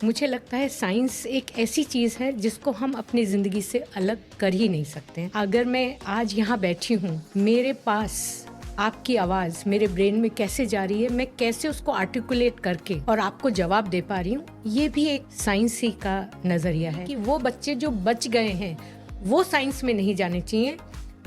मुझे लगता है साइंस एक ऐसी चीज़ है जिसको हम अपनी ज़िंदगी से अलग कर ही नहीं सकते। अगर मैं आज यहाँ बैठी हूँ, मेरे पास आपकी आवाज़ मेरे ब्रेन में कैसे जा रही है, मैं कैसे उसको आर्टिकुलेट करके और आपको जवाब दे पा रही हूँ, ये भी एक साइंस ही का नज़रिया है कि वो बच्चे जो बच गए हैं वो साइंस में नहीं जाने चाहिए।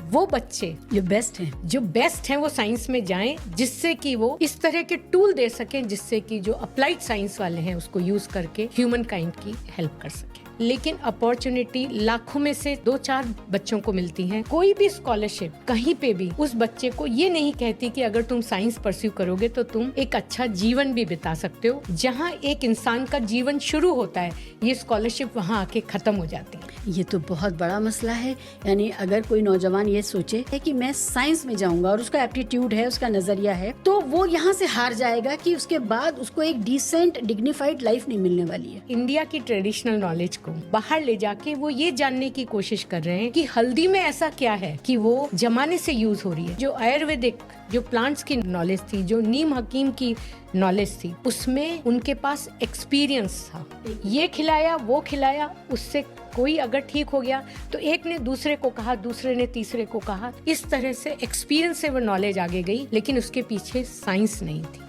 वो बच्चे जो बेस्ट हैं वो साइंस में जाएं, जिससे कि वो इस तरह के टूल दे सकें जिससे कि जो अप्लाइड साइंस वाले हैं उसको यूज करके ह्यूमन काइंड की हेल्प कर सकें। लेकिन अपॉर्चुनिटी लाखों में से 2-4 बच्चों को मिलती है। कोई भी स्कॉलरशिप कहीं पे भी उस बच्चे को ये नहीं कहती कि अगर तुम साइंस परस्यू करोगे तो तुम एक अच्छा जीवन भी बिता सकते हो। जहाँ एक इंसान का जीवन शुरू होता है, ये स्कॉलरशिप वहाँ आके खत्म हो जाती है। ये तो बहुत बड़ा मसला है। यानी अगर कोई नौजवान ये सोचे है कि मैं साइंस में जाऊंगा और उसका एप्टीट्यूड है, उसका नजरिया है, तो वो यहाँ से हार जाएगा कि उसके बाद उसको एक डिसेंट डिग्निफाइड लाइफ नहीं मिलने वाली है। इंडिया की ट्रेडिशनल नॉलेज को बाहर ले जाके वो ये जानने की कोशिश कर रहे हैं कि हल्दी में ऐसा क्या है कि वो जमाने से यूज हो रही है। जो आयुर्वेदिक, जो प्लांट्स की नॉलेज थी, जो नीम हकीम की नॉलेज थी, उसमें उनके पास एक्सपीरियंस था। ये खिलाया, वो खिलाया, उससे कोई अगर ठीक हो गया तो एक ने दूसरे को कहा, दूसरे ने तीसरे को कहा। इस तरह से एक्सपीरियंस से वो नॉलेज आगे गई, लेकिन उसके पीछे साइंस नहीं थी।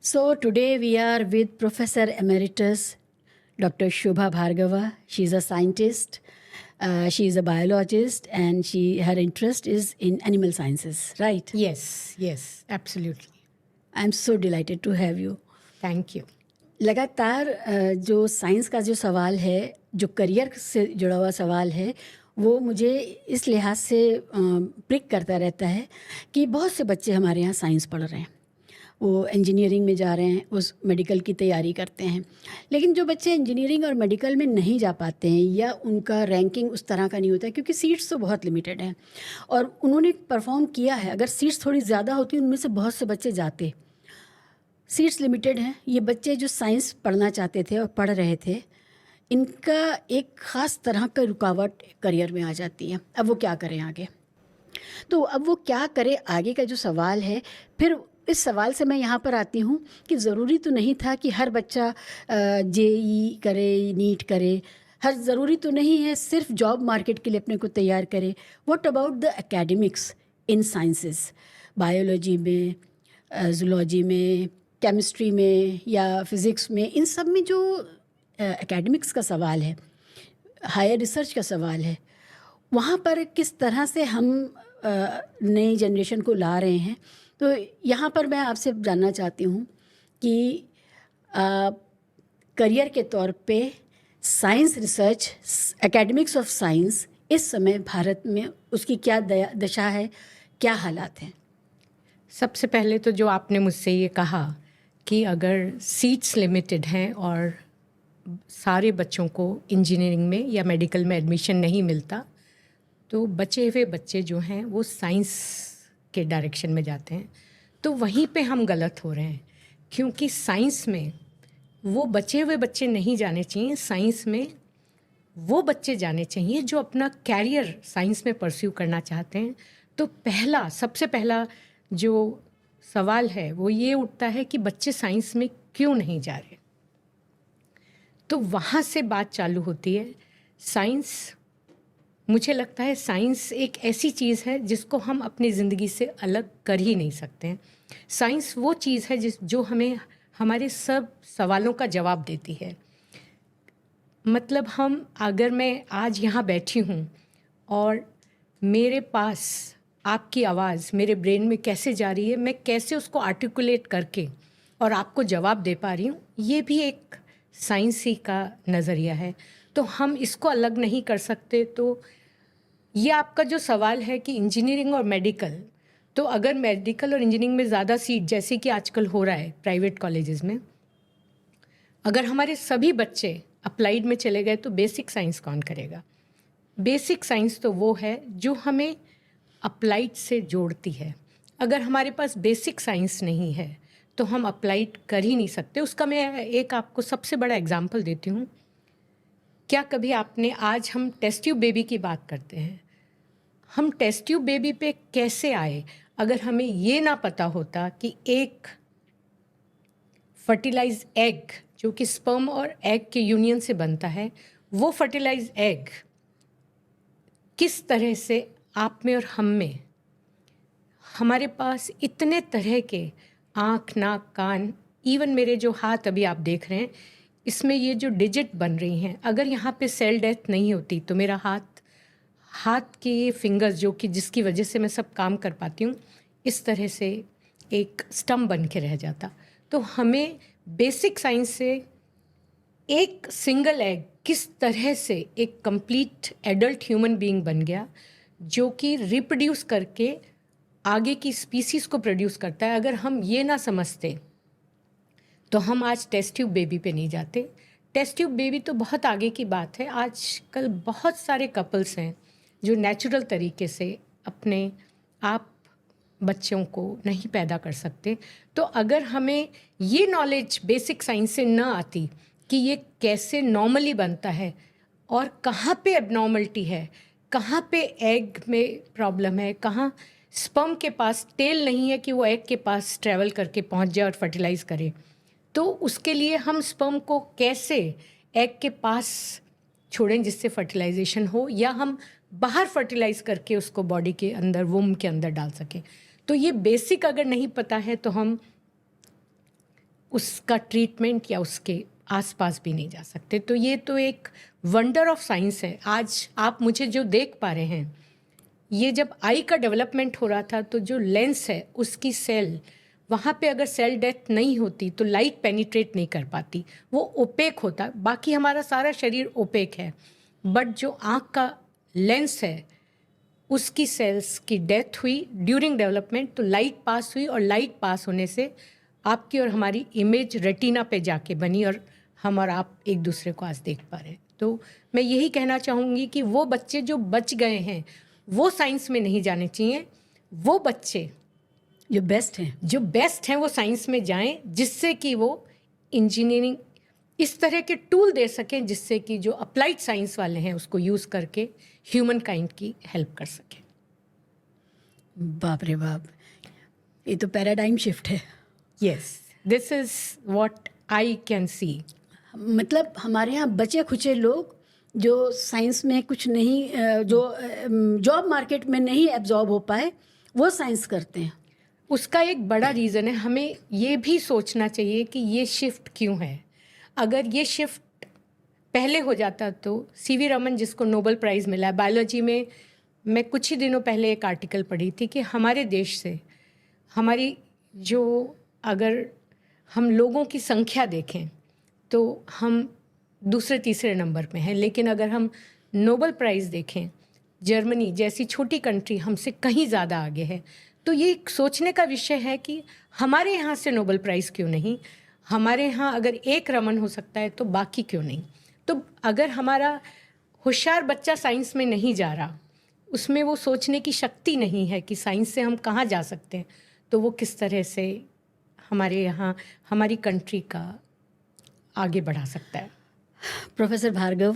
So today we are with Professor Emeritus Dr. Shobha Bhargava. She is a scientist, she is a biologist, and her interest is in animal sciences, right? Yes, absolutely. I am so delighted to have you. Thank you. लगातार जो science का जो सवाल है, जो career से जुड़ा हुआ सवाल है, वो मुझे इस लिहाज से प्रिक करता रहता है कि बहुत से बच्चे हमारे यहाँ साइंस पढ़ रहे हैं, वो इंजीनियरिंग में जा रहे हैं, उस मेडिकल की तैयारी करते हैं। लेकिन जो बच्चे इंजीनियरिंग और मेडिकल में नहीं जा पाते हैं या उनका रैंकिंग उस तरह का नहीं होता है, क्योंकि सीट्स तो बहुत लिमिटेड हैं और उन्होंने परफॉर्म किया है। अगर सीट्स थोड़ी ज़्यादा होती उनमें से बहुत से बच्चे जाते। सीट्स लिमिटेड हैं। ये बच्चे जो साइंस पढ़ना चाहते थे और पढ़ रहे थे, इनका एक ख़ास तरह का रुकावट करियर में आ जाती है। अब वो क्या करें आगे? तो अब वो क्या करें आगे का जो सवाल है, फिर इस सवाल से मैं यहाँ पर आती हूँ कि ज़रूरी तो नहीं था कि हर बच्चा जेई करे, नीट करे। हर ज़रूरी तो नहीं है सिर्फ जॉब मार्केट के लिए अपने को तैयार करे। What about the academics in sciences? Biology में, जूलॉजी में, केमिस्ट्री में या फिज़िक्स में, इन सब में जो एकेडमिक्स का सवाल है, हायर रिसर्च का सवाल है, वहाँ पर किस तरह से हम नई जनरेशन को ला रहे हैं। तो यहाँ पर मैं आपसे जानना चाहती हूँ कि करियर के तौर पे science research, academics of science इस समय भारत में उसकी क्या दशा है, क्या हालात हैं? सबसे पहले तो जो आपने मुझसे ये कहा कि अगर सीट्स लिमिटेड हैं और सारे बच्चों को इंजीनियरिंग में या मेडिकल में एडमिशन नहीं मिलता, तो बचे हुए बच्चे जो हैं वो साइंस के डायरेक्शन में जाते हैं। तो वहीं पे हम गलत हो रहे हैं, क्योंकि साइंस में वो बचे हुए बच्चे नहीं जाने चाहिए। साइंस में वो बच्चे जाने चाहिए जो अपना कैरियर साइंस में परस्यू करना चाहते हैं। तो सबसे पहला जो सवाल है वो ये उठता है कि बच्चे साइंस में क्यों नहीं जा रहे। तो वहाँ से बात चालू होती है। मुझे लगता है साइंस एक ऐसी चीज़ है जिसको हम अपनी ज़िंदगी से अलग कर ही नहीं सकते हैं। साइंस वो चीज़ है जो हमें हमारे सब सवालों का जवाब देती है। मतलब अगर मैं आज यहाँ बैठी हूँ और मेरे पास आपकी आवाज़ मेरे ब्रेन में कैसे जा रही है, मैं कैसे उसको आर्टिकुलेट करके और आपको जवाब दे पा रही हूँ, ये भी एक साइंस ही का नज़रिया है। तो हम इसको अलग नहीं कर सकते। तो ये आपका जो सवाल है कि इंजीनियरिंग और मेडिकल, तो अगर मेडिकल और इंजीनियरिंग में ज़्यादा सीट जैसे कि आजकल हो रहा है प्राइवेट कॉलेजेस में, अगर हमारे सभी बच्चे अप्लाइड में चले गए तो बेसिक साइंस कौन करेगा? बेसिक साइंस तो वो है जो हमें अप्लाइड से जोड़ती है। अगर हमारे पास बेसिक साइंस नहीं है तो हम अप्लाइड कर ही नहीं सकते। उसका मैं एक आपको सबसे बड़ा एग्जाम्पल देती हूँ। क्या कभी आपने, आज हम टेस्ट ट्यूब बेबी की बात करते हैं, हम टेस्ट ट्यूब बेबी पे कैसे आए? अगर हमें ये ना पता होता कि एक फर्टिलाइज एग जो कि स्पर्म और एग के यूनियन से बनता है, वो फर्टिलाइज एग किस तरह से आप में और हम में, हमारे पास इतने तरह के आँख, नाक, कान, इवन मेरे जो हाथ अभी आप देख रहे हैं, इसमें ये जो डिजिट बन रही हैं, अगर यहाँ पे सेल डेथ नहीं होती तो मेरा हाथ के ये फिंगर्स जो कि जिसकी वजह से मैं सब काम कर पाती हूँ, इस तरह से एक स्टम्प बन के रह जाता। तो हमें बेसिक साइंस से एक सिंगल एग किस तरह से एक कंप्लीट एडल्ट ह्यूमन बीइंग बन गया, जो कि रिप्रोड्यूस करके आगे की स्पीसीज़ को प्रोड्यूस करता है। अगर हम ये ना समझते तो हम आज टेस्ट ट्यूब बेबी पे नहीं जाते। टेस्ट ट्यूब बेबी तो बहुत आगे की बात है। आजकल बहुत सारे कपल्स हैं जो नेचुरल तरीके से अपने आप बच्चों को नहीं पैदा कर सकते। तो अगर हमें ये नॉलेज बेसिक साइंस से न आती कि ये कैसे नॉर्मली बनता है और कहाँ पे एबनॉर्मलिटी है, कहाँ पे एग में प्रॉब्लम है, कहाँ स्पर्म के पास टेल नहीं है कि वो एग के पास ट्रैवल करके पहुँच जाए और फर्टिलाइज करे, तो उसके लिए हम स्पर्म को कैसे एग के पास छोड़ें जिससे फर्टिलाइजेशन हो, या हम बाहर फर्टिलाइज करके उसको बॉडी के अंदर, वुम के अंदर डाल सकें। तो ये बेसिक अगर नहीं पता है तो हम उसका ट्रीटमेंट या उसके आसपास भी नहीं जा सकते। तो ये तो एक वंडर ऑफ साइंस है। आज आप मुझे जो देख पा रहे हैं, ये जब आई का डेवलपमेंट हो रहा था तो जो लेंस है उसकी सेल, वहाँ पे अगर सेल डेथ नहीं होती तो लाइट पेनिट्रेट नहीं कर पाती, वो ओपेक होता। बाकी हमारा सारा शरीर ओपेक है, बट जो आँख का लेंस है उसकी सेल्स की डेथ हुई ड्यूरिंग डेवलपमेंट, तो लाइट पास हुई और लाइट पास होने से आपकी और हमारी इमेज रेटिना पे जाके बनी और हम और आप एक दूसरे को आज देख पा रहे हैं। तो मैं यही कहना चाहूँगी कि वो बच्चे जो बच गए हैं वो साइंस में नहीं जाने चाहिए। वो बच्चे जो बेस्ट हैं वो साइंस में जाएं, जिससे कि वो इंजीनियरिंग इस तरह के टूल दे सकें जिससे कि जो अप्लाइड साइंस वाले हैं उसको यूज़ करके ह्यूमन काइंड की हेल्प कर सकें। बाप रे बाप, ये तो पैराडाइम शिफ्ट है। Yes, this is what I can see. मतलब हमारे यहाँ बचे खुचे लोग जो साइंस में कुछ नहीं, जो जॉब मार्केट में नहीं एब्जॉर्ब हो पाए, वो साइंस करते हैं। उसका एक बड़ा रीज़न है, हमें ये भी सोचना चाहिए कि ये शिफ्ट क्यों है। अगर ये शिफ्ट पहले हो जाता तो सीवी रमन, जिसको नोबेल प्राइज़ मिला है बायोलॉजी में, मैं कुछ ही दिनों पहले एक आर्टिकल पढ़ी थी कि हमारे देश से हमारी जो, अगर हम लोगों की संख्या देखें तो हम दूसरे तीसरे नंबर पे हैं, लेकिन अगर हम नोबेल प्राइज़ देखें, जर्मनी जैसी छोटी कंट्री हमसे कहीं ज़्यादा आगे है। तो ये एक सोचने का विषय है कि हमारे यहाँ से नोबेल प्राइज़ क्यों नहीं, हमारे यहाँ अगर एक रमन हो सकता है तो बाकी क्यों नहीं। तो अगर हमारा होशियार बच्चा साइंस में नहीं जा रहा, उसमें वो सोचने की शक्ति नहीं है कि साइंस से हम कहाँ जा सकते हैं, तो वो किस तरह से हमारे यहाँ हमारी कंट्री का आगे बढ़ा सकता है। प्रोफेसर भार्गव,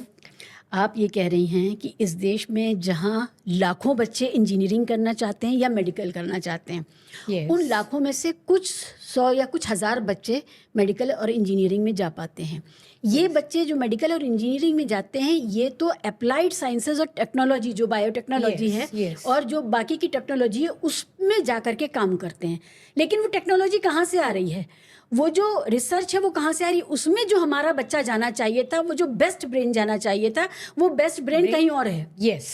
आप ये कह रही हैं कि इस देश में जहाँ लाखों बच्चे इंजीनियरिंग करना चाहते हैं या मेडिकल करना चाहते हैं, Yes. उन लाखों में से कुछ 100 या कुछ हज़ार बच्चे मेडिकल और इंजीनियरिंग में जा पाते हैं। ये बच्चे जो मेडिकल और इंजीनियरिंग में जाते हैं, ये तो अप्लाइड साइंसेज और टेक्नोलॉजी, जो बायोटेक्नोलॉजी है और जो बाकी की टेक्नोलॉजी है, उसमें जा कर के काम करते हैं। लेकिन वो टेक्नोलॉजी कहाँ से आ रही है, वो जो रिसर्च है वो कहाँ से आ रही है, उसमें जो हमारा बच्चा जाना चाहिए था, वो जो बेस्ट ब्रेन जाना चाहिए था, वो बेस्ट ब्रेन कहीं और है।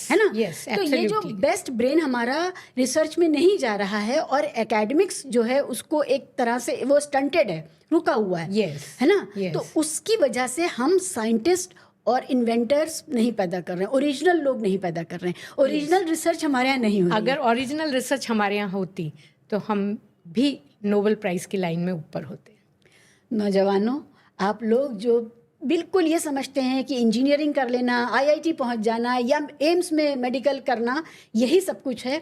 है ना? तो ये जो बेस्ट ब्रेन हमारा रिसर्च में नहीं जा रहा है और एकेडमिक्स जो है उसको एक तरह से वो स्टंटेड है, रुका हुआ है। है ना? तो उसकी वजह से हम साइंटिस्ट और इन्वेंटर्स नहीं पैदा कर रहे हैं, ओरिजिनल लोग नहीं पैदा कर रहे हैं, ओरिजिनल रिसर्च हमारे यहाँ नहीं हो रही। अगर ओरिजिनल रिसर्च हमारे यहाँ होती तो हम भी नोबेल प्राइज़ की लाइन में ऊपर होते। नौजवानों, आप लोग जो बिल्कुल ये समझते हैं कि इंजीनियरिंग कर लेना, आईआईटी पहुंच जाना या एम्स में मेडिकल करना यही सब कुछ है।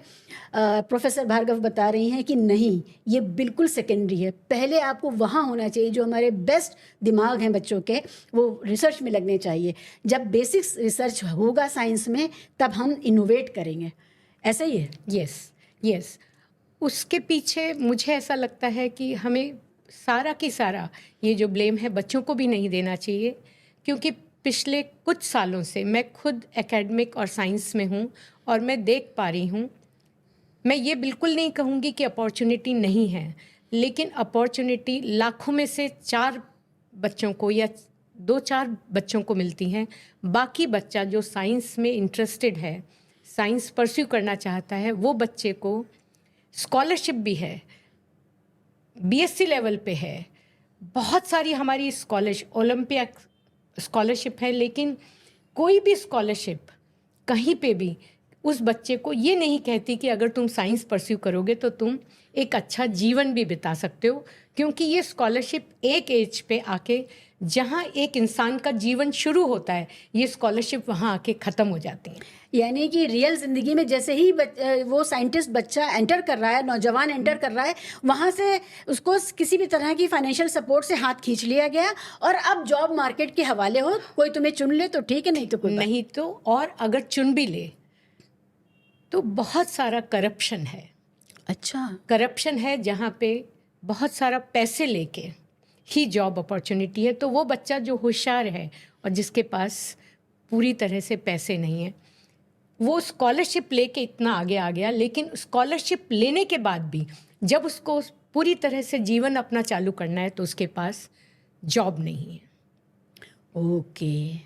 प्रोफेसर भार्गव बता रही हैं कि नहीं, ये बिल्कुल सेकेंडरी है। पहले आपको वहाँ होना चाहिए, जो हमारे बेस्ट दिमाग हैं बच्चों के, वो रिसर्च में लगने चाहिए। जब बेसिक्स रिसर्च होगा साइंस में, तब हम इनोवेट करेंगे। ऐसा ही है। Yes, yes. उसके पीछे मुझे ऐसा लगता है कि हमें सारा की सारा ये जो ब्लेम है बच्चों को भी नहीं देना चाहिए, क्योंकि पिछले कुछ सालों से मैं खुद एकेडमिक और साइंस में हूँ और मैं देख पा रही हूँ। मैं ये बिल्कुल नहीं कहूँगी कि अपॉर्चुनिटी नहीं है, लेकिन अपॉर्चुनिटी लाखों में से 4 बच्चों को या 2-4 बच्चों को मिलती हैं। बाकी बच्चा जो साइंस में इंटरेस्टेड है, साइंस परस्यू करना चाहता है, वो बच्चे को स्कॉलरशिप भी है, बीएससी लेवल पे है, बहुत सारी हमारी स्कॉलरशिप, ओलंपिया स्कॉलरशिप है, लेकिन कोई भी स्कॉलरशिप कहीं पे भी उस बच्चे को ये नहीं कहती कि अगर तुम साइंस परस्यू करोगे तो तुम एक अच्छा जीवन भी बिता सकते हो, क्योंकि ये स्कॉलरशिप एक एज पे आके जहाँ एक इंसान का जीवन शुरू होता है, ये स्कॉलरशिप वहाँ आके ख़त्म हो जाती है। यानी कि रियल ज़िंदगी में जैसे ही वो साइंटिस्ट बच्चा एंटर कर रहा है, नौजवान एंटर कर रहा है, वहाँ से उसको किसी भी तरह की फाइनेंशियल सपोर्ट से हाथ खींच लिया गया और अब जॉब मार्केट के हवाले हो। कोई तुम्हें चुन ले तो ठीक है, नहीं तो कोई नहीं तो, और अगर चुन भी ले तो बहुत सारा करप्शन है। अच्छा, करप्शन है जहाँ पे बहुत सारा पैसे लेके ही जॉब अपॉर्चुनिटी है। तो वो बच्चा जो होशियार है और जिसके पास पूरी तरह से पैसे नहीं है, वो स्कॉलरशिप लेके इतना आगे आ गया, लेकिन स्कॉलरशिप लेने के बाद भी जब उसको पूरी तरह से जीवन अपना चालू करना है तो उसके पास जॉब नहीं है। ओके,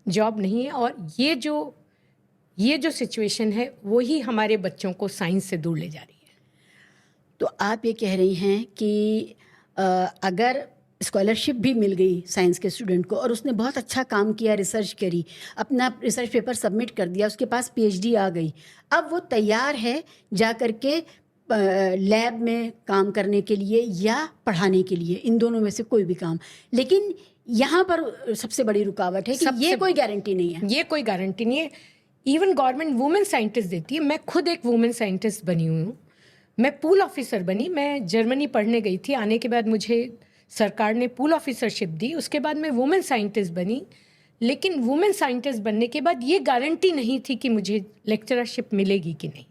जॉब नहीं है। और ये जो सिचुएशन है वही हमारे बच्चों को साइंस से दूर ले जा रही है। तो आप ये कह रही हैं कि अगर स्कॉलरशिप भी मिल गई साइंस के स्टूडेंट को और उसने बहुत अच्छा काम किया, रिसर्च करी, अपना रिसर्च पेपर सबमिट कर दिया, उसके पास पीएचडी आ गई, अब वो तैयार है जा कर के लैब में काम करने के लिए या पढ़ाने के लिए, इन दोनों में से कोई भी काम। लेकिन यहाँ पर सबसे बड़ी रुकावट है कि ये कोई गारंटी नहीं है। ये कोई गारंटी नहीं है। इवन गवर्नमेंट वुमेन साइंटिस्ट देती है। मैं खुद एक वुमेन साइंटिस्ट बनी हुई हूँ। मैं पूल ऑफिसर बनी। मैं जर्मनी पढ़ने गई थी, आने के बाद मुझे सरकार ने पूल ऑफिसरशिप दी, उसके बाद मैं वुमेन साइंटिस्ट बनी। लेकिन वुमेन साइंटिस्ट बनने के बाद ये गारंटी नहीं थी कि मुझे लेक्चरशिप मिलेगी कि नहीं।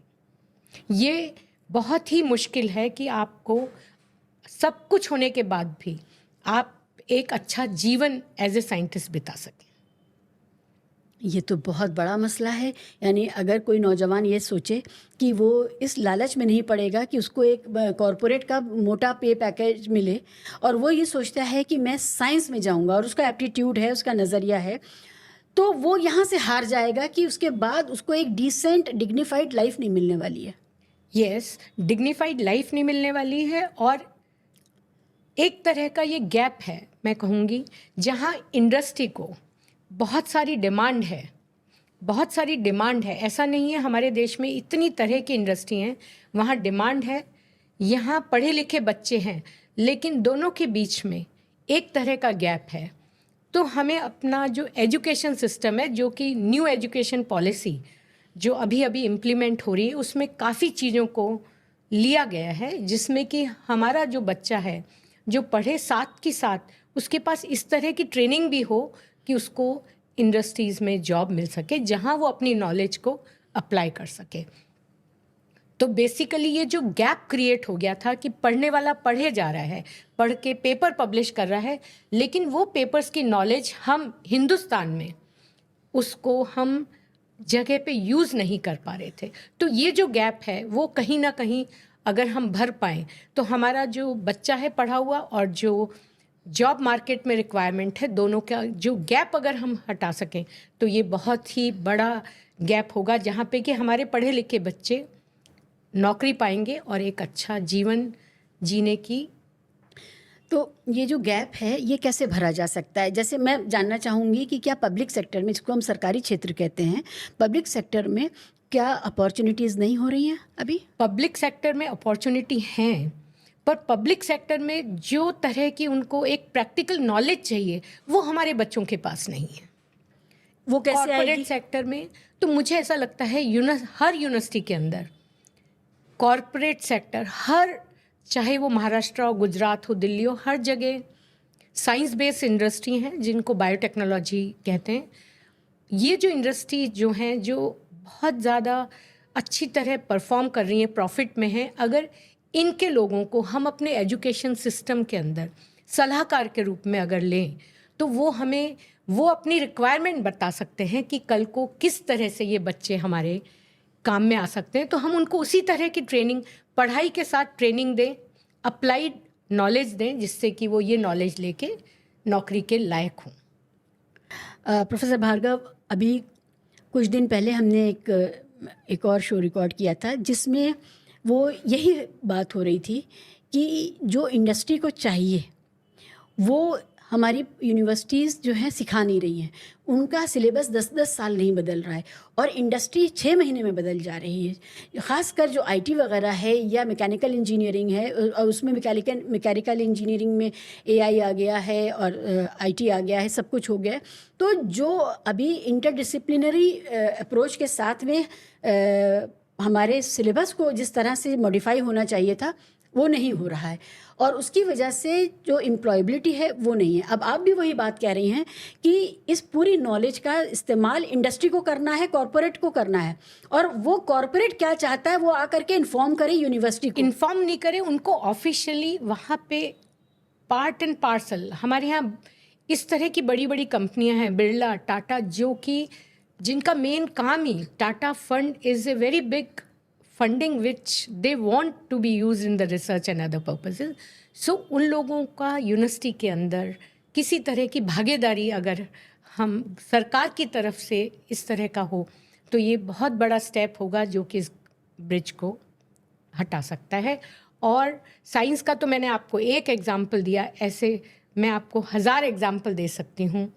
ये बहुत ही मुश्किल है कि आपको सब कुछ होने के बाद भी आप एक अच्छा जीवन एज ए साइंटिस्ट बिता सकें। ये तो बहुत बड़ा मसला है। यानी अगर कोई नौजवान ये सोचे कि वो इस लालच में नहीं पड़ेगा कि उसको एक कॉरपोरेट का मोटा पे पैकेज मिले और वो ये सोचता है कि मैं साइंस में जाऊंगा और उसका एप्टीट्यूड है, उसका नज़रिया है, तो वो यहाँ से हार जाएगा कि उसके बाद उसको एक डिसेंट डिग्निफाइड लाइफ नहीं मिलने वाली है। यस, डिग्निफाइड लाइफ नहीं मिलने वाली है। और एक तरह का ये गैप है, मैं कहूँगी, जहाँ इंडस्ट्री को बहुत सारी डिमांड है, बहुत सारी डिमांड है। ऐसा नहीं है, हमारे देश में इतनी तरह की इंडस्ट्री हैं, वहाँ डिमांड है, यहाँ पढ़े लिखे बच्चे हैं, लेकिन दोनों के बीच में एक तरह का गैप है। तो हमें अपना जो एजुकेशन सिस्टम है, जो कि न्यू एजुकेशन पॉलिसी जो अभी अभी इम्प्लीमेंट हो रही है, उसमें काफ़ी चीज़ों को लिया गया है, जिसमें कि हमारा जो बच्चा है जो पढ़े, साथ के साथ उसके पास इस तरह की ट्रेनिंग भी हो कि उसको इंडस्ट्रीज़ में जॉब मिल सके, जहां वो अपनी नॉलेज को अप्लाई कर सके। तो बेसिकली ये जो गैप क्रिएट हो गया था कि पढ़ने वाला पढ़े जा रहा है, पढ़ के पेपर पब्लिश कर रहा है, लेकिन वो पेपर्स की नॉलेज हम हिंदुस्तान में उसको हम जगह पे यूज़ नहीं कर पा रहे थे। तो ये जो गैप है वो कहीं ना कहीं अगर हम भर पाएँ तो हमारा जो बच्चा है पढ़ा हुआ और जो जॉब मार्केट में रिक्वायरमेंट है, दोनों का जो गैप अगर हम हटा सकें तो ये बहुत ही बड़ा गैप होगा, जहाँ पे कि हमारे पढ़े लिखे बच्चे नौकरी पाएंगे और एक अच्छा जीवन जीने की। तो ये जो गैप है ये कैसे भरा जा सकता है? जैसे मैं जानना चाहूँगी कि क्या पब्लिक सेक्टर में, जिसको हम सरकारी क्षेत्र कहते हैं, पब्लिक सेक्टर में क्या अपॉर्चुनिटीज़ नहीं हो रही हैं अभी? पब्लिक सेक्टर में अपॉर्चुनिटी हैं, पर पब्लिक सेक्टर में जो तरह की उनको एक प्रैक्टिकल नॉलेज चाहिए वो हमारे बच्चों के पास नहीं है। वो कैसे कॉर्पोरेट आएगी? सेक्टर में तो मुझे ऐसा लगता है हर यूनिवर्सिटी के अंदर कॉर्पोरेट सेक्टर, हर, चाहे वो महाराष्ट्र हो, गुजरात हो, दिल्ली हो, हर जगह साइंस बेस्ड इंडस्ट्री हैं जिनको बायोटेक्नोलॉजी कहते हैं। ये जो इंडस्ट्री जो हैं जो बहुत ज़्यादा अच्छी तरह परफॉर्म कर रही हैं, प्रॉफिट में हैं, अगर इनके लोगों को हम अपने एजुकेशन सिस्टम के अंदर सलाहकार के रूप में अगर लें तो वो हमें वो अपनी रिक्वायरमेंट बता सकते हैं कि कल को किस तरह से ये बच्चे हमारे काम में आ सकते हैं। तो हम उनको उसी तरह की ट्रेनिंग, पढ़ाई के साथ ट्रेनिंग दें, अप्लाइड नॉलेज दें, जिससे कि वो ये नॉलेज लेके नौकरी के लायक हों। प्रोफेसर भार्गव, अभी कुछ दिन पहले हमने एक और शो रिकॉर्ड किया था जिसमें वो यही बात हो रही थी कि जो इंडस्ट्री को चाहिए वो हमारी यूनिवर्सिटीज़ जो हैं सिखा नहीं रही हैं। उनका सिलेबस 10-10 साल नहीं बदल रहा है और इंडस्ट्री 6 महीने में बदल जा रही है। ख़ासकर जो आईटी वगैरह है या मैकेनिकल इंजीनियरिंग है, और उसमें मैकेनिकल इंजीनियरिंग में एआई आ गया है और आईटी आ गया है, सब कुछ हो गया है। तो जो अभी इंटरडिसिप्लिनरी अप्रोच के साथ में हमारे सिलेबस को जिस तरह से मॉडिफाई होना चाहिए था वो नहीं हो रहा है और उसकी वजह से जो एम्प्लॉयबिलिटी है वो नहीं है। अब आप भी वही बात कह रही हैं कि इस पूरी नॉलेज का इस्तेमाल इंडस्ट्री को करना है, कॉरपोरेट को करना है, और वो कॉरपोरेट क्या चाहता है वो आकर के इन्फॉर्म करे यूनिवर्सिटी को। इन्फॉर्म नहीं करे उनको ऑफिशियली, वहाँ पे पार्ट एंड पार्सल। हमारे यहाँ इस तरह की बड़ी बड़ी कंपनियां हैं, बिरला, टाटा, जो कि जिनका मेन काम ही, Tata fund is a very big funding which they want to be used in the research and other purposes. So उन लोगों का यूनिवर्सिटी के अंदर किसी तरह की भागीदारी अगर हम सरकार की तरफ से इस तरह का हो तो ये बहुत बड़ा स्टेप होगा जो कि इस ब्रिज को हटा सकता है। और साइंस का तो मैंने आपको एक एग्जाम्पल दिया, ऐसे मैं आपको 1000 एग्जाम्पल दे सकती हूँ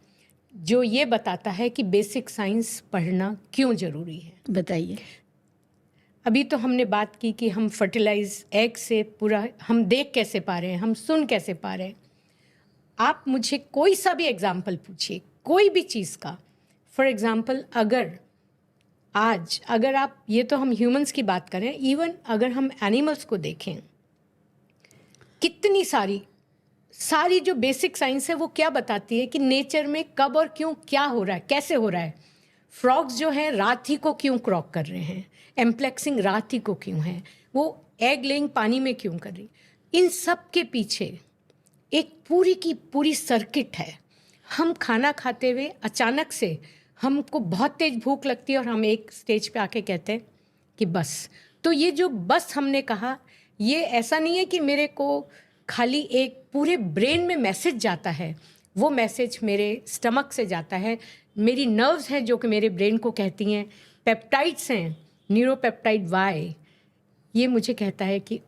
जो ये बताता है कि बेसिक साइंस पढ़ना क्यों ज़रूरी है। बताइए। अभी तो हमने बात की कि हम फर्टिलाइज एग से पूरा हम देख कैसे पा रहे हैं, हम सुन कैसे पा रहे हैं। आप मुझे कोई सा भी एग्जाम्पल पूछिए, कोई भी चीज़ का। फॉर एग्जाम्पल अगर आप, ये तो हम ह्यूमंस की बात करें, इवन अगर हम एनिमल्स को देखें, कितनी सारी जो बेसिक साइंस है वो क्या बताती है कि नेचर में कब और क्यों क्या हो रहा है, कैसे हो रहा है। फ्रॉग्स जो हैं रात ही को क्यों क्रॉक कर रहे हैं, एम्प्लेक्सिंग रात ही को क्यों है, वो एग लेइंग पानी में क्यों कर रही, इन सब के पीछे एक पूरी की पूरी सर्किट है। हम खाना खाते हुए अचानक से हमको बहुत तेज भूख लगती है और हम एक स्टेज पे आके कहते हैं कि बस। तो ये जो बस हमने कहा, ये ऐसा नहीं है कि मेरे को खाली एक पूरे ब्रेन में मैसेज जाता है, वो मैसेज मेरे स्टमक से जाता है, मेरी नर्व्स हैं जो कि मेरे ब्रेन को कहती हैं, पेप्टाइड्स हैं, न्यूरोपेप्टाइड वाई, ये मुझे कहता है कि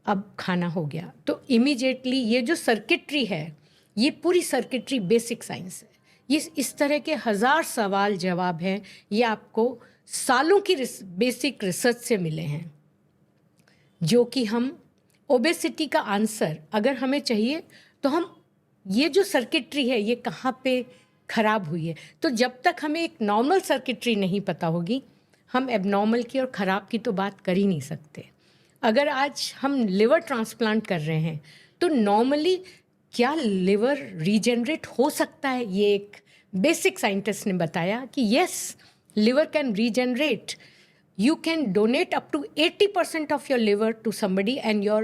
अब खाना हो गया। तो इमीडिएटली ये जो सर्किट्री है, ये पूरी सर्किट्री बेसिक साइंस है। ये इस तरह के 1000 सवाल जवाब हैं, ये आपको सालों की बेसिक रिसर्च से मिले हैं, जो कि हम ओबेसिटी का आंसर अगर हमें चाहिए तो हम ये जो सर्किट्री है ये कहाँ पे ख़राब हुई है। तो जब तक हमें एक नॉर्मल सर्किट्री नहीं पता होगी, हम एबनॉर्मल की और ख़राब की तो बात कर ही नहीं सकते। अगर आज हम लिवर ट्रांसप्लांट कर रहे हैं तो नॉर्मली क्या लिवर रीजनरेट हो सकता है, ये एक बेसिक साइंटिस्ट ने बताया कि yes, liver can regenerate. You can donate up to 80% of your liver to somebody and your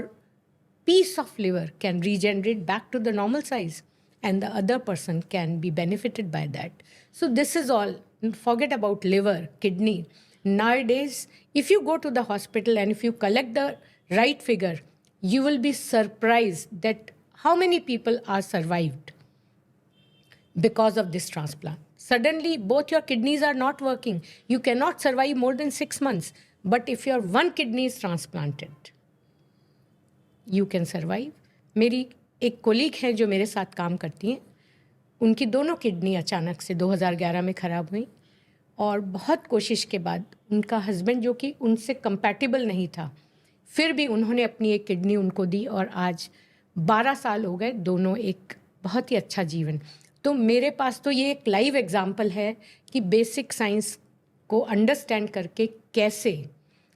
piece of liver can regenerate back to the normal size and the other person can be benefited by that. So this is all. Forget about liver, kidney. Nowadays, if you go to the hospital and if you collect the right figure, you will be surprised that how many people are survived because of this transplant. Suddenly, both your kidneys are not working. You cannot survive more than 6 months. But if your one kidney is transplanted, you can survive. मेरी एक colleague है जो मेरे साथ काम करती हैं, उनकी दोनों किडनी अचानक से 2011 में ख़राब हुई और बहुत कोशिश के बाद उनका हस्बैंड, जो कि उनसे कंपैटिबल नहीं था, फिर भी उन्होंने अपनी एक किडनी उनको दी और आज 12 साल हो गए, दोनों एक बहुत ही अच्छा जीवन। तो मेरे पास तो ये एक लाइव एग्जाम्पल है कि बेसिक साइंस को अंडरस्टैंड करके कैसे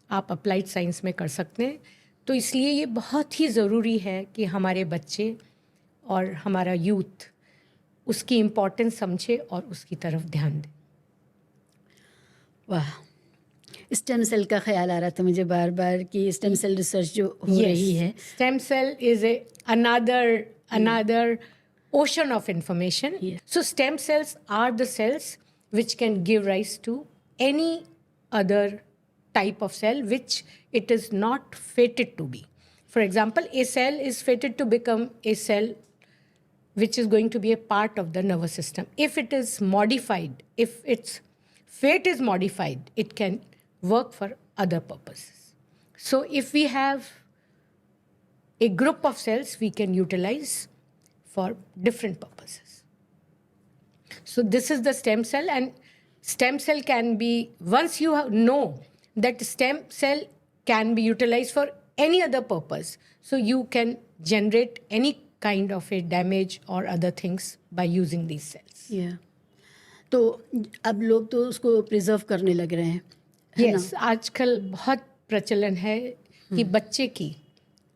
आप अप्लाइड साइंस में कर सकते हैं। तो इसलिए ये बहुत ही ज़रूरी है कि हमारे बच्चे और हमारा यूथ उसकी इम्पोर्टेंस समझे और उसकी तरफ ध्यान दें। वाह, स्टेम सेल का ख्याल आ रहा था मुझे बार बार कि स्टेम सेल रिसर्च जो हो रही है, stem cell is another ocean of information. Yeah. So stem cells are the cells which can give rise to any other type of cell which it is not fated to be. For example, a cell is fated to become a cell which is going to be a part of the nervous system. If it is modified, if its fate is modified, it can work for other purposes. So if we have a group of cells, we can utilize for different purposes. So this is the stem cell, and stem cell can be, once you know that stem cell can be utilized for any other purpose, so you can generate any kind of a damage or other things by using these cells. या तो अब लोग तो उसको preserve करने लग रहे हैं, है Yes, आजकल बहुत प्रचलन है कि बच्चे की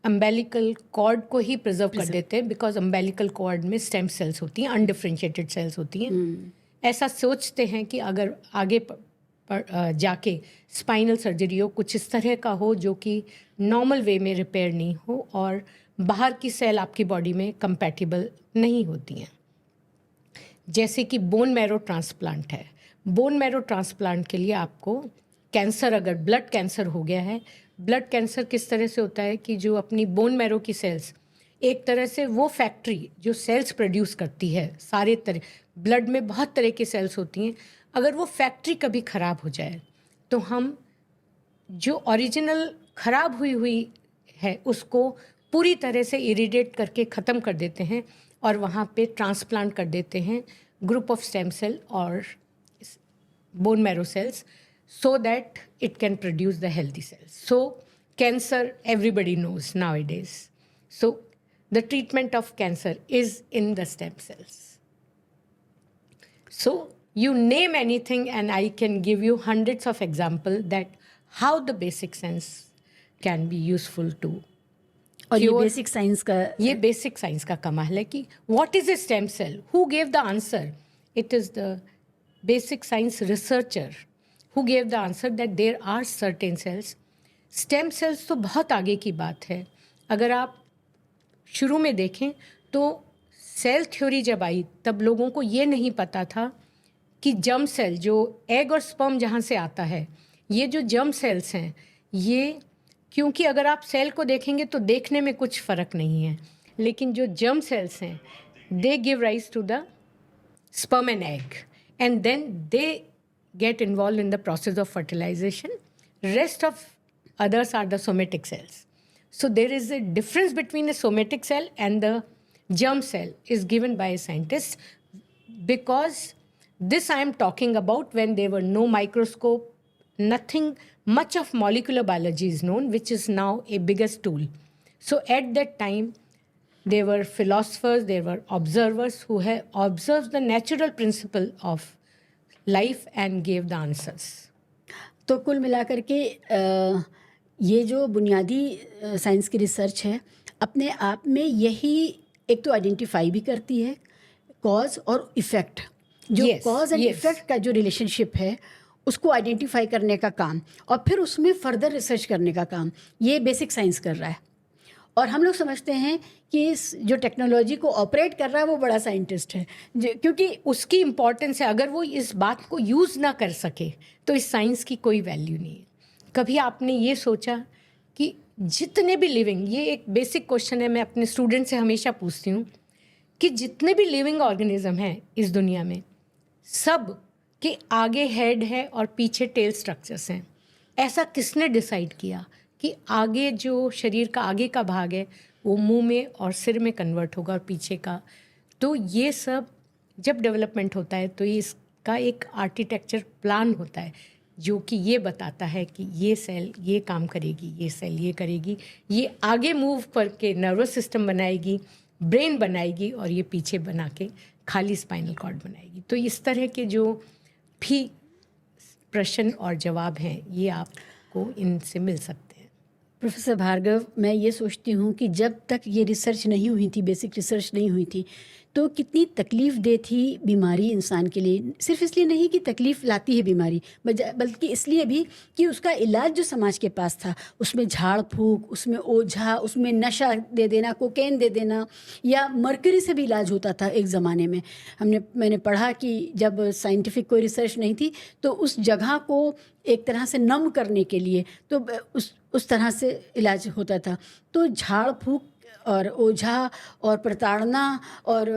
अम्बेलिकल कॉर्ड को ही प्रिजर्व कर देते हैं, बिकॉज अम्बेलिकल कॉर्ड में स्टेम सेल्स होती हैं, अनडिफरेंशिएटेड सेल्स होती हैं। ऐसा सोचते हैं कि अगर आगे जाके स्पाइनल सर्जरी हो, कुछ इस तरह का हो जो कि नॉर्मल वे में रिपेयर नहीं हो और बाहर की सेल आपकी बॉडी में कंपैटिबल नहीं होती हैं। जैसे कि बोन मैरो ट्रांसप्लांट है। बोन मैरो ट्रांसप्लांट के लिए आपको कैंसर, अगर ब्लड कैंसर हो गया है, ब्लड कैंसर किस तरह से होता है कि जो अपनी बोन मैरो की सेल्स, एक तरह से वो फैक्ट्री जो सेल्स प्रोड्यूस करती है, सारे तरह ब्लड में बहुत तरह की सेल्स होती हैं, अगर वो फैक्ट्री कभी ख़राब हो जाए तो हम जो ओरिजिनल ख़राब हुई है उसको पूरी तरह से इरिडेट करके ख़त्म कर देते हैं और वहाँ पे ट्रांसप्लांट कर देते हैं ग्रुप ऑफ स्टेम सेल और bone marrow cells, so that it can produce the healthy cells. So cancer, everybody knows nowadays. So the treatment of cancer is in the stem cells. So you name anything and I can give you hundreds of examples that how the basic science can be useful to. और ये basic science का, ये basic science का कमाल है कि what is a stem cell? Who gave the answer? It is the basic science researcher who gave the answer that there are certain cells. Stem cells तो बहुत आगे की बात है। अगर आप शुरू में देखें तो सेल थ्योरी जब आई तब लोगों को ये नहीं पता था कि जर्म सेल, जो एग और स्पर्म जहाँ से आता है, ये जो जर्म सेल्स हैं, ये क्योंकि अगर आप सेल को देखेंगे तो देखने में कुछ फ़र्क नहीं है, लेकिन जो जर्म सेल्स हैं they give rise to the sperm and egg, and then they get involved in the process of fertilization. Rest of others are the somatic cells. So there is a difference between a somatic cell and the germ cell is given by a scientist, because this I am talking about when there were no microscope, nothing much of molecular biology is known, which is now a biggest tool. So at that time there were philosophers, there were observers who had observed the natural principle of life and gave the answers. तो कुल मिलाकर के ये जो बुनियादी science की research है अपने आप में यही एक तो आइडेंटिफाई भी करती है कॉज और इफ़ेक्ट, जो Yes, cause and yes. Effect का जो रिलेशनशिप है उसको आइडेंटिफाई करने का काम और फिर उसमें फर्दर रिसर्च करने का काम ये बेसिक साइंस कर रहा है। और हम लोग समझते हैं कि इस जो टेक्नोलॉजी को ऑपरेट कर रहा है वो बड़ा साइंटिस्ट है, क्योंकि उसकी इम्पोर्टेंस है। अगर वो इस बात को यूज़ ना कर सके तो इस साइंस की कोई वैल्यू नहीं है। कभी आपने ये सोचा कि जितने भी लिविंग, ये एक बेसिक क्वेश्चन है, मैं अपने स्टूडेंट से हमेशा पूछती हूँ कि जितने भी लिविंग ऑर्गेनिज्म हैं इस दुनिया में, सब के आगे हेड है और पीछे टेल स्ट्रक्चर्स हैं। ऐसा किसने डिसाइड किया कि आगे जो शरीर का आगे का भाग है वो मुंह में और सिर में कन्वर्ट होगा और पीछे का? तो ये सब जब डेवलपमेंट होता है तो ये इसका एक आर्किटेक्चर प्लान होता है जो कि ये बताता है कि ये सेल ये काम करेगी, ये सेल ये करेगी, ये आगे मूव करके नर्वस सिस्टम बनाएगी, ब्रेन बनाएगी और ये पीछे बना के खाली स्पाइनल कॉर्ड बनाएगी। तो इस तरह के जो भी प्रश्न और जवाब हैं ये आपको इनसे मिल सकते हैं। प्रोफेसर भार्गव, मैं ये सोचती हूँ कि जब तक ये रिसर्च नहीं हुई थी, बेसिक रिसर्च नहीं हुई थी, तो कितनी तकलीफ दे थी बीमारी इंसान के लिए। सिर्फ इसलिए नहीं कि तकलीफ़ लाती है बीमारी, बल्कि इसलिए भी कि उसका इलाज जो समाज के पास था, उसमें झाड़ फूक, उसमें ओझा, उसमें नशा दे देना, कोकेन दे देना, या मरकरी से भी इलाज होता था एक ज़माने में। मैंने पढ़ा कि जब साइंटिफिक कोई रिसर्च नहीं थी तो उस जगह को एक तरह से नम करने के लिए तो उस तरह से इलाज होता था। तो झाड़ फूक और ओझा और प्रताड़ना और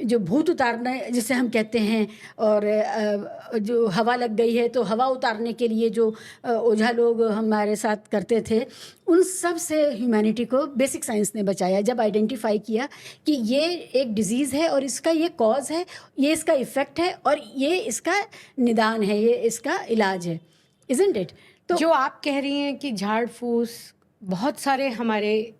जो भूत उतारना जिसे हम कहते हैं, और जो हवा लग गई है तो हवा उतारने के लिए जो ओझा लोग हमारे साथ करते थे, उन सब से ह्यूमैनिटी को बेसिक साइंस ने बचाया। जब आइडेंटिफाई किया कि ये एक डिजीज़ है और इसका ये कॉज है, ये इसका इफ़ेक्ट है और ये इसका निदान है, ये इसका इलाज है, इज़न्ट इट? तो जो आप कह रही हैं कि झाड़ फूस, बहुत सारे हमारे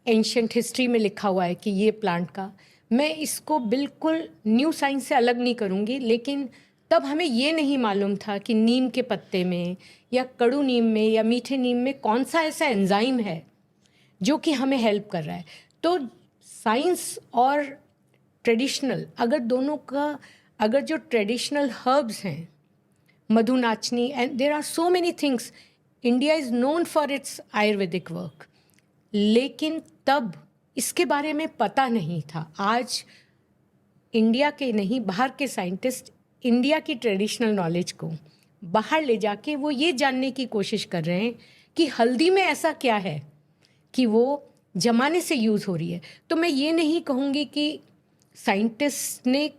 एंशियंट हिस्ट्री में लिखा हुआ है कि ये प्लांट का, मैं इसको बिल्कुल न्यू साइंस से अलग नहीं करूँगी, लेकिन तब हमें ये नहीं मालूम था कि नीम के पत्ते में या कड़ू नीम में या मीठे नीम में कौन सा ऐसा एंजाइम है जो कि हमें हेल्प कर रहा है। तो साइंस और ट्रेडिशनल, अगर दोनों का, अगर जो ट्रेडिशनल हर्ब्स हैं, मधुनाचनी, and there are so many things, India is known for its Ayurvedic work, लेकिन तब इसके बारे में पता नहीं था। आज इंडिया के नहीं, बाहर के साइंटिस्ट इंडिया की ट्रेडिशनल नॉलेज को बाहर ले जाके वो ये जानने की कोशिश कर रहे हैं कि हल्दी में ऐसा क्या है कि वो ज़माने से यूज़ हो रही है। तो मैं ये नहीं कहूँगी कि साइंटिस्ट ने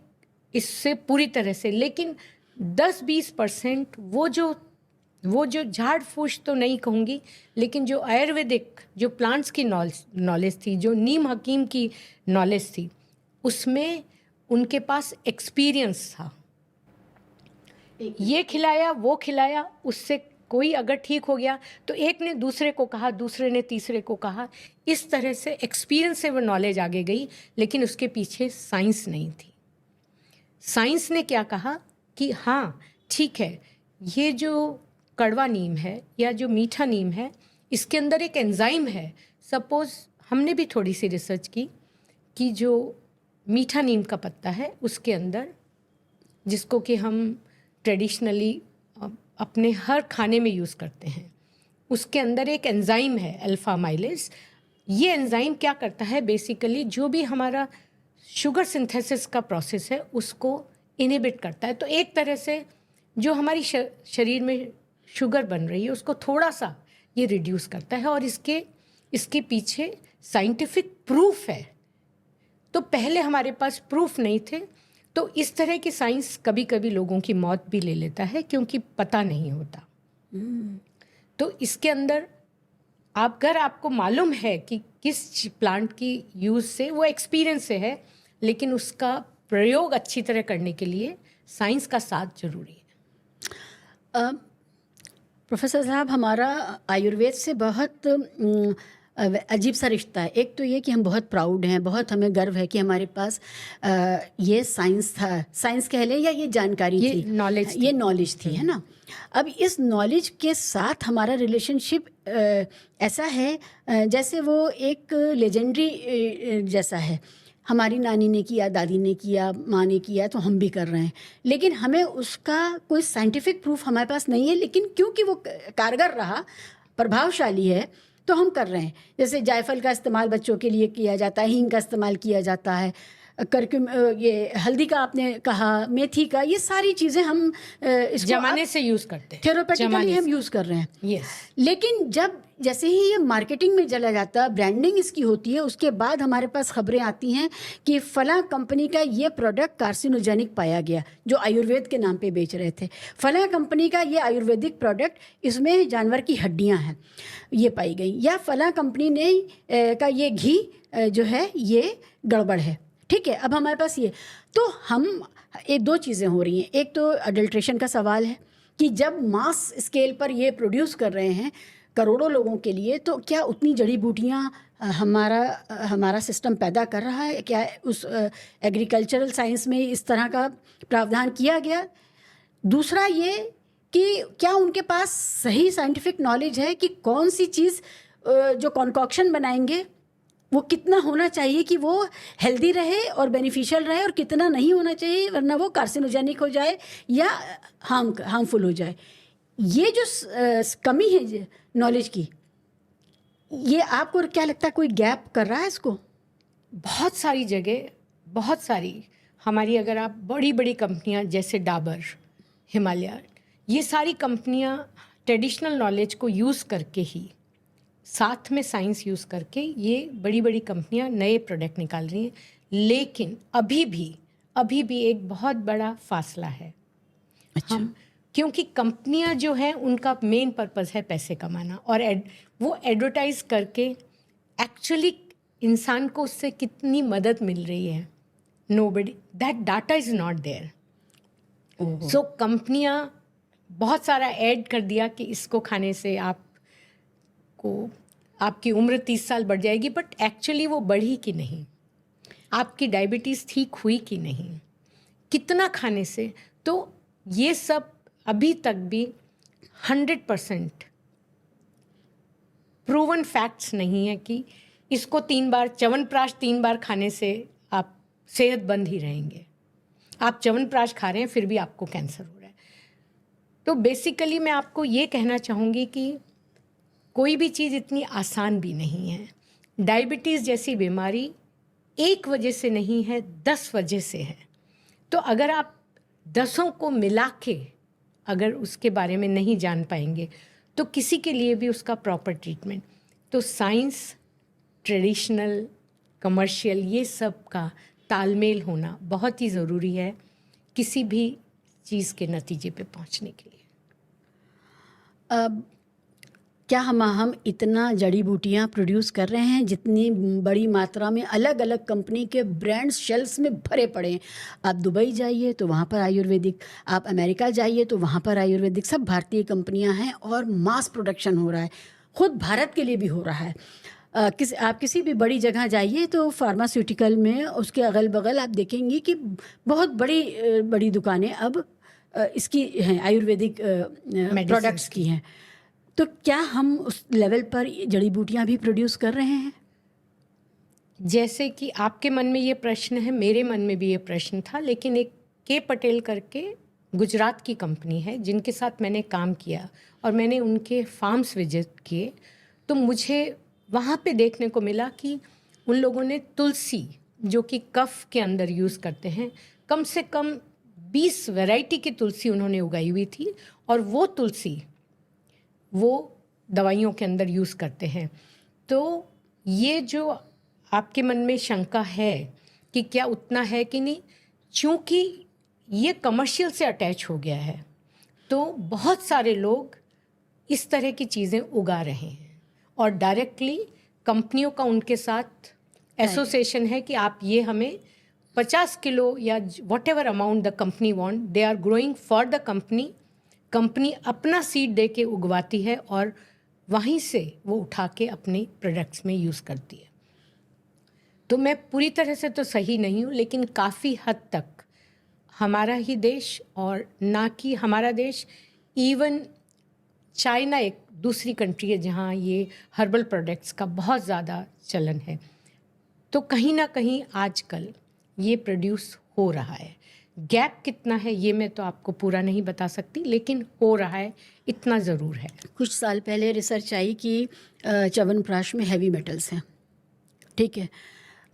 इससे पूरी तरह से, लेकिन 10-20% वो जो झाड़ फूस तो नहीं कहूँगी, लेकिन जो आयुर्वेदिक, जो प्लांट्स की नॉलेज थी, जो नीम हकीम की नॉलेज थी, उसमें उनके पास एक्सपीरियंस था। ये खिलाया, वो खिलाया, उससे कोई अगर ठीक हो गया तो एक ने दूसरे को कहा, दूसरे ने तीसरे को कहा, इस तरह से एक्सपीरियंस से वो नॉलेज आगे गई, लेकिन उसके पीछे साइंस नहीं थी। साइंस ने क्या कहा कि हाँ ठीक है, ये जो कड़वा नीम है या जो मीठा नीम है, इसके अंदर एक एंजाइम है। सपोज़ हमने भी थोड़ी सी रिसर्च की कि जो मीठा नीम का पत्ता है उसके अंदर, जिसको कि हम ट्रेडिशनली अपने हर खाने में यूज़ करते हैं, उसके अंदर एक एंजाइम है अल्फा माइलेज। ये एंजाइम क्या करता है, बेसिकली जो भी हमारा शुगर सिंथेसिस का प्रोसेस है उसको इनहिबिट करता है। तो एक तरह से जो हमारी शरीर में शुगर बन रही है उसको थोड़ा सा ये रिड्यूस करता है, और इसके पीछे साइंटिफिक प्रूफ है। तो पहले हमारे पास प्रूफ नहीं थे, तो इस तरह की साइंस कभी कभी लोगों की मौत भी ले लेता है क्योंकि पता नहीं होता। तो इसके अंदर अगर आपको मालूम है कि किस प्लांट की यूज़ से, वो एक्सपीरियंस से है, लेकिन उसका प्रयोग अच्छी तरह करने के लिए साइंस का साथ जरूरी है। प्रोफेसर साहब, हमारा आयुर्वेद से बहुत अजीब सा रिश्ता है। एक तो ये कि हम बहुत प्राउड हैं, बहुत हमें गर्व है कि हमारे पास ये साइंस था, साइंस कह लें या ये जानकारी ये थी, नॉलेज ये नॉलेज थी, है ना। अब इस नॉलेज के साथ हमारा रिलेशनशिप ऐसा है जैसे वो एक लेजेंडरी जैसा है। हमारी नानी ने किया, दादी ने किया, माँ ने किया, तो हम भी कर रहे हैं, लेकिन हमें उसका कोई साइंटिफिक प्रूफ हमारे पास नहीं है, लेकिन क्योंकि वो कारगर रहा, प्रभावशाली है, तो हम कर रहे हैं। जैसे जायफल का इस्तेमाल बच्चों के लिए किया जाता है, हींग का इस्तेमाल किया जाता है, करक्यूम, ये हल्दी का आपने कहा, मेथी का, ये सारी चीज़ें हम इसको जमाने से यूज़ करते हैं, थेरोपेटिकली हम यूज़ कर रहे हैं। यस। लेकिन जब जैसे ही ये मार्केटिंग में चला जाता, ब्रांडिंग इसकी होती है, उसके बाद हमारे पास खबरें आती हैं कि फलां कंपनी का ये प्रोडक्ट कार्सिनोजेनिक पाया गया, जो आयुर्वेद के नाम पे बेच रहे थे। फलां कंपनी का ये आयुर्वेदिक प्रोडक्ट, इसमें जानवर की हड्डियां हैं, ये पाई गई। या फलां कंपनी ने का ये घी जो है ये गड़बड़ है। ठीक है, अब हमारे पास ये, तो हम, ये दो चीज़ें हो रही हैं। एक तो अडल्ट्रेशन का सवाल है कि जब मास स्केल पर ये प्रोड्यूस कर रहे हैं करोड़ों लोगों के लिए, तो क्या उतनी जड़ी बूटियाँ हमारा सिस्टम पैदा कर रहा है? क्या उस एग्रीकल्चरल साइंस में इस तरह का प्रावधान किया गया? दूसरा ये कि क्या उनके पास सही साइंटिफिक नॉलेज है कि कौन सी चीज़ जो कॉन्कॉक्शन बनाएंगे वो कितना होना चाहिए कि वो हेल्दी रहे और बेनिफिशियल रहे, और कितना नहीं होना चाहिए वरना वो कार्सिनोजेनिक हो जाए या हार्मफुल हो जाए। ये जो कमी है नॉलेज की, ये आपको क्या लगता है कोई गैप कर रहा है इसको? बहुत सारी जगह, बहुत सारी हमारी, अगर आप बड़ी बड़ी कंपनियां जैसे डाबर, हिमालय, ये सारी कंपनियां ट्रेडिशनल नॉलेज को यूज़ करके ही, साथ में साइंस यूज़ करके, ये बड़ी बड़ी कंपनियां नए प्रोडक्ट निकाल रही हैं। लेकिन अभी भी एक बहुत बड़ा फासला है। अच्छा। हम, क्योंकि कंपनियां जो हैं उनका मेन पर्पस है पैसे कमाना, और वो एडवर्टाइज करके एक्चुअली इंसान को उससे कितनी मदद मिल रही है, nobody, that data is not there. So कंपनियां बहुत सारा ऐड कर दिया कि इसको खाने से आपकी उम्र 30 साल बढ़ जाएगी, बट एक्चुअली वो बढ़ी कि नहीं, आपकी डायबिटीज़ ठीक हुई कि नहीं, कितना खाने से। तो ये सब अभी तक भी 100% प्रूवन फैक्ट्स नहीं है कि इसको 3 बार च्यवनप्राश 3 बार खाने से आप सेहतमंद ही रहेंगे। आप च्यवनप्राश खा रहे हैं फिर भी आपको कैंसर हो रहा है। तो बेसिकली मैं आपको ये कहना चाहूँगी कि कोई भी चीज़ इतनी आसान भी नहीं है। डायबिटीज़ जैसी बीमारी एक वजह से नहीं है, 10 वजह से है। तो अगर आप 10 को मिला के अगर उसके बारे में नहीं जान पाएंगे तो किसी के लिए भी उसका प्रॉपर ट्रीटमेंट, तो साइंस, ट्रेडिशनल, कमर्शियल, ये सब का तालमेल होना बहुत ही ज़रूरी है किसी भी चीज़ के नतीजे पे पहुंचने के लिए। अब क्या हम इतना जड़ी बूटियाँ प्रोड्यूस कर रहे हैं जितनी बड़ी मात्रा में अलग अलग कंपनी के ब्रांड्स शेल्फ्स में भरे पड़े हैं? आप दुबई जाइए तो वहाँ पर आयुर्वेदिक, आप अमेरिका जाइए तो वहाँ पर आयुर्वेदिक, सब भारतीय कंपनियाँ हैं और मास प्रोडक्शन हो रहा है, खुद भारत के लिए भी हो रहा है। आप किसी भी बड़ी जगह जाइए तो फार्मास्यूटिकल में उसके अगल बगल आप देखेंगे कि बहुत बड़ी दुकानें अब इसकी हैं, आयुर्वेदिक प्रोडक्ट्स की हैं। तो क्या हम उस लेवल पर जड़ी बूटियां भी प्रोड्यूस कर रहे हैं? जैसे कि आपके मन में ये प्रश्न है, मेरे मन में भी ये प्रश्न था, लेकिन एक के पटेल करके गुजरात की कंपनी है जिनके साथ मैंने काम किया और मैंने उनके फार्म्स विजिट किए, तो मुझे वहाँ पे देखने को मिला कि उन लोगों ने तुलसी, जो कि कफ के अंदर यूज़ करते हैं, कम से कम 20 वैरायटी की तुलसी उन्होंने उगाई हुई थी, और वो तुलसी वो दवाइयों के अंदर यूज़ करते हैं। तो ये जो आपके मन में शंका है कि क्या उतना है कि नहीं, चूँकि ये कमर्शियल से अटैच हो गया है तो बहुत सारे लोग इस तरह की चीज़ें उगा रहे हैं, और डायरेक्टली कंपनियों का उनके साथ एसोसिएशन है कि आप ये हमें 50 किलो या whatever amount the company want, they are growing for the company अपना सीड दे के उगवाती है और वहीं से वो उठा के अपने प्रोडक्ट्स में यूज़ करती है। तो मैं पूरी तरह से तो सही नहीं हूँ, लेकिन काफ़ी हद तक हमारा ही देश, और ना कि हमारा देश, इवन चाइना एक दूसरी कंट्री है जहाँ ये हर्बल प्रोडक्ट्स का बहुत ज़्यादा चलन है। तो कहीं ना कहीं आजकल ये प्रोड्यूस हो रहा है। गैप कितना है ये मैं तो आपको पूरा नहीं बता सकती, लेकिन हो रहा है, इतना ज़रूर है। कुछ साल पहले रिसर्च आई कि च्यवनप्राश में हैवी मेटल्स हैं, ठीक है।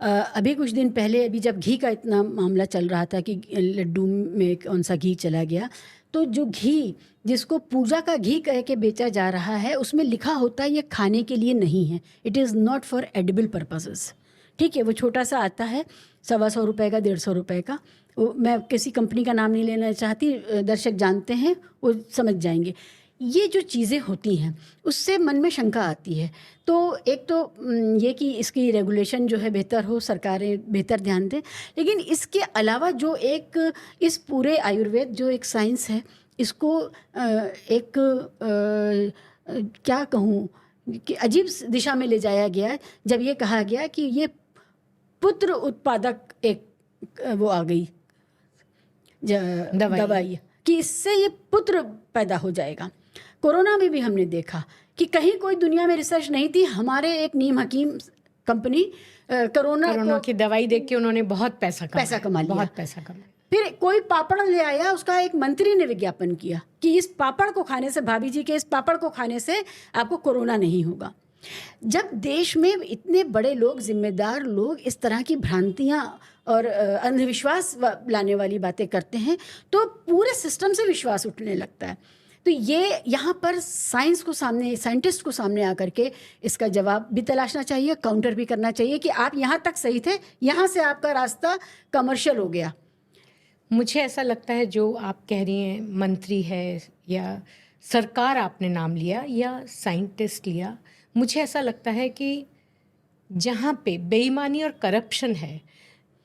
अभी कुछ दिन पहले, अभी जब घी का इतना मामला चल रहा था कि लड्डू में कौन सा घी चला गया, तो जो घी जिसको पूजा का घी कह के बेचा जा रहा है उसमें लिखा होता है ये खाने के लिए नहीं है, it is not for edible purposes, ठीक है। वो छोटा सा आता है, 125 रुपये का, 150 रुपये का। मैं किसी कंपनी का नाम नहीं लेना चाहती, दर्शक जानते हैं, वो समझ जाएंगे। ये जो चीज़ें होती हैं उससे मन में शंका आती है। तो एक तो ये कि इसकी रेगुलेशन जो है बेहतर हो, सरकारें बेहतर ध्यान दें, लेकिन इसके अलावा जो एक इस पूरे आयुर्वेद जो एक साइंस है, इसको एक क्या कहूँ कि अजीब दिशा में ले जाया गया, जब ये कहा गया कि ये पुत्र उत्पादक एक वो आ गई दवाई कि इससे ये पुत्र पैदा हो जाएगा। कोरोना में भी हमने देखा कि कहीं कोई दुनिया में रिसर्च नहीं थी, हमारे एक नीम हकीम कंपनी कोरोना की दवाई देख के उन्होंने बहुत पैसा कमा लिया, बहुत पैसा कमाया। फिर कोई पापड़ ले आया, उसका एक मंत्री ने विज्ञापन किया कि इस पापड़ को खाने से, भाभी जी के इस पापड़ को खाने से आपको कोरोना नहीं होगा। जब देश में इतने बड़े लोग, जिम्मेदार लोग इस तरह की भ्रांतियां और अंधविश्वास लाने वाली बातें करते हैं तो पूरे सिस्टम से विश्वास उठने लगता है। तो ये यहाँ पर साइंटिस्ट को सामने आकर के इसका जवाब भी तलाशना चाहिए, काउंटर भी करना चाहिए कि आप यहाँ तक सही थे, यहाँ से आपका रास्ता कमर्शियल हो गया। मुझे ऐसा लगता है जो आप कह रही हैं, मंत्री है या सरकार आपने नाम लिया या साइंटिस्ट लिया, मुझे ऐसा लगता है कि जहाँ पे बेईमानी और करप्शन है,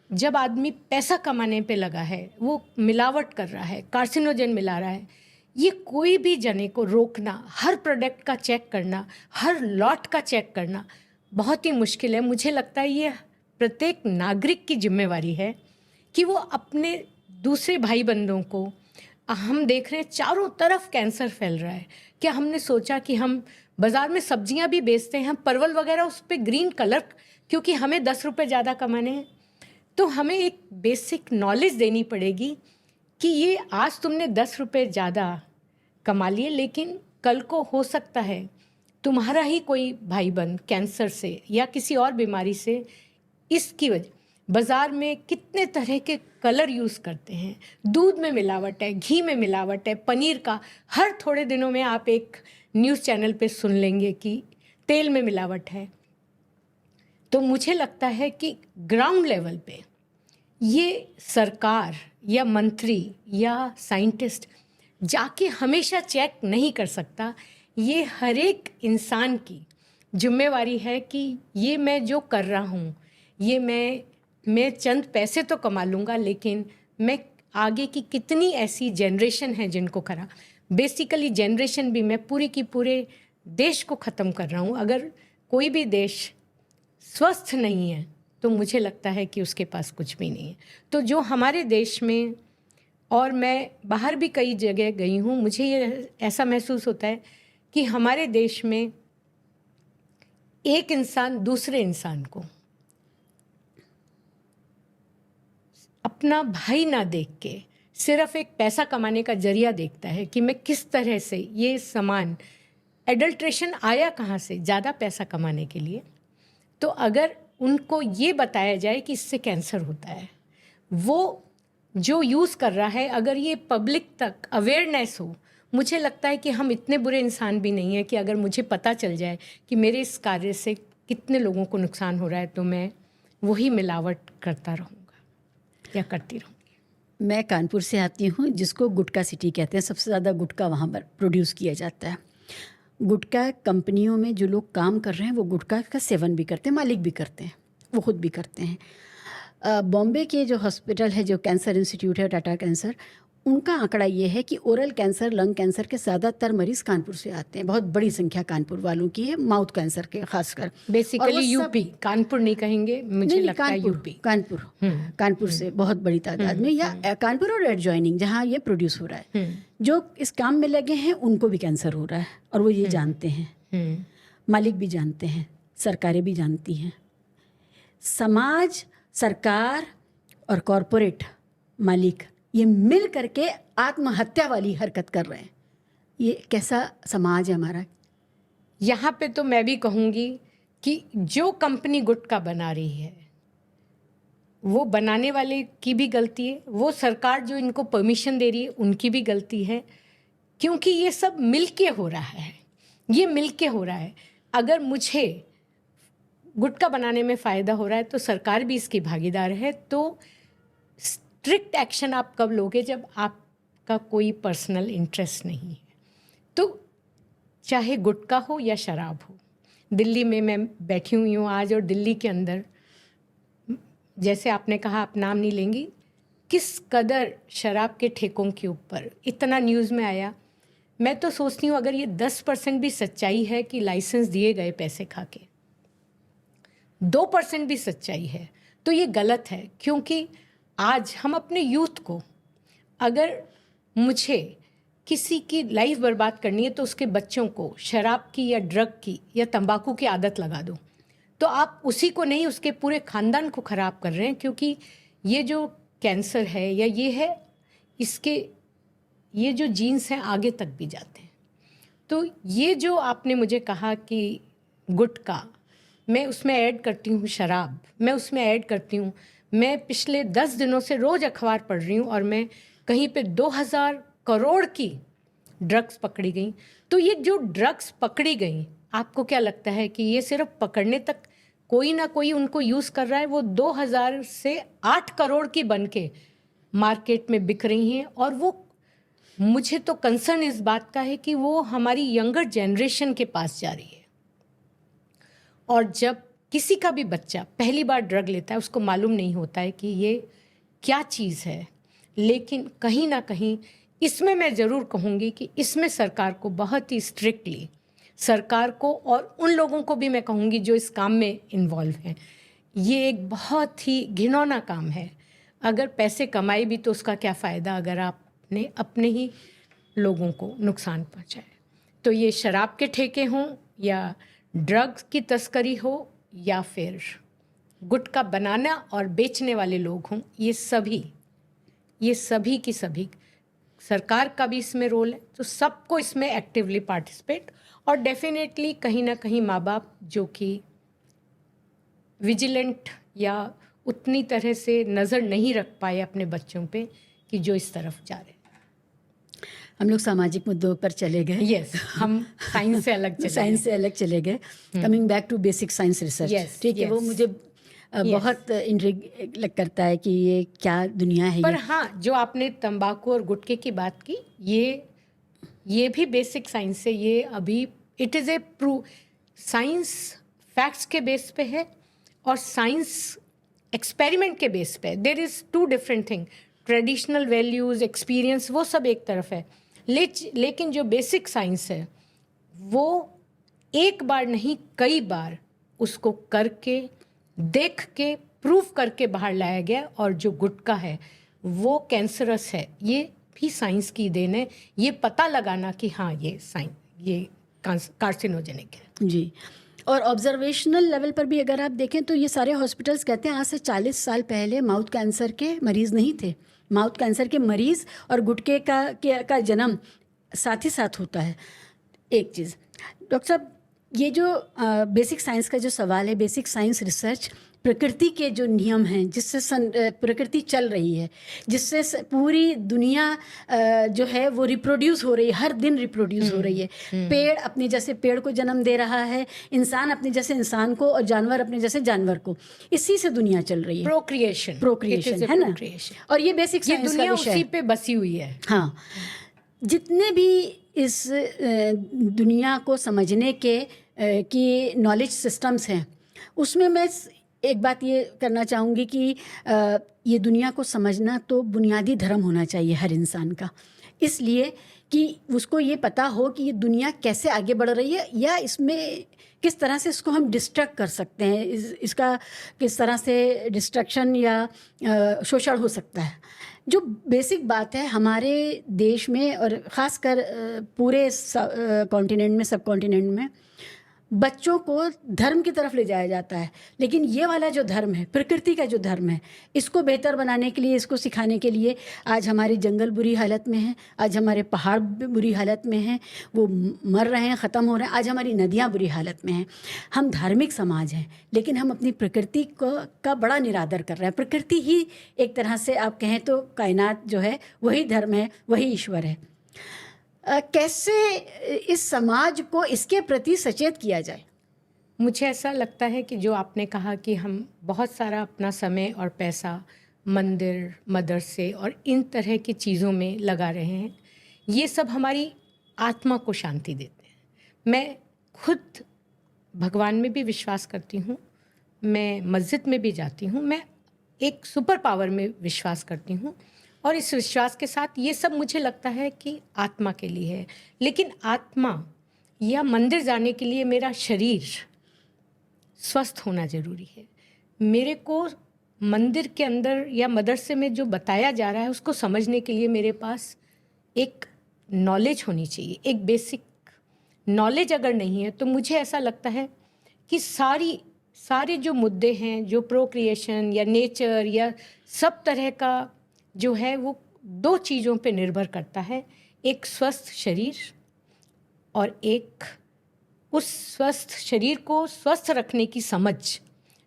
जब आदमी पैसा कमाने पे लगा है, वो मिलावट कर रहा है, कार्सिनोजन मिला रहा है, ये कोई भी जने को रोकना, हर प्रोडक्ट का चेक करना, हर लॉट का चेक करना बहुत ही मुश्किल है। मुझे लगता है ये प्रत्येक नागरिक की जिम्मेवारी है कि वो अपने दूसरे भाई बंधों को, हम देख रहे हैं चारों तरफ कैंसर फैल रहा है, क्या हमने सोचा कि हम बाज़ार में सब्जियां भी बेचते हैं, हम परवल वगैरह उस पर ग्रीन कलर, क्योंकि हमें 10 रुपये ज़्यादा कमाने हैं, तो हमें एक बेसिक नॉलेज देनी पड़ेगी कि ये आज तुमने 10 रुपये ज़्यादा कमा लिए, लेकिन कल को हो सकता है तुम्हारा ही कोई भाई बंध कैंसर से या किसी और बीमारी से, इसकी वजह बाज़ार में कितने तरह के कलर यूज़ करते हैं, दूध में मिलावट है, घी में मिलावट है, पनीर का, हर थोड़े दिनों में आप एक न्यूज़ चैनल पे सुन लेंगे कि तेल में मिलावट है। तो मुझे लगता है कि ग्राउंड लेवल पे ये सरकार या मंत्री या साइंटिस्ट जाके हमेशा चेक नहीं कर सकता। ये हर एक इंसान की जिम्मेवारी है कि ये मैं जो कर रहा हूँ, ये मैं चंद पैसे तो कमा लूँगा, लेकिन मैं आगे की कितनी ऐसी जनरेशन है जिनको करा, बेसिकली जनरेशन भी मैं पूरी की पूरे देश को ख़त्म कर रहा हूँ। अगर कोई भी देश स्वस्थ नहीं है तो मुझे लगता है कि उसके पास कुछ भी नहीं है। तो जो हमारे देश में, और मैं बाहर भी कई जगह गई हूँ, मुझे ये ऐसा महसूस होता है कि हमारे देश में एक इंसान दूसरे इंसान को अपना भाई ना देख के सिर्फ एक पैसा कमाने का जरिया देखता है कि मैं किस तरह से ये सामान, एडल्ट्रेशन आया कहाँ से, ज़्यादा पैसा कमाने के लिए। तो अगर उनको ये बताया जाए कि इससे कैंसर होता है, वो जो यूज़ कर रहा है, अगर ये पब्लिक तक अवेयरनेस हो, मुझे लगता है कि हम इतने बुरे इंसान भी नहीं हैं कि अगर मुझे पता चल जाए कि मेरे इस कार्य से कितने लोगों को नुकसान हो रहा है तो मैं वही मिलावट करता रहूँगा या करती रहूँगी। मैं कानपुर से आती हूँ, जिसको गुटखा सिटी कहते हैं। सबसे ज़्यादा गुटखा वहाँ पर प्रोड्यूस किया जाता है। गुटखा कंपनियों में जो लोग काम कर रहे हैं वो गुटखा का सेवन भी करते हैं, मालिक भी करते हैं, वो खुद भी करते हैं। बॉम्बे के जो हॉस्पिटल है, जो कैंसर इंस्टीट्यूट है, टाटा कैंसर, उनका आंकड़ा ये है कि ओरल कैंसर, लंग कैंसर के ज़्यादातर मरीज़ कानपुर से आते हैं। बहुत बड़ी संख्या कानपुर वालों की है, माउथ कैंसर के खासकर। बेसिकली यूपी, कानपुर नहीं कहेंगे, मुझे लगता है यूपी, कानपुर से बहुत बड़ी तादाद में, या कानपुर और एडजॉइनिंग जहाँ ये प्रोड्यूस हो रहा है, जो इस काम में लगे हैं उनको भी कैंसर हो रहा है और वो ये जानते हैं, मालिक भी जानते हैं, सरकारें भी जानती हैं। समाज, सरकार और कॉरपोरेट मालिक ये मिल करके आत्महत्या वाली हरकत कर रहे हैं। ये कैसा समाज है हमारा? यहाँ पे तो मैं भी कहूँगी कि जो कंपनी गुटखा बना रही है वो बनाने वाले की भी गलती है, वो सरकार जो इनको परमिशन दे रही है उनकी भी गलती है, क्योंकि ये सब मिलके हो रहा है, ये मिलके हो रहा है। अगर मुझे गुटखा बनाने में फ़ायदा हो रहा है तो सरकार भी इसकी भागीदार है। तो स्ट्रिक्ट एक्शन आप कब लोगे? जब आपका कोई पर्सनल इंटरेस्ट नहीं है। तो चाहे गुटखा हो या शराब हो, दिल्ली में मैं बैठी हुई हूँ आज, और दिल्ली के अंदर, जैसे आपने कहा आप नाम नहीं लेंगी, किस कदर शराब के ठेकों के ऊपर इतना न्यूज़ में आया। मैं तो सोचती हूँ अगर ये 10% भी सच्चाई है कि लाइसेंस दिए गए पैसे खा के, 2% भी सच्चाई है तो ये गलत है। क्योंकि आज हम अपने यूथ को, अगर मुझे किसी की लाइफ बर्बाद करनी है तो उसके बच्चों को शराब की या ड्रग की या तंबाकू की आदत लगा दो, तो आप उसी को नहीं उसके पूरे ख़ानदान को ख़राब कर रहे हैं। क्योंकि ये जो कैंसर है या ये है, इसके ये जो जीन्स हैं आगे तक भी जाते हैं। तो ये जो आपने मुझे कहा कि गुटखा, मैं उसमें ऐड करती हूँ शराब, मैं उसमें ऐड करती हूँ, मैं पिछले 10 दिनों से रोज़ अखबार पढ़ रही हूँ और मैं कहीं पे 2000 करोड़ की ड्रग्स पकड़ी गई। तो ये जो ड्रग्स पकड़ी गई, आपको क्या लगता है कि ये सिर्फ पकड़ने तक कोई ना कोई उनको यूज़ कर रहा है? वो 2000 से 8 करोड़ की बन के मार्केट में बिक रही हैं। और वो, मुझे तो कंसर्न इस बात का है कि वो हमारी यंगर जनरेशन के पास जा रही है। और जब किसी का भी बच्चा पहली बार ड्रग लेता है, उसको मालूम नहीं होता है कि ये क्या चीज़ है। लेकिन कहीं ना कहीं इसमें मैं ज़रूर कहूँगी कि इसमें सरकार को बहुत ही स्ट्रिक्टली, सरकार को और उन लोगों को भी मैं कहूँगी जो इस काम में इन्वॉल्व हैं, ये एक बहुत ही घिनौना काम है। अगर पैसे कमाए भी तो उसका क्या फ़ायदा अगर आपने अपने ही लोगों को नुकसान पहुँचाए। तो ये शराब के ठेके हों या ड्रग्स की तस्करी हो या फिर गुटखा बनाना और बेचने वाले लोग हों, ये सभी की सभी, सरकार का भी इसमें रोल है। तो सबको इसमें एक्टिवली पार्टिसिपेट, और डेफिनेटली कहीं ना कहीं माँ बाप जो कि विजिलेंट या उतनी तरह से नज़र नहीं रख पाए अपने बच्चों पे कि जो इस तरफ जा रहे हैं। हम लोग सामाजिक मुद्दों पर चले गए। यस, हम साइंस से अलग चले साइंस से अलग चले गए। Coming back to basic science research, ठीक है, वो मुझे बहुत इंट्रिग करता है कि ये क्या दुनिया है। पर हाँ, जो आपने तंबाकू और गुटखे की बात की, ये भी बेसिक साइंस से, ये अभी it is a science facts के बेस पे है और साइंस एक्सपेरिमेंट के बेस पे। There is 2 different thing. Traditional values, experience, वो सब एक तरफ है, लेकिन जो बेसिक साइंस है वो एक बार नहीं कई बार उसको करके, देख के, प्रूफ करके बाहर लाया गया। और जो गुटखा है वो कैंसरस है, ये भी साइंस की देन है। ये पता लगाना कि हाँ ये कार्सिनोजेनिक है। जी। और ऑब्जर्वेशनल लेवल पर भी अगर आप देखें तो ये सारे हॉस्पिटल्स कहते हैं आज से 40 साल पहले माउथ कैंसर के मरीज़ नहीं थे। माउथ कैंसर के मरीज़ और गुटखे का जन्म साथ ही साथ होता है। एक चीज़ डॉक्टर साहब, ये जो बेसिक साइंस का जो सवाल है, बेसिक साइंस रिसर्च, प्रकृति के जो नियम हैं जिससे प्रकृति चल रही है, जिससे पूरी दुनिया जो है वो रिप्रोड्यूस हो रही है, हर दिन रिप्रोड्यूस हो रही है। पेड़ अपने जैसे पेड़ को जन्म दे रहा है, इंसान अपने जैसे इंसान को, और जानवर अपने जैसे जानवर को। इसी से दुनिया चल रही है। प्रोक्रिएशन है ना। और ये बेसिक साइंस का विषय, उसी पे बसी हुई है। हाँ, जितने भी इस दुनिया को समझने के की नॉलेज सिस्टम्स हैं, उसमें मैं एक बात ये करना चाहूँगी कि ये दुनिया को समझना तो बुनियादी धर्म होना चाहिए हर इंसान का, इसलिए कि उसको ये पता हो कि ये दुनिया कैसे आगे बढ़ रही है, या इसमें किस तरह से इसको हम डिस्ट्रक्ट कर सकते हैं, इसका किस तरह से डिस्ट्रक्शन या शोषण हो सकता है। जो बेसिक बात है हमारे देश में और ख़ासकर पूरे कॉन्टिनेंट में, सब कॉन्टिनेंट में, बच्चों को धर्म की तरफ ले जाया जाता है। लेकिन ये वाला जो धर्म है, प्रकृति का जो धर्म है, इसको बेहतर बनाने के लिए, इसको सिखाने के लिए आज हमारे जंगल बुरी हालत में हैं, आज हमारे पहाड़ बुरी हालत में हैं, वो मर रहे हैं, ख़त्म हो रहे हैं। आज हमारी नदियाँ बुरी हालत में हैं। हम धार्मिक समाज हैं, लेकिन हम अपनी प्रकृति का बड़ा निरादर कर रहे हैं। प्रकृति ही एक तरह से आप कहें तो कायनात जो है वही धर्म है, वही ईश्वर है। कैसे इस समाज को इसके प्रति सचेत किया जाए? मुझे ऐसा लगता है कि जो आपने कहा कि हम बहुत सारा अपना समय और पैसा मंदिर, मदरसे और इन तरह की चीज़ों में लगा रहे हैं, ये सब हमारी आत्मा को शांति देते हैं। मैं खुद भगवान में भी विश्वास करती हूँ, मैं मस्जिद में भी जाती हूँ, मैं एक सुपर पावर में विश्वास करती हूँ, और इस विश्वास के साथ ये सब मुझे लगता है कि आत्मा के लिए है। लेकिन आत्मा या मंदिर जाने के लिए मेरा शरीर स्वस्थ होना ज़रूरी है। मेरे को मंदिर के अंदर या मदरसे में जो बताया जा रहा है उसको समझने के लिए मेरे पास एक नॉलेज होनी चाहिए, एक बेसिक नॉलेज अगर नहीं है तो मुझे ऐसा लगता है कि सारे जो मुद्दे हैं, जो प्रोक्रिएशन या नेचर या सब तरह का जो है, वो दो चीज़ों पे निर्भर करता है, एक स्वस्थ शरीर और एक उस स्वस्थ शरीर को स्वस्थ रखने की समझ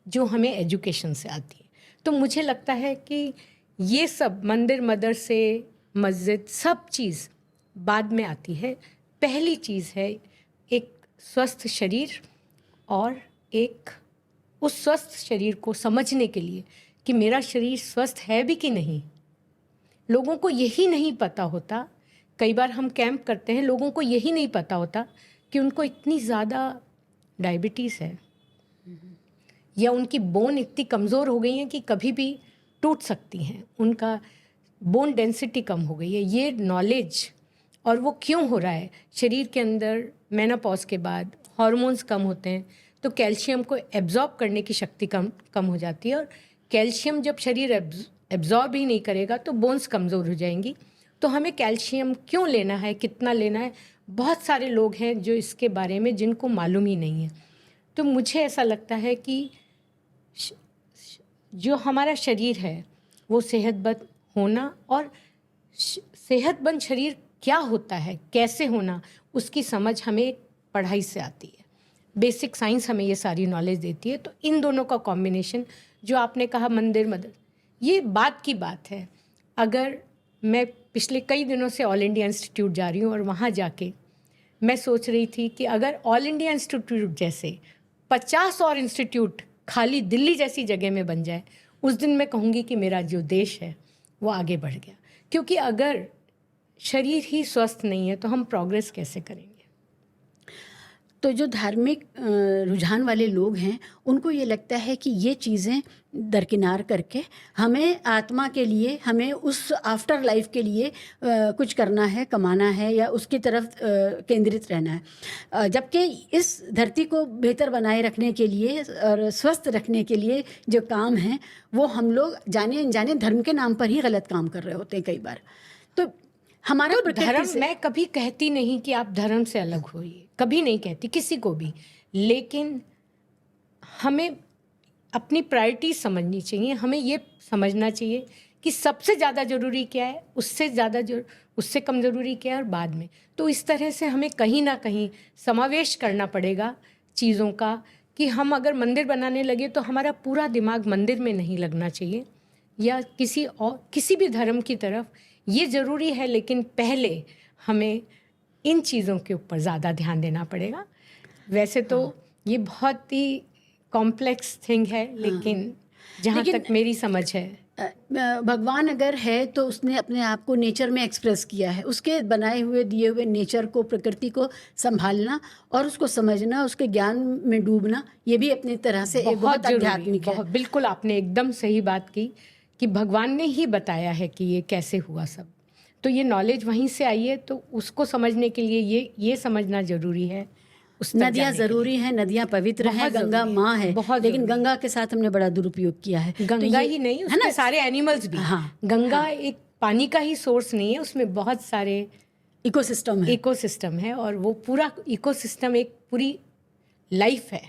जो हमें एजुकेशन से आती है। तो मुझे लगता है कि ये सब मंदिर, मदरसे, मस्जिद, सब चीज़ बाद में आती है। पहली चीज़ है एक स्वस्थ शरीर, और एक उस स्वस्थ शरीर को समझने के लिए कि मेरा शरीर स्वस्थ है भी कि नहीं। लोगों को यही नहीं पता होता। कई बार हम कैंप करते हैं, लोगों को यही नहीं पता होता कि उनको इतनी ज़्यादा डायबिटीज़ है या उनकी बोन इतनी कमज़ोर हो गई है कि कभी भी टूट सकती हैं, उनका बोन डेंसिटी कम हो गई है। ये नॉलेज, और वो क्यों हो रहा है, शरीर के अंदर मेनोपॉज के बाद हार्मोन्स कम होते हैं तो कैल्शियम को एब्जॉर्ब करने की शक्ति कम हो जाती है, और कैल्शियम जब शरीर एब्जॉर्ब ही नहीं करेगा तो बोन्स कमज़ोर हो जाएंगी। तो हमें कैल्शियम क्यों लेना है, कितना लेना है, बहुत सारे लोग हैं जो इसके बारे में जिनको मालूम ही नहीं है। तो मुझे ऐसा लगता है कि जो हमारा शरीर है वो सेहतमंद होना, और सेहतमंद शरीर क्या होता है, कैसे होना, उसकी समझ हमें पढ़ाई से आती है। बेसिक साइंस हमें ये सारी नॉलेज देती है। तो इन दोनों का कॉम्बिनेशन, जो आपने कहा मंदिर मदर, ये बात की बात है। अगर मैं पिछले कई दिनों से ऑल इंडिया इंस्टीट्यूट जा रही हूँ, और वहाँ जाके मैं सोच रही थी कि अगर ऑल इंडिया इंस्टीट्यूट जैसे 50 और इंस्टीट्यूट खाली दिल्ली जैसी जगह में बन जाए, उस दिन मैं कहूँगी कि मेरा जो देश है वो आगे बढ़ गया। क्योंकि अगर शरीर ही स्वस्थ नहीं है तो हम प्रोग्रेस कैसे करेंगे। तो जो धार्मिक रुझान वाले लोग हैं, उनको ये लगता है कि ये चीज़ें दरकिनार करके हमें आत्मा के लिए, हमें उस आफ्टर लाइफ के लिए कुछ करना है, कमाना है, या उसकी तरफ केंद्रित रहना है। जबकि इस धरती को बेहतर बनाए रखने के लिए और स्वस्थ रखने के लिए जो काम है, वो हम लोग जाने अनजाने धर्म के नाम पर ही गलत काम कर रहे होते हैं कई बार। तो हमारा तो धर्म, मैं कभी कहती नहीं कि आप धर्म से अलग होइए, कभी नहीं कहती किसी को भी, लेकिन हमें अपनी प्रायोरिटी समझनी चाहिए। हमें ये समझना चाहिए कि सबसे ज़्यादा ज़रूरी क्या है, उससे कम ज़रूरी क्या है, और बाद में। तो इस तरह से हमें कहीं ना कहीं समावेश करना पड़ेगा चीज़ों का, कि हम अगर मंदिर बनाने लगे तो हमारा पूरा दिमाग मंदिर में नहीं लगना चाहिए या किसी भी धर्म की तरफ। ये ज़रूरी है, लेकिन पहले हमें इन चीज़ों के ऊपर ज़्यादा ध्यान देना पड़ेगा। वैसे तो ये बहुत ही कॉम्प्लेक्स थिंग है, लेकिन जहाँ तक मेरी समझ है, भगवान अगर है तो उसने अपने आप को नेचर में एक्सप्रेस किया है। उसके बनाए हुए, दिए हुए नेचर को, प्रकृति को संभालना और उसको समझना, उसके ज्ञान में डूबना, ये भी अपनी तरह से एक बहुत आध्यात्मिक है। बिल्कुल, आपने एकदम सही बात की कि भगवान ने ही बताया है कि ये कैसे हुआ सब। तो ये नॉलेज वहीं से आई है, तो उसको समझने के लिए ये समझना ज़रूरी है। नदियाँ ज़रूरी हैं, नदियाँ पवित्र हैं, गंगा माँ है, लेकिन गंगा के साथ हमने बड़ा दुरुपयोग किया है। गंगा ही नहीं, उसमें सारे एनिमल्स भी। गंगा एक पानी का ही सोर्स नहीं है, उसमें बहुत सारे इकोसिस्टम है, और वो पूरा इकोसिस्टम एक पूरी लाइफ है,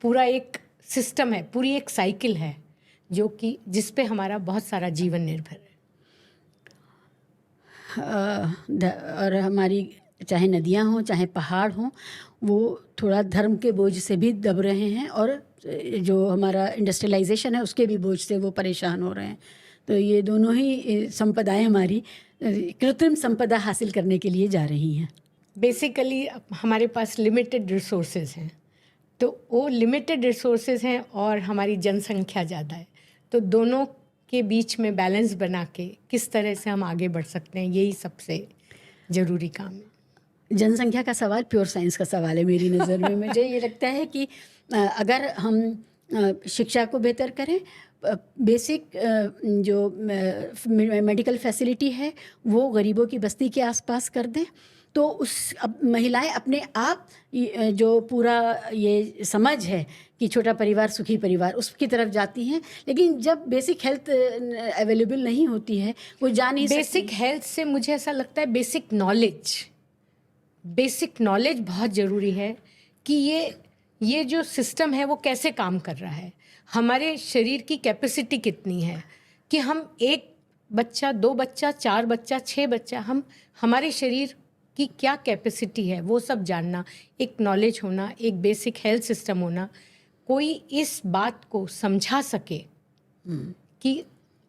पूरा एक सिस्टम है, पूरी एक साइकिल है, जो कि जिस पे हमारा बहुत सारा जीवन निर्भर है। और हमारी चाहे नदियाँ हों, चाहे पहाड़ हों, वो थोड़ा धर्म के बोझ से भी दब रहे हैं, और जो हमारा इंडस्ट्रियलाइजेशन है उसके भी बोझ से वो परेशान हो रहे हैं। तो ये दोनों ही संपदाएं हमारी कृत्रिम संपदा हासिल करने के लिए जा रही हैं। बेसिकली हमारे पास लिमिटेड रिसोर्सेज हैं, तो वो लिमिटेड रिसोर्सेज हैं और हमारी जनसंख्या ज़्यादा है, तो दोनों के बीच में बैलेंस बना के किस तरह से हम आगे बढ़ सकते हैं, यही सबसे ज़रूरी काम है। जनसंख्या का सवाल प्योर साइंस का सवाल है मेरी नज़र में। मुझे ये लगता है कि अगर हम शिक्षा को बेहतर करें, बेसिक जो मेडिकल फैसिलिटी है वो गरीबों की बस्ती के आसपास कर दें, तो उस महिलाएं अपने आप जो पूरा ये समझ है कि छोटा परिवार सुखी परिवार, उसकी तरफ जाती हैं। लेकिन जब बेसिक हेल्थ अवेलेबल नहीं होती है, वो जा नहीं सकती। बेसिक हेल्थ से मुझे ऐसा लगता है बेसिक नॉलेज बहुत ज़रूरी है कि ये जो सिस्टम है वो कैसे काम कर रहा है, हमारे शरीर की कैपेसिटी कितनी है, कि हम 1 बच्चा, 2 बच्चा, 4 बच्चा, 6 बच्चा, हमारे शरीर की क्या कैपेसिटी है वो सब जानना, एक नॉलेज होना, एक बेसिक हेल्थ सिस्टम होना, कोई इस बात को समझा सके कि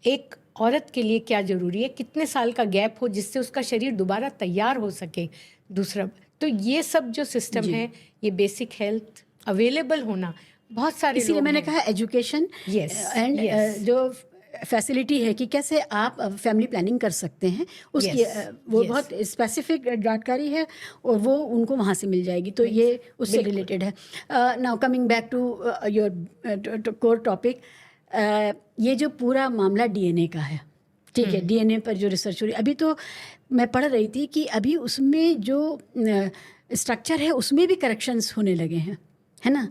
एक औरत के लिए क्या ज़रूरी है, कितने साल का गैप हो जिससे उसका शरीर दोबारा तैयार हो सके दूसरा। तो ये सब जो सिस्टम है, ये बेसिक हेल्थ अवेलेबल होना, बहुत सारे इसीलिए लोग मैंने हैं। कहा एजुकेशन Yes, एंड yes. जो फैसिलिटी है कि कैसे आप फैमिली प्लानिंग कर सकते हैं, उसकी Yes, वो yes. बहुत स्पेसिफिक जानकारी है और वो उनको वहाँ से मिल जाएगी, तो ये उससे रिलेटेड है। Now coming back to your core topic, ये जो पूरा मामला डीएनए का है, ठीक है, डीएनए पर जो रिसर्च हो रही, अभी तो मैं पढ़ रही थी कि अभी उसमें जो स्ट्रक्चर है उसमें भी करेक्शंस होने लगे हैं, है ना।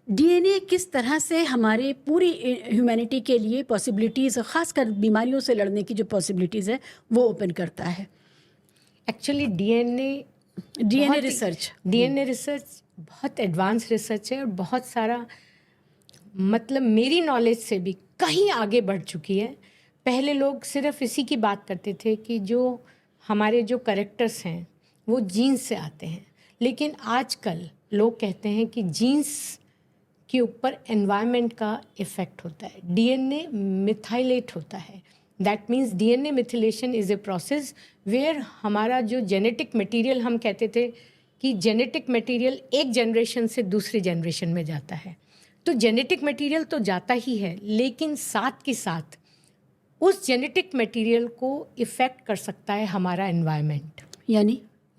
डीएनए किस तरह से हमारे पूरी ह्यूमैनिटी के लिए पॉसिबिलिटीज़, ख़ासकर बीमारियों से लड़ने की जो पॉसिबिलिटीज़ है वो ओपन करता है। एक्चुअली डीएनए रिसर्च बहुत एडवांस रिसर्च है और बहुत सारा, मतलब मेरी नॉलेज से भी कहीं आगे बढ़ चुकी है। पहले लोग सिर्फ इसी की बात करते थे कि जो हमारे जो कैरेक्टर्स हैं वो जीन्स से आते हैं, लेकिन आजकल लोग कहते हैं कि जीन्स के ऊपर एनवायरनमेंट का इफ़ेक्ट होता है, डीएनए मिथाइलेट होता है। That means DNA methylation is a process where हमारा जो जेनेटिक मटेरियल, हम कहते थे कि जेनेटिक मटेरियल एक जनरेशन से दूसरी जनरेशन में जाता है, तो जेनेटिक मटेरियल तो जाता ही है, लेकिन साथ के साथ उस जेनेटिक मटेरियल को इफ़ेक्ट कर सकता है हमारा एनवायरनमेंट,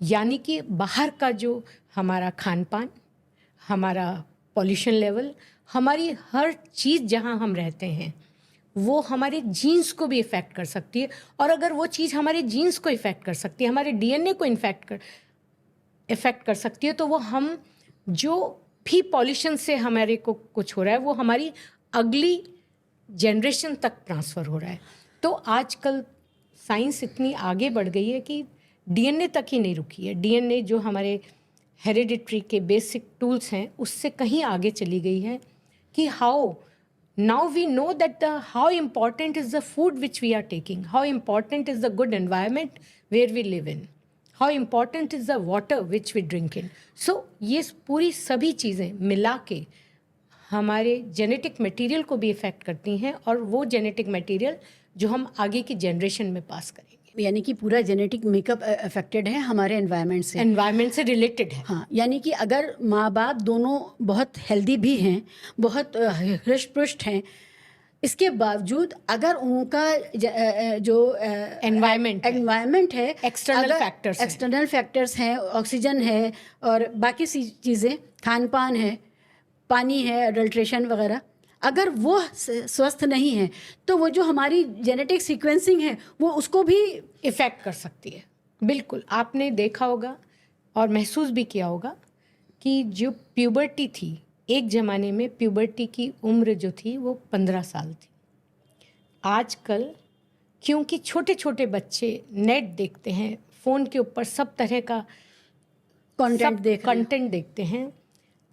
यानी कि बाहर का जो हमारा खान पान, हमारा पॉल्यूशन लेवल, हमारी हर चीज़ जहाँ हम रहते हैं वो हमारे जीन्स को भी इफ़ेक्ट कर सकती है। और अगर वो चीज़ हमारे जीन्स को इफ़ेक्ट कर सकती है, हमारे डीएनए को इफ़ेक्ट कर सकती है, तो वो हम जो भी पॉल्यूशन से हमारे को कुछ हो रहा है वो हमारी अगली जनरेशन तक ट्रांसफ़र हो रहा है। तो आजकल साइंस इतनी आगे बढ़ गई है कि डीएनए तक ही नहीं रुकी है। डीएनए जो हमारे हेरिडिटरी के बेसिक टूल्स हैं उससे कहीं आगे चली गई है कि how now we know that how important is the food which we are taking, how important is the good environment where we live in, how important is the water which we drink in. So ये पूरी सभी चीज़ें मिला के हमारे genetic material को भी effect करती हैं, और वो जेनेटिक मटेरियल जो हम आगे की जनरेशन में पास करेंगे, यानी कि पूरा जेनेटिक मेकअप अफेक्टेड है हमारे एनवायरनमेंट से रिलेटेड है। हाँ, यानी कि अगर माँ बाप दोनों बहुत हेल्दी भी हैं, बहुत हृष्ट पुष्ट हैं, इसके बावजूद अगर उनका जो एनवायरनमेंट है, एक्सटर्नल फैक्टर्स हैं, ऑक्सीजन है और बाकी सी चीज़ें, खान पान है, पानी है, अडल्ट्रेशन वगैरह, अगर वो स्वस्थ नहीं है तो वो जो हमारी जेनेटिक सीक्वेंसिंग है वो उसको भी इफ़ेक्ट कर सकती है। बिल्कुल, आपने देखा होगा और महसूस भी किया होगा कि जो प्यूबर्टी थी, एक ज़माने में प्यूबर्टी की उम्र जो थी वो 15 साल थी। आजकल क्योंकि छोटे छोटे बच्चे नेट देखते हैं, फ़ोन के ऊपर सब तरह का कंटेंट देखते हैं,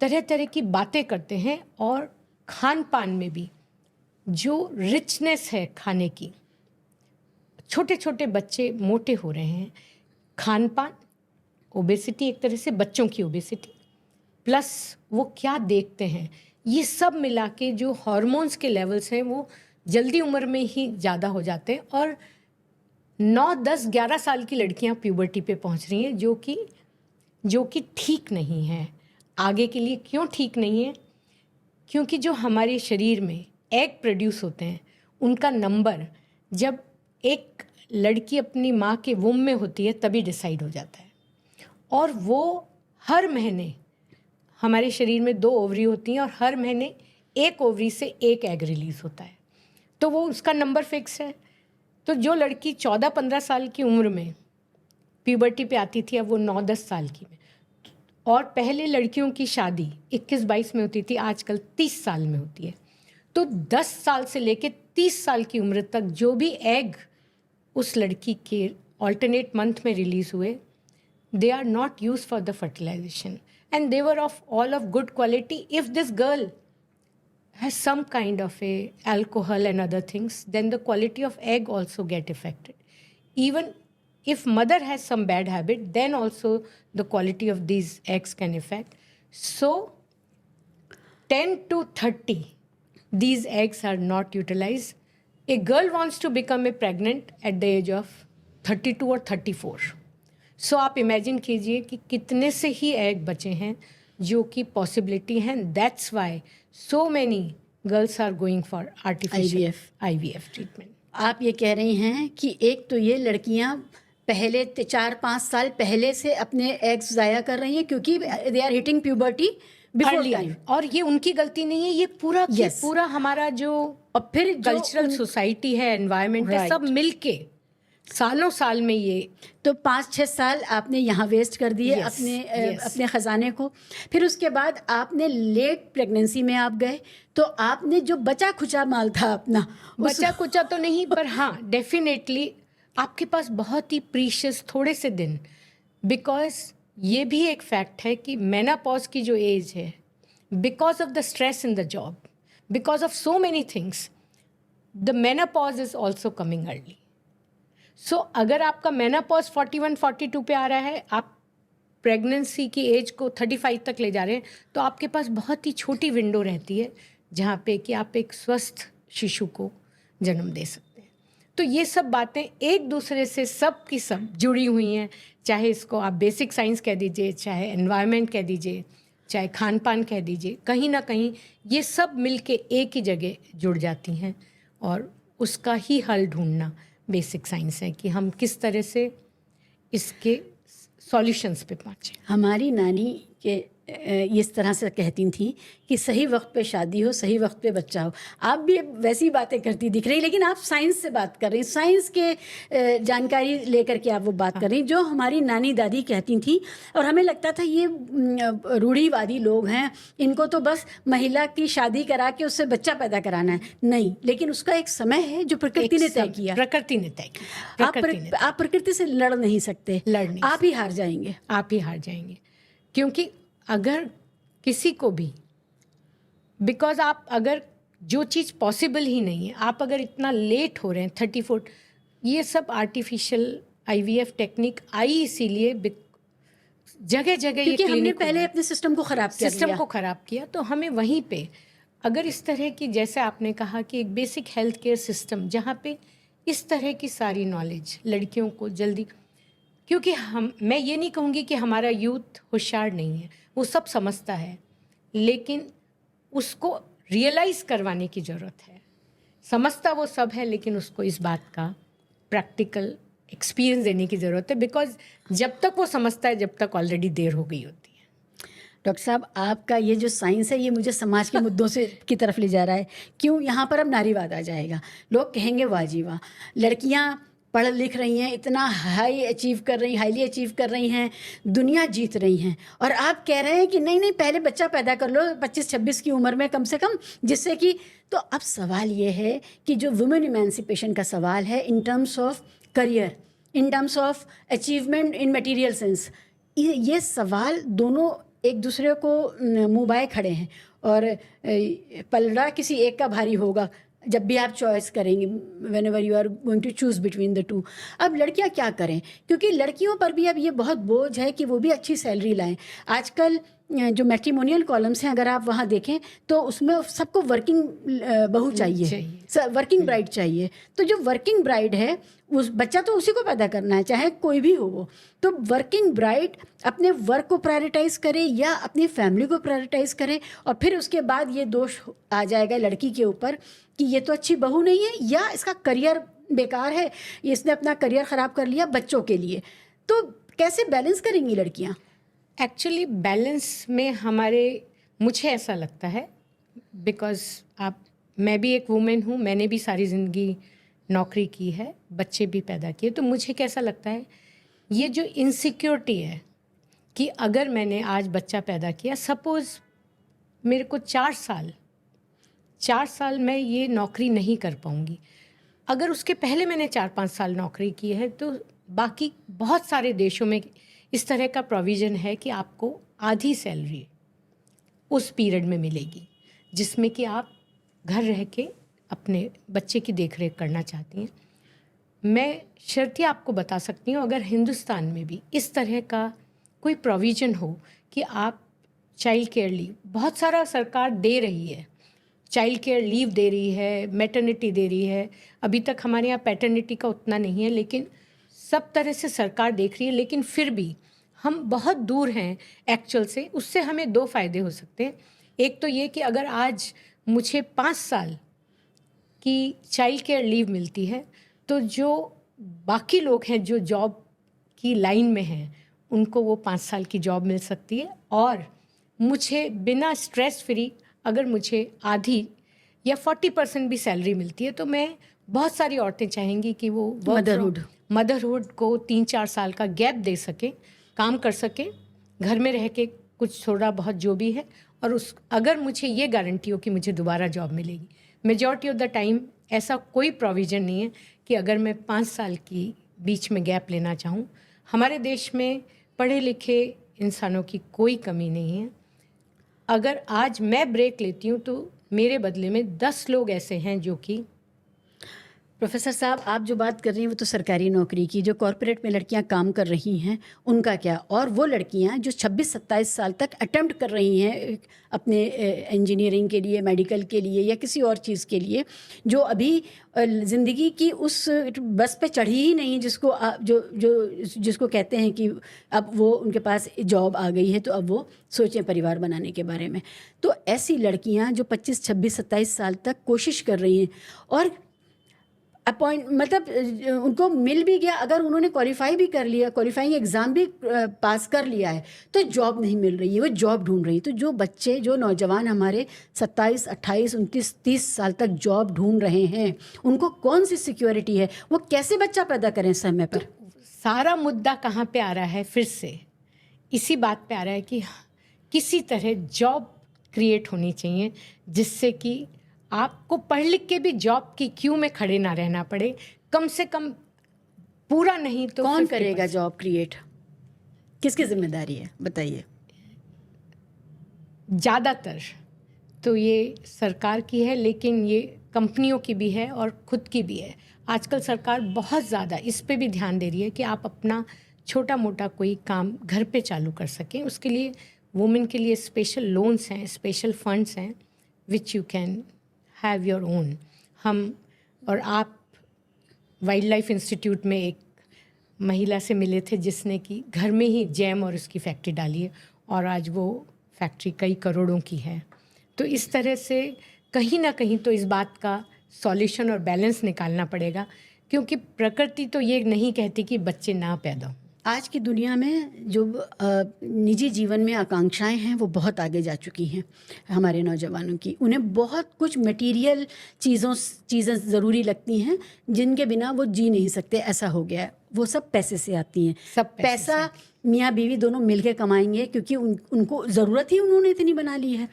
तरह तरह की बातें करते हैं, और खान पान में भी जो रिचनेस है खाने की, छोटे छोटे बच्चे मोटे हो रहे हैं। खान पान, ओबेसिटी, एक तरह से बच्चों की ओबेसिटी, प्लस वो क्या देखते हैं, ये सब मिला के जो हार्मोन्स के लेवल्स हैं वो जल्दी उम्र में ही ज़्यादा हो जाते हैं, और 9, 10, 11 साल की लड़कियां प्यूबर्टी पे पहुंच रही हैं, जो कि ठीक नहीं है आगे के लिए। क्यों ठीक नहीं है? क्योंकि जो हमारे शरीर में एग प्रोड्यूस होते हैं उनका नंबर जब एक लड़की अपनी माँ के वुम में होती है तभी डिसाइड हो जाता है, और वो हर महीने हमारे शरीर में 2 ओवरी होती हैं और हर महीने एक ओवरी से एक एग रिलीज़ होता है। तो वो उसका नंबर फिक्स है। तो जो लड़की 14-15 साल की उम्र में प्यूबर्टी पे आती थी, अब वो 9-10 साल की में, और पहले लड़कियों की शादी 21-22 में होती थी, आजकल 30 साल में होती है। तो 10 साल से लेके 30 साल की उम्र तक जो भी एग उस लड़की के ऑल्टरनेट मंथ में रिलीज हुए, they are not used for the fertilization, and they were of all of good quality. If this girl has some kind of a alcohol and other things, then the quality of egg also get affected. Even if mother has some bad habit, then also the quality of these eggs can affect. So 10 to 30 these eggs are not utilized. A girl wants to become a pregnant at the age of 32 or 34. सो आप imagine कीजिए कि कितने से ही egg बचे हैं जो कि possibility हैं। That's why so many girls are going for artificial IVF treatment. आप ये कह रही हैं कि एक तो ये लड़कियां पहले 4-5 साल पहले से अपने एग्स ज़ाया कर रही हैं क्योंकि they are hitting puberty before time, और ये उनकी गलती नहीं है, ये पूरा Yes. पूरा हमारा जो और फिर कल्चरल सोसाइटी है, एनवायरनमेंट है, Right. सब मिलके सालों साल में ये तो 5-6 साल आपने यहाँ वेस्ट कर दिए Yes, अपने yes. अपने ख़जाने को। फिर उसके बाद आपने लेट प्रेगनेंसी में आप गए, तो आपने जो बचा खुचा माल था अपना बचा कुचा तो नहीं, पर हाँ डेफिनेटली आपके पास बहुत ही प्रीशियस थोड़े से दिन, बिकॉज ये भी एक फैक्ट है कि मेनापॉज की जो एज है, because of the stress in the job, because of so many things, the menopause is also coming early. So अगर आपका मेनापॉज 41-42 पे आ रहा है, आप प्रेगनेंसी की एज को 35 तक ले जा रहे हैं, तो आपके पास बहुत ही छोटी विंडो रहती है जहाँ पे कि आप एक स्वस्थ शिशु को जन्म दे सकते हैं। तो ये सब बातें एक दूसरे से सब की सब जुड़ी हुई हैं, चाहे इसको आप बेसिक साइंस कह दीजिए, चाहे एनवायरनमेंट कह दीजिए, चाहे खान पान कह दीजिए, कहीं ना कहीं ये सब मिलके एक ही जगह जुड़ जाती हैं, और उसका ही हल ढूंढना बेसिक साइंस है कि हम किस तरह से इसके सॉल्यूशंस पे पहुँचे। हमारी नानी के इस तरह से कहती थी कि सही वक्त पे शादी हो, सही वक्त पे बच्चा हो। आप भी वैसी बातें करती दिख रही, लेकिन आप साइंस से बात कर रही, साइंस के जानकारी लेकर के आप वो बात कर रही जो हमारी नानी दादी कहती थी। और हमें लगता था ये रूढ़िवादी लोग हैं, इनको तो बस महिला की शादी करा के उससे बच्चा पैदा कराना है। नहीं, लेकिन उसका एक समय है जो प्रकृति ने तय किया। प्रकृति ने तय किया। आप प्रकृति से लड़ नहीं सकते, आप ही हार जाएंगे। आप ही हार जाएंगे, क्योंकि अगर किसी को भी, बिकॉज आप अगर जो चीज़ पॉसिबल ही नहीं है, आप अगर इतना लेट हो रहे हैं 34, ये सब आर्टिफिशियल IVF टेक्निक आई इसीलिए जगह जगह, क्योंकि हमने पहले अपने सिस्टम को ख़राब किया। तो हमें वहीं पे अगर इस तरह की, जैसे आपने कहा कि एक बेसिक हेल्थ केयर सिस्टम जहाँ पे इस तरह की सारी नॉलेज लड़कियों को जल्दी, क्योंकि मैं ये नहीं कहूँगी कि हमारा यूथ होशियार नहीं है, वो सब समझता है, लेकिन उसको रियलाइज़ करवाने की ज़रूरत है। समझता वो सब है, लेकिन उसको इस बात का प्रैक्टिकल एक्सपीरियंस देने की ज़रूरत है, बिकॉज जब तक वो समझता है, जब तक ऑलरेडी देर हो गई होती है। डॉक्टर साहब, आपका ये जो साइंस है, ये मुझे समाज के मुद्दों से की तरफ ले जा रहा है। क्यों? यहाँ पर अब नारीवाद आ जाएगा। लोग कहेंगे वाह जी वाह, लड़कियाँ पढ़ लिख रही हैं, इतना हाईली अचीव कर रही हैं, दुनिया जीत रही हैं, और आप कह रहे हैं कि नहीं नहीं, पहले बच्चा पैदा कर लो 25-26 की उम्र में कम से कम, जिससे कि। तो अब सवाल ये है कि जो वुमेन इमेंसिपेशन का सवाल है, in terms of career, in terms of achievement in material sense, ये सवाल दोनों एक दूसरे को मुँह बाए खड़े हैं, और पलड़ा किसी एक का भारी होगा जब भी आप चॉइस करेंगे, whenever you are going to choose between the two. अब लड़कियां क्या करें? क्योंकि लड़कियों पर भी अब ये बहुत बोझ है कि वो भी अच्छी सैलरी लाएं। आजकल जो मैट्रिमोनियल कॉलम्स हैं, अगर आप वहाँ देखें तो उसमें सबको वर्किंग बहू चाहिए, वर्किंग ब्राइड चाहिए। तो जो वर्किंग ब्राइड है, उस बच्चा तो उसी को पैदा करना है, चाहे कोई भी हो वो। तो वर्किंग ब्राइड अपने वर्क को प्रायोरिटाइज़ करे या अपनी फैमिली को प्रायोरिटाइज़ करे, और फिर उसके बाद ये दोष आ जाएगा लड़की के ऊपर कि ये तो अच्छी बहू नहीं है, या इसका करियर बेकार है, इसने अपना करियर ख़राब कर लिया बच्चों के लिए। तो कैसे बैलेंस करेंगी लड़कियाँ? एक्चुअली बैलेंस में मुझे ऐसा लगता है, बिकॉज आप मैं भी एक वुमेन हूँ, मैंने भी सारी ज़िंदगी नौकरी की है, बच्चे भी पैदा किए, तो मुझे कैसा लगता है ये जो इनसिक्योरिटी है कि अगर मैंने आज बच्चा पैदा किया, सपोज़ मेरे को 4 साल मैं ये नौकरी नहीं कर पाऊँगी, अगर उसके पहले मैंने 4-5 साल नौकरी की है तो बाकी बहुत सारे देशों में इस तरह का प्रोविज़न है कि आपको आधी सैलरी उस पीरियड में मिलेगी जिसमें कि आप घर रह के अपने बच्चे की देखरेख करना चाहती हैं। मैं शर्तिया आपको बता सकती हूँ, अगर हिंदुस्तान में भी इस तरह का कोई प्रोविज़न हो कि आप चाइल्ड केयर लीव, बहुत सारा सरकार दे रही है, चाइल्ड केयर लीव दे रही है, मैटरनिटी दे रही है, अभी तक हमारे यहाँ पैटर्निटी का उतना नहीं है, लेकिन सब तरह से सरकार देख रही है, लेकिन फिर भी हम बहुत दूर हैं एक्चुअल से। उससे हमें 2 फ़ायदे हो सकते हैं। एक तो ये कि अगर आज मुझे 5 साल की चाइल्ड केयर लीव मिलती है तो जो बाकी लोग हैं जो जॉब की लाइन में हैं उनको वो 5 साल की जॉब मिल सकती है, और मुझे बिना स्ट्रेस फ्री अगर मुझे आधी या 40% भी सैलरी मिलती है तो मैं, बहुत सारी औरतें चाहेंगी कि वो मदरहुड को 3-4 साल का गैप दे सकें, काम कर सकें, घर में रह के कुछ थोड़ा बहुत जो भी है, और अगर मुझे ये गारंटी हो कि मुझे दोबारा जॉब मिलेगी। मेजॉरिटी ऑफ द टाइम ऐसा कोई प्रोविज़न नहीं है कि अगर मैं 5 साल की बीच में गैप लेना चाहूँ। हमारे देश में पढ़े लिखे इंसानों की कोई कमी नहीं है। अगर आज मैं ब्रेक लेती हूँ तो मेरे बदले में 10 लोग ऐसे हैं जो कि। प्रोफेसर साहब, आप जो बात कर रही हैं वो तो सरकारी नौकरी की, जो कॉरपोरेट में लड़कियां काम कर रही हैं उनका क्या, और वो लड़कियां जो 26-27 साल तक अटेम्प्ट कर रही हैं अपने इंजीनियरिंग के लिए, मेडिकल के लिए या किसी और चीज़ के लिए, जो अभी ज़िंदगी की उस बस पे चढ़ी ही नहीं जिसको कहते हैं कि अब वो उनके पास जॉब आ गई है तो अब वो सोचें परिवार बनाने के बारे में। तो ऐसी लड़कियां जो 25, 26, 27 साल तक कोशिश कर रही हैं और मतलब उनको मिल भी गया, अगर उन्होंने क्वालिफाई भी कर लिया, क्वालिफाइंग एग्ज़ाम भी पास कर लिया है, तो जॉब नहीं मिल रही है, वो जॉब ढूंढ रही है। तो जो बच्चे, जो नौजवान हमारे 27, 28, 29, 30 साल तक जॉब ढूंढ रहे हैं, उनको कौन सी सिक्योरिटी है, वो कैसे बच्चा पैदा करें समय पर? तो सारा मुद्दा कहाँ पे आ रहा है, फिर से इसी बात पे आ रहा है कि किसी तरह जॉब क्रिएट होनी चाहिए जिससे कि आपको पढ़ लिख के भी जॉब की क्यू में खड़े ना रहना पड़े, कम से कम पूरा नहीं तो। कौन करेगा जॉब क्रिएट, किसकी जिम्मेदारी है बताइए? ज़्यादातर तो ये सरकार की है, लेकिन ये कंपनियों की भी है और खुद की भी है। आजकल सरकार बहुत ज़्यादा इस पे भी ध्यान दे रही है कि आप अपना छोटा मोटा कोई काम घर पे चालू कर सकें। उसके लिए वुमेन के लिए स्पेशल लोन्स हैं, स्पेशल फंड्स हैं, which you can have your own. हम और आप वाइल्ड लाइफ इंस्टीट्यूट में एक महिला से मिले थे जिसने कि घर में ही जैम और उसकी फैक्ट्री डाली है, और आज वो फैक्ट्री कई करोड़ों की है। तो इस तरह से कहीं ना कहीं तो इस बात का सॉल्यूशन और बैलेंस निकालना पड़ेगा, क्योंकि प्रकृति तो ये नहीं कहती कि बच्चे ना पैदा हों। आज की दुनिया में जो निजी जीवन में आकांक्षाएं हैं वो बहुत आगे जा चुकी हैं हमारे नौजवानों की। उन्हें बहुत कुछ मटेरियल चीज़ें ज़रूरी लगती हैं जिनके बिना वो जी नहीं सकते, ऐसा हो गया है। वो सब पैसे से आती हैं। सब पैसा मियाँ बीवी दोनों मिलके कमाएंगे, क्योंकि उनको ज़रूरत ही उन्होंने इतनी बना ली है।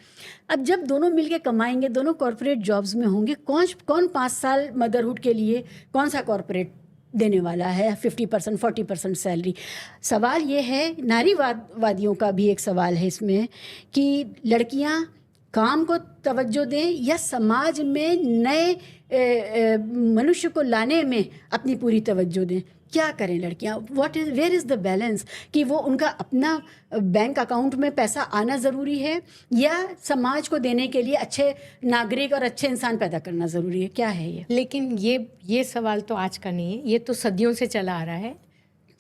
अब जब दोनों मिलके कमाएंगे, दोनों कॉरपोरेट जॉब्स में होंगे, कौन 5 साल मदरहुड के लिए कौन सा कॉरपोरेट देने वाला है 50%, 40% सैलरी? सवाल ये है, नारीवादियों का भी एक सवाल है इसमें कि लड़कियां काम को तवज्जो दें या समाज में नए मनुष्य को लाने में अपनी पूरी तवज्जो दें। क्या करें लड़कियां? वेयर इज़ द बैलेंस कि वो उनका अपना बैंक अकाउंट में पैसा आना ज़रूरी है या समाज को देने के लिए अच्छे नागरिक और अच्छे इंसान पैदा करना ज़रूरी है? क्या है ये? लेकिन ये सवाल तो आज का नहीं है, ये तो सदियों से चला आ रहा है।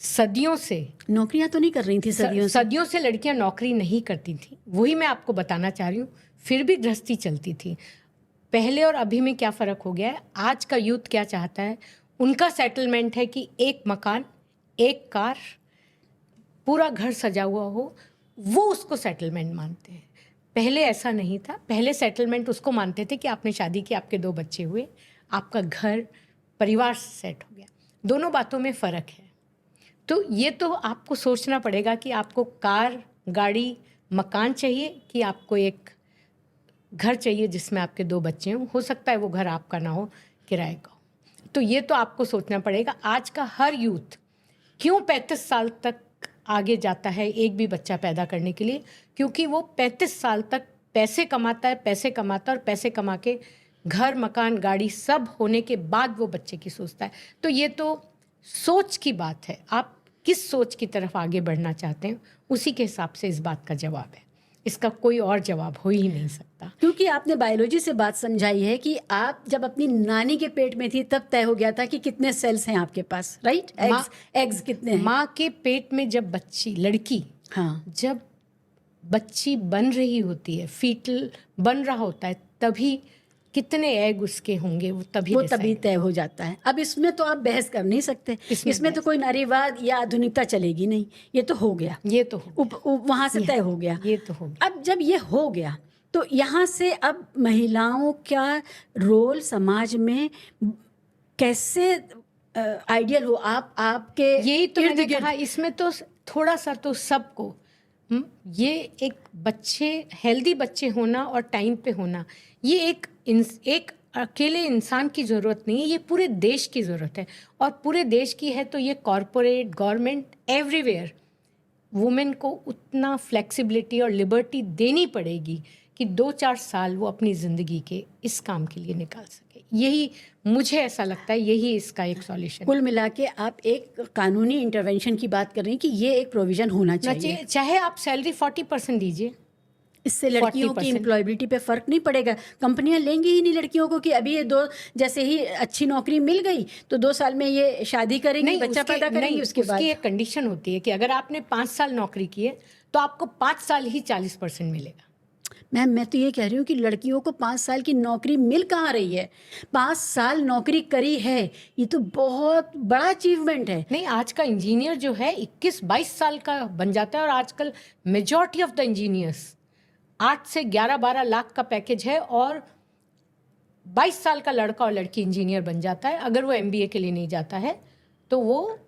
सदियों से नौकरियां तो नहीं कर रही थी, सदियों से लड़कियां नौकरी नहीं करती थी। वही मैं आपको बताना चाह रही हूँ, फिर भी गृहस्थी चलती थी। पहले और अभी में क्या फ़र्क हो गया है? आज का यूथ क्या चाहता है? उनका सेटलमेंट है कि एक मकान, एक कार, पूरा घर सजा हुआ हो, वो उसको सेटलमेंट मानते हैं। पहले ऐसा नहीं था। पहले सेटलमेंट उसको मानते थे कि आपने शादी की, आपके 2 बच्चे हुए, आपका घर परिवार सेट हो गया। दोनों बातों में फ़र्क है। तो ये तो आपको सोचना पड़ेगा कि आपको कार, गाड़ी, मकान चाहिए कि आपको एक घर चाहिए जिसमें आपके 2 बच्चे हों। हो सकता है वो घर आपका ना हो, किराए का हो। तो ये तो आपको सोचना पड़ेगा। आज का हर यूथ क्यों 35 साल तक आगे जाता है एक भी बच्चा पैदा करने के लिए? क्योंकि वो 35 साल तक पैसे कमाता है, पैसे कमाता है और पैसे कमा के घर, मकान, गाड़ी सब होने के बाद वो बच्चे की सोचता है। तो ये तो सोच की बात है। आप किस सोच की तरफ आगे बढ़ना चाहते हैं, उसी के हिसाब से इस बात का जवाब है। इसका कोई और जवाब हो ही नहीं सकता। क्योंकि आपने बायोलॉजी से बात समझाई है कि आप जब अपनी नानी के पेट में थी तब तय हो गया था कि कितने सेल्स हैं आपके पास, राइट? एग्स कितने हैं? माँ के पेट में जब बच्ची, लड़की, हाँ, जब बच्ची बन रही होती है, फीटल बन रहा होता है, तभी कितने एग उसके होंगे वो तभी तय हो जाता है। अब इसमें तो आप बहस कर नहीं सकते, इसमें तो कोई नारीवाद या आधुनिकता चलेगी नहीं। ये तो हो गया, ये तो हो गया, वहाँ से तय हो गया। ये तो हो गया। अब जब ये हो गया तो यहाँ से अब महिलाओं का रोल समाज में कैसे आइडियल हो? आपके यही तो मैंने कहा, इसमें तो थोड़ा सा तो सबको ये एक बच्चे, हेल्दी बच्चे होना और टाइम पे होना, ये एक अकेले इंसान की ज़रूरत नहीं है, ये पूरे देश की ज़रूरत है। और पूरे देश की है तो ये कॉरपोरेट, गवर्नमेंट, एवरीवेयर वुमेन को उतना फ्लेक्सिबिलिटी और लिबर्टी देनी पड़ेगी कि 2-4 साल वो अपनी ज़िंदगी के इस काम के लिए निकाल सके। यही मुझे ऐसा लगता है, यही इसका एक सॉल्यूशन। कुल मिला के आप एक कानूनी इंटरवेंशन की बात कर रही हैं कि ये एक प्रोविज़न होना चाहिए। चाहे आप सैलरी 40% दीजिए, इससे लड़कियों की एम्प्लॉयबिलिटी पे फ़र्क नहीं पड़ेगा। कंपनियां लेंगी ही नहीं लड़कियों को कि अभी ये जैसे ही अच्छी नौकरी मिल गई तो 2 साल में ये शादी करेंगी, बच्चा पैदा करेंगी। उसके बाद उसकी एक कंडीशन होती है कि अगर आपने 5 साल नौकरी की है तो आपको 5 साल ही 40% मिलेगा। मैम, मैं तो ये कह रही हूँ कि लड़कियों को 5 साल की नौकरी मिल कहाँ रही है? 5 साल नौकरी करी है, ये तो बहुत बड़ा अचीवमेंट है। नहीं, आज का इंजीनियर जो है 21-22 साल का बन जाता है। और आजकल मेजॉरिटी ऑफ द इंजीनियर्स 8 से 11-12 लाख का पैकेज है और 22 साल का लड़का और लड़की इंजीनियर बन जाता है। अगर वो MBA के लिए नहीं जाता है तो वो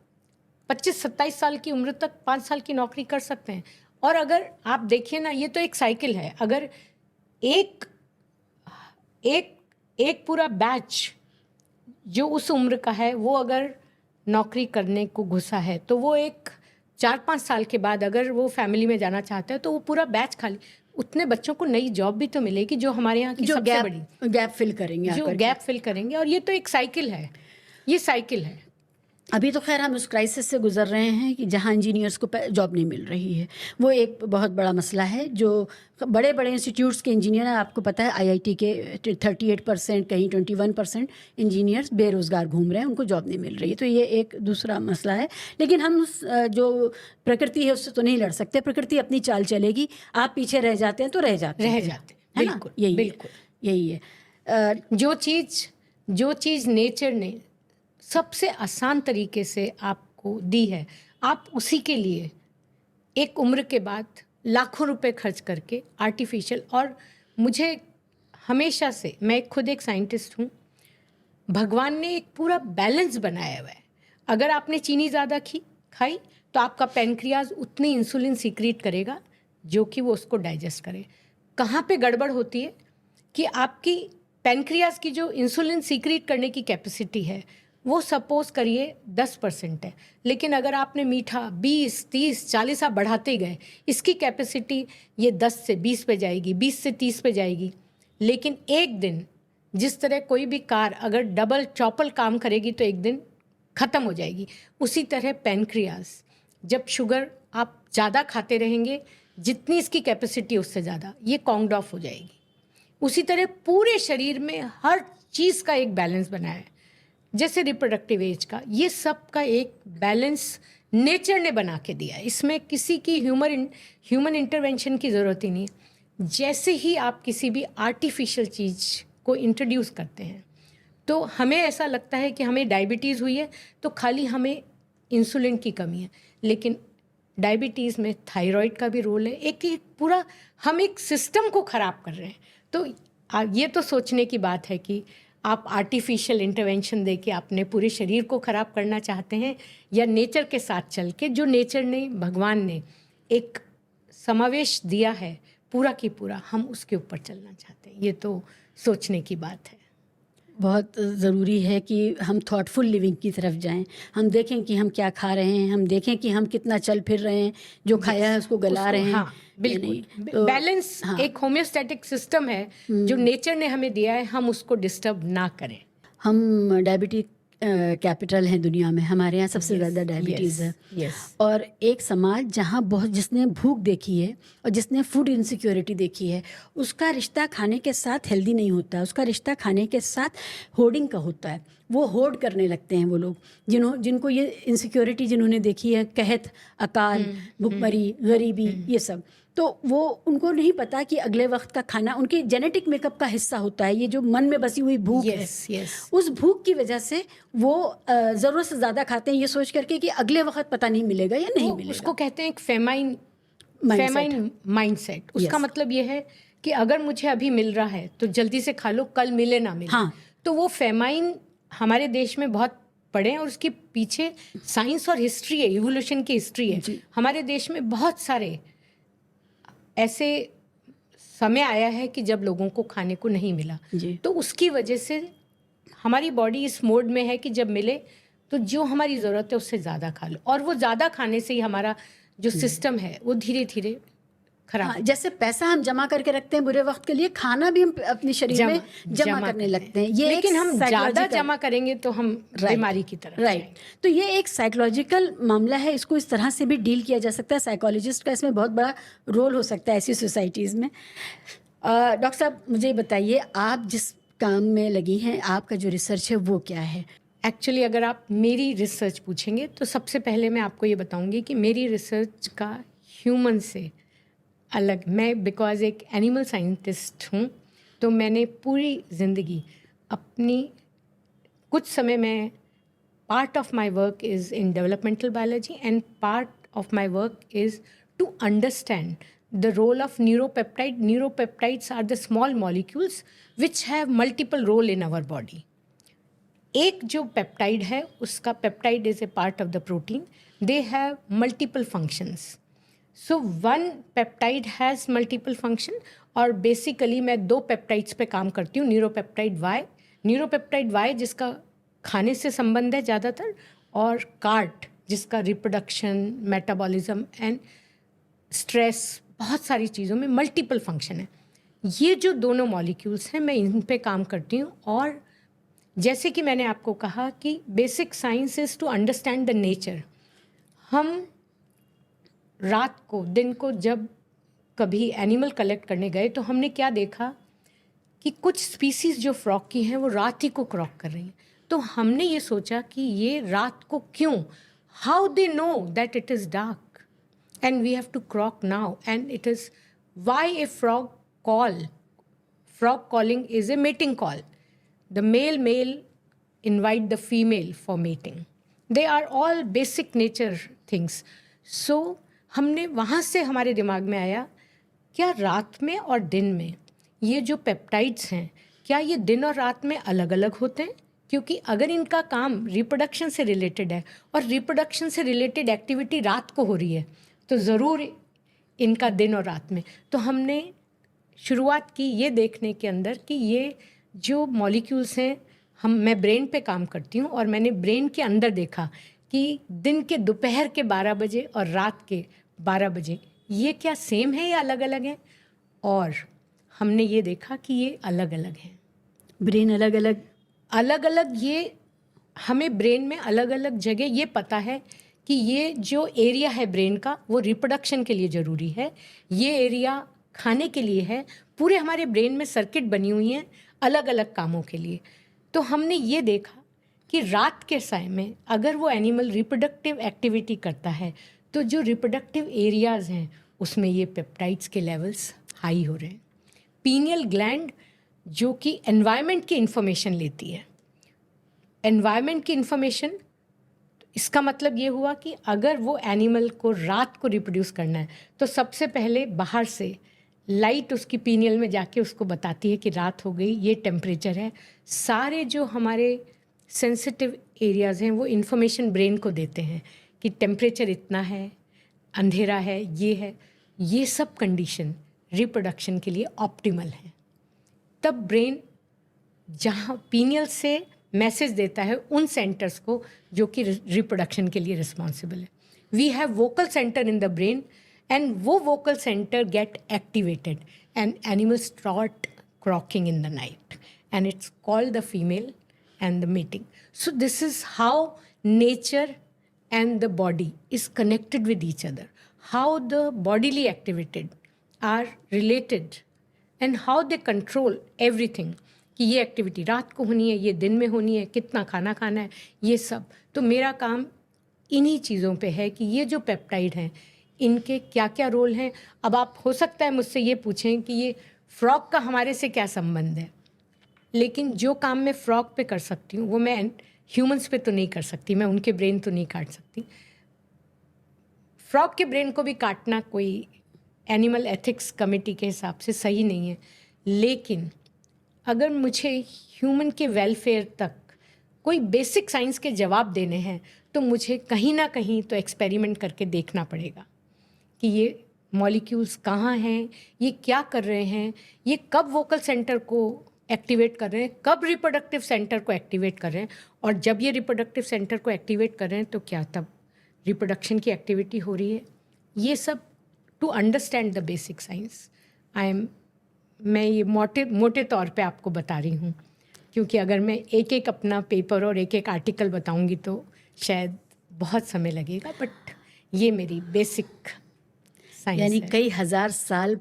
25-27 साल की उम्र तक 5 साल की नौकरी कर सकते हैं। और अगर आप देखिए ना, ये तो एक साइकिल है। अगर एक पूरा बैच जो उस उम्र का है वो अगर नौकरी करने को घुसा है तो वो एक 4-5 साल के बाद अगर वो फैमिली में जाना चाहता है तो वो पूरा बैच खाली, उतने बच्चों को नई जॉब भी तो मिलेगी जो हमारे यहाँ की सबसे बड़ी गैप फिल करेंगे, जो गैप फिल करेंगे। और ये तो एक साइकिल है, ये साइकिल है। अभी तो खैर हम उस क्राइसिस से गुजर रहे हैं कि जहाँ इंजीनियर्स को जॉब नहीं मिल रही है। वो एक बहुत बड़ा मसला है। जो बड़े बड़े इंस्टीट्यूट्स के इंजीनियर हैं, आपको पता है IIT के 38%, कहीं 21% इंजीनियर्स बेरोज़गार घूम रहे हैं, उनको जॉब नहीं मिल रही है। तो ये एक दूसरा मसला है। लेकिन हम जो प्रकृति है उससे तो नहीं लड़ सकते। प्रकृति अपनी चाल चलेगी, आप पीछे रह जाते हैं तो रह जाते हैं, है ना? यही है। जो चीज़ नेचर ने सबसे आसान तरीके से आपको दी है, आप उसी के लिए एक उम्र के बाद लाखों रुपए खर्च करके आर्टिफिशियल। और मुझे हमेशा से, मैं खुद एक साइंटिस्ट हूँ, भगवान ने एक पूरा बैलेंस बनाया हुआ है। अगर आपने चीनी ज़्यादा खाई तो आपका पैनक्रियाज उतनी इंसुलिन सीक्रेट करेगा जो कि वो उसको डाइजेस्ट करे। कहाँ पे गड़बड़ होती है कि आपकी पैनक्रियाज की जो इंसुलिन सीक्रेट करने की कैपेसिटी है वो सपोज करिए 10% है, लेकिन अगर आपने मीठा 20, 30, 40 आप बढ़ाते गए, इसकी कैपेसिटी ये 10 से 20 पे जाएगी, 20 से 30 पे जाएगी। लेकिन एक दिन जिस तरह कोई भी कार अगर डबल चौपल काम करेगी तो एक दिन ख़त्म हो जाएगी। उसी तरह पैनक्रियाज, जब शुगर आप ज़्यादा खाते रहेंगे, जितनी इसकी कैपेसिटी उससे ज़्यादा ये कॉन्ग्ड ऑफ हो जाएगी। उसी तरह पूरे शरीर में हर चीज़ का एक बैलेंस बनाया है। जैसे रिप्रोडक्टिव एज का, ये सब का एक बैलेंस नेचर ने बना के दिया है। इसमें किसी की ह्यूमन इंटरवेंशन की ज़रूरत ही नहीं है। जैसे ही आप किसी भी आर्टिफिशियल चीज़ को इंट्रोड्यूस करते हैं तो हमें ऐसा लगता है कि हमें डायबिटीज़ हुई है तो खाली हमें इंसुलिन की कमी है, लेकिन डायबिटीज़ में थायराइड का भी रोल है। एक पूरा हम एक सिस्टम को ख़राब कर रहे हैं। तो ये तो सोचने की बात है कि आप आर्टिफिशियल इंटरवेंशन दे के अपने पूरे शरीर को ख़राब करना चाहते हैं, या नेचर के साथ चल के, जो नेचर ने, भगवान ने एक समावेश दिया है पूरा की पूरा, हम उसके ऊपर चलना चाहते हैं। ये तो सोचने की बात है। बहुत ज़रूरी है कि हम थॉटफुल लिविंग की तरफ जाएं। हम देखें कि हम क्या खा रहे हैं, हम देखें कि हम कितना चल फिर रहे हैं, जो खाया है उसको गला रहे हैं। हाँ, बिल्कुल। तो बैलेंस, हाँ, एक होम्योस्टैटिक सिस्टम है जो नेचर ने हमें दिया है, हम उसको डिस्टर्ब ना करें। हम डायबिटिक कैपिटल हैं दुनिया में, हमारे यहाँ सबसे ज़्यादा डायबिटीज़ है। और एक समाज जहाँ बहुत, जिसने भूख देखी है और जिसने फूड इनसिक्योरिटी देखी है, उसका रिश्ता खाने के साथ हेल्दी नहीं होता, उसका रिश्ता खाने के साथ होर्डिंग का होता है। वो होर्ड करने लगते हैं वो लोग, जिनको ये इनसिक्योरिटी जिन्होंने देखी है, कहत, अकाल, भुखमरी, गरीबी, ये सब, तो वो उनको नहीं पता कि अगले वक्त का खाना उनके जेनेटिक मेकअप का हिस्सा होता है। ये जो मन में बसी हुई भूख है, उस भूख की वजह से वो ज़रूरत से ज़्यादा खाते हैं, ये सोच करके कि अगले वक्त पता नहीं मिलेगा या नहीं मिलेगा। उसको कहते हैं एक फेमाइन माइंडसेट। उसका मतलब ये है कि अगर मुझे अभी मिल रहा है तो जल्दी से खा लो, कल मिले ना मिले। हाँ। तो वो फेमाइन हमारे देश में बहुत पढ़े हैं, और उसके पीछे साइंस और हिस्ट्री है, इवोल्यूशन की हिस्ट्री है। हमारे देश में बहुत सारे ऐसे समय आया है कि जब लोगों को खाने को नहीं मिला, तो उसकी वजह से हमारी बॉडी इस मोड में है कि जब मिले तो जो हमारी ज़रूरत है उससे ज़्यादा खा लो, और वो ज़्यादा खाने से ही हमारा जो सिस्टम है वो धीरे धीरे खराब। हाँ, जैसे पैसा हम जमा करके रखते हैं बुरे वक्त के लिए, खाना भी हम अपने शरीर में जमा करने लगते हैं। ये लेकिन हम ज़्यादा जमा करेंगे तो हम बीमारी की तरफ। राइट। तो ये एक साइकोलॉजिकल मामला है, इसको इस तरह से भी डील किया जा सकता है। साइकोलॉजिस्ट का इसमें बहुत बड़ा रोल हो सकता है ऐसी सोसाइटीज़ में। डॉक्टर साहब, मुझे बताइए, आप जिस काम में लगी हैं, आपका जो रिसर्च है वो क्या है? एक्चुअली अगर आप मेरी रिसर्च पूछेंगे तो सबसे पहले मैं आपको ये बताऊंगी कि मेरी रिसर्च का ह्यूमन से अलग, मैं बिकॉज एक एनिमल साइंटिस्ट हूँ, तो मैंने पूरी ज़िंदगी अपनी, कुछ समय में part of my work is in developmental biology and part of my work is to understand the role of neuropeptide. Neuropeptides are the small molecules which have multiple role in our body. एक जो peptide है, उसका peptide is a part of the protein, they have multiple functions. So one peptide has multiple function, और basically मैं 2 peptides पे काम करती हूँ। न्यूरोपेप्टाइड वाई जिसका खाने से संबंध है ज़्यादातर, और कार्ट जिसका रिप्रोडक्शन, मेटाबॉलिज्म एंड स्ट्रेस, बहुत सारी चीज़ों में मल्टीपल फंक्शन है। ये जो दोनों मॉलिक्यूल्स हैं, मैं इन पे काम करती हूँ। और जैसे कि मैंने आपको कहा कि basic science is to understand the nature. हम रात को, दिन को जब कभी एनिमल कलेक्ट करने गए तो हमने क्या देखा कि कुछ स्पीसीज़ जो फ्रॉग की हैं वो रात ही को क्रॉक कर रही हैं। तो हमने ये सोचा कि ये रात को क्यों, how they know that it is dark and we have to croak now, and it is why a frog calling is a mating call. The male invite the female for mating. They are all basic nature things. So हमने वहाँ से हमारे दिमाग में आया, क्या रात में और दिन में ये जो पेप्टाइड्स हैं, क्या ये दिन और रात में अलग अलग होते हैं? क्योंकि अगर इनका काम रिप्रोडक्शन से रिलेटेड है और रिप्रोडक्शन से रिलेटेड एक्टिविटी रात को हो रही है, तो ज़रूर इनका दिन और रात में। तो हमने शुरुआत की ये देखने के अंदर कि ये जो मॉलिक्यूल्स हैं, मैं ब्रेन पे काम करती हूँ, और मैंने ब्रेन के अंदर देखा कि दिन के दोपहर के 12 बजे और रात के 12 बजे ये क्या सेम है या अलग अलग हैं। और हमने ये देखा कि ये अलग अलग हैं। ब्रेन अलग अलग, ये हमें ब्रेन में अलग अलग जगह ये पता है कि ये जो एरिया है ब्रेन का वो रिप्रोडक्शन के लिए ज़रूरी है, ये एरिया खाने के लिए है। पूरे हमारे ब्रेन में सर्किट बनी हुई हैं अलग अलग कामों के लिए। तो हमने ये देखा कि रात के समय में अगर वो एनिमल रिप्रोडक्टिव एक्टिविटी करता है तो जो रिप्रोडक्टिव एरियाज़ हैं उसमें ये पेप्टाइड्स के लेवल्स हाई हो रहे हैं। पीनियल ग्लैंड जो कि एनवायरनमेंट की इंफॉर्मेशन लेती है, एनवायरनमेंट की इंफॉर्मेशन, इसका मतलब ये हुआ कि अगर वो एनिमल को रात को रिप्रोड्यूस करना है तो सबसे पहले बाहर से लाइट उसकी पीनियल में जाके उसको बताती है कि रात हो गई, ये टेम्परेचर है। सारे जो हमारे सेंसिटिव एरियाज़ हैं वो इन्फॉर्मेशन ब्रेन को देते हैं कि टेम्परेचर इतना है, अंधेरा है, ये है। ये सब कंडीशन रिप्रोडक्शन के लिए ऑप्टिमल है। तब ब्रेन जहाँ पीनियल से मैसेज देता है उन सेंटर्स को जो कि रिप्रोडक्शन के लिए रिस्पॉन्सिबल है। We have vocal centre in the brain and वो vocal centre get activated and animal start croaking in the night and it's called the female and the mating. So this is how nature and the body is connected with each other. How the bodily activities are related and how they control everything. कि ये activity रात को होनी है, ये दिन में होनी है, कितना खाना खाना है, ये सब। तो मेरा काम इन्हीं चीज़ों पे है कि ये जो पेप्टाइड हैं इनके क्या क्या रोल हैं। अब आप हो सकता है मुझसे ये पूछें कि ये फ्रॉग का हमारे से क्या संबंध है, लेकिन जो काम मैं फ्रॉग पे कर सकती हूँ वो मैं ह्यूमंस पे तो नहीं कर सकती। मैं उनके ब्रेन तो नहीं काट सकती। फ्रॉग के ब्रेन को भी काटना कोई एनिमल एथिक्स कमेटी के हिसाब से सही नहीं है, लेकिन अगर मुझे ह्यूमन के वेलफेयर तक कोई बेसिक साइंस के जवाब देने हैं तो मुझे कहीं ना कहीं तो एक्सपेरिमेंट करके देखना पड़ेगा कि ये मॉलिक्यूल्स कहाँ हैं, ये क्या कर रहे हैं, ये कब वोकल सेंटर को एक्टिवेट कर रहे हैं, कब रिप्रोडक्टिव सेंटर को एक्टिवेट कर रहे हैं, और जब ये रिप्रोडक्टिव सेंटर को एक्टिवेट कर रहे हैं तो क्या तब रिप्रोडक्शन की एक्टिविटी हो रही है। ये सब to understand the basic science मैं ये मोटे तौर पे आपको बता रही हूँ, क्योंकि अगर मैं एक एक अपना पेपर और एक एक आर्टिकल बताऊँगी तो शायद बहुत समय लगेगा, बट ये मेरी बेसिक साइंस यानी है। कई हजार साल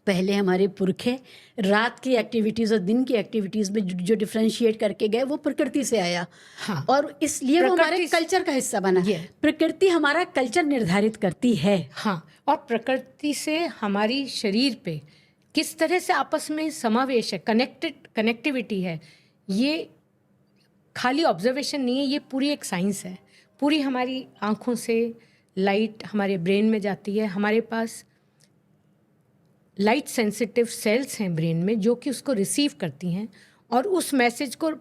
पहले हमारे पुरखे रात की एक्टिविटीज़ और दिन की एक्टिविटीज़ में जो डिफ्रेंशिएट करके गए वो प्रकृति से आया। हाँ। और इसलिए वो हमारे कल्चर का हिस्सा बना। प्रकृति हमारा कल्चर निर्धारित करती है। हाँ, और प्रकृति से हमारी शरीर पे किस तरह से आपस में समावेश है, कनेक्टिविटी है, ये खाली ऑब्जर्वेशन नहीं है, ये पूरी एक साइंस है। पूरी हमारी आँखों से लाइट हमारे ब्रेन में जाती है। हमारे पास लाइट सेंसिटिव सेल्स हैं ब्रेन में जो कि उसको रिसीव करती हैं, और उस मैसेज को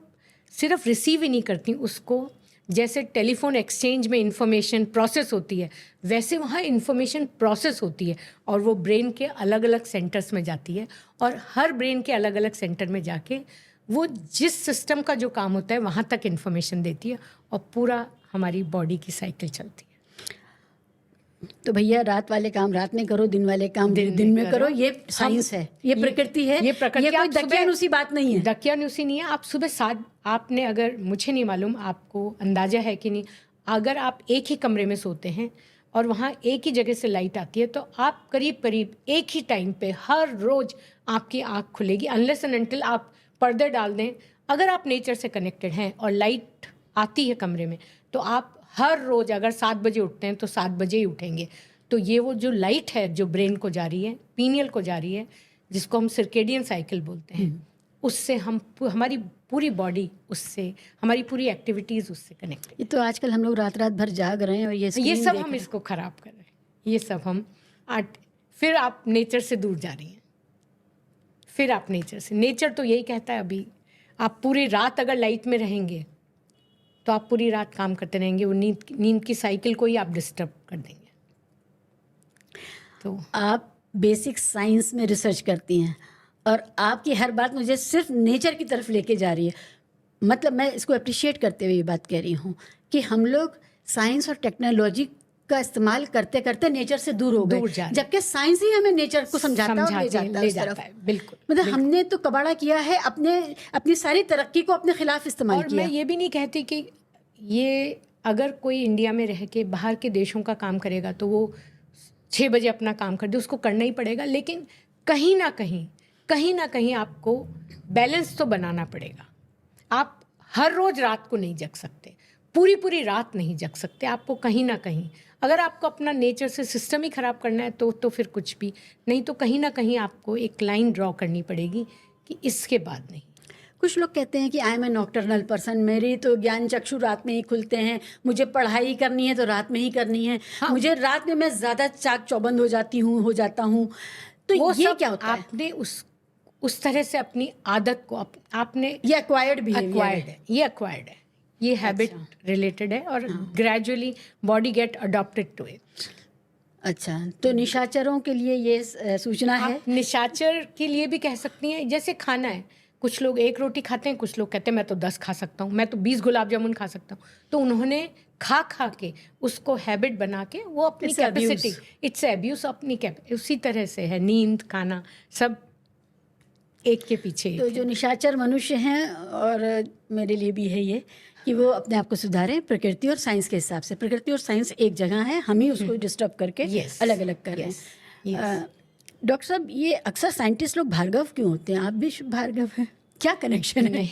सिर्फ रिसीव ही नहीं करती, उसको जैसे टेलीफोन एक्सचेंज में इंफॉर्मेशन प्रोसेस होती है वैसे वहाँ इंफॉर्मेशन प्रोसेस होती है, और वो ब्रेन के अलग अलग सेंटर्स में जाती है, और हर ब्रेन के अलग अलग सेंटर में जाके वो जिस सिस्टम का जो काम होता है वहाँ तक इंफॉर्मेशन देती है, और पूरा हमारी बॉडी की साइकिल चलती है। तो भैया रात वाले काम रात में करो, दिन वाले काम दिन में करो, ये साइंस है, ये प्रकृति है, ये कोई दकियानुसी बात नहीं है। दकियानुसी नहीं है। आप सुबह 7 आपने, अगर मुझे नहीं मालूम आपको अंदाजा है कि नहीं, अगर आप एक ही कमरे में सोते हैं और वहाँ एक ही जगह से लाइट आती है तो आप करीब करीब एक ही टाइम पे हर रोज़ आपकी आँख खुलेगी, अनलेस एंड अनटिल आप पर्दे डाल दें। अगर आप नेचर से कनेक्टेड हैं और लाइट आती है कमरे में तो आप हर रोज़ अगर 7 बजे उठते हैं तो 7 बजे ही उठेंगे। तो ये वो जो लाइट है जो ब्रेन को जा रही है, पीनियल को जा रही है, जिसको हम सर्केडियन साइकिल बोलते हैं, उससे हमारी पूरी बॉडी, उससे हमारी पूरी एक्टिविटीज़ उससे कनेक्ट है। ये तो आजकल हम लोग रात रात भर जाग रहे हैं और ये सब हम इसको ख़राब कर रहे हैं। ये सब हम फिर आप नेचर से दूर जा रही हैं। फिर आप नेचर तो यही कहता है, अभी आप पूरी रात अगर लाइट में रहेंगे तो आप पूरी रात काम करते रहेंगे, वो नींद की साइकिल को ही आप डिस्टर्ब कर देंगे। तो आप बेसिक साइंस में रिसर्च करती हैं और आपकी हर बात मुझे सिर्फ नेचर की तरफ लेके जा रही है। मतलब मैं इसको अप्रिशिएट करते हुए ये बात कह रही हूँ कि हम लोग साइंस और टेक्नोलॉजी का इस्तेमाल करते करते नेचर से दूर हो गए, जबकि साइंस ही हमें नेचर को समझाता है, ले जाता है। बिल्कुल, मतलब हमने तो कबाड़ा किया है, अपनी सारी तरक्की को अपने खिलाफ इस्तेमाल किया। और मैं ये भी नहीं कहती कि ये अगर कोई इंडिया में रह के बाहर के देशों का काम करेगा तो वो 6 बजे अपना काम कर दे, उसको करना ही पड़ेगा, लेकिन कहीं ना कहीं आपको बैलेंस तो बनाना पड़ेगा। आप हर रोज़ रात को नहीं जग सकते, पूरी रात नहीं जग सकते। आपको कहीं ना कहीं, अगर आपको अपना नेचर से सिस्टम ही ख़राब करना है तो फिर कुछ भी नहीं, तो कहीं ना कहीं आपको एक लाइन ड्रॉ करनी पड़ेगी कि इसके बाद नहीं। कुछ लोग कहते हैं कि I am a nocturnal person, मेरी तो ज्ञान चक्षु रात में ही खुलते हैं, मुझे पढ़ाई करनी है तो रात में ही करनी है, मुझे रात में मैं ज़्यादा चाक चौबंद हो जाता हूँ। तो वो ये सब क्या होता है? आपने उस तरह से अपनी आदत को आपने ये एक्वायर्ड बिहेवियर एक्वायर्ड है, ये एक्वायर्ड है, ये हैबिट रिलेटेड है और gradually body get adopted to it. अच्छा, तो निशाचरों के लिए ये सूचना है? आप निशाचर के लिए भी कह सकती हैं, जैसे खाना है, कुछ लोग 1 रोटी खाते हैं, कुछ लोग कहते हैं मैं तो 10 खा सकता हूँ, मैं तो 20 गुलाब जामुन खा सकता हूँ। तो उन्होंने खा के उसको हैबिट बना के वो अपनी कैपेसिटी, इट्स अब्यूज, अपनी उसी तरह से है नींद, खाना, सब एक के पीछे एक तो है। जो निशाचर मनुष्य हैं, और मेरे लिए भी है ये, कि वो अपने आप को सुधारें प्रकृति और साइंस के हिसाब से। प्रकृति और साइंस एक जगह है, हम ही उसको डिस्टर्ब करके अलग अलग कर रहे हैं। डॉक्टर साहब, ये अक्सर साइंटिस्ट लोग भार्गव क्यों होते हैं? आप भी भार्गव हैं, क्या कनेक्शन है?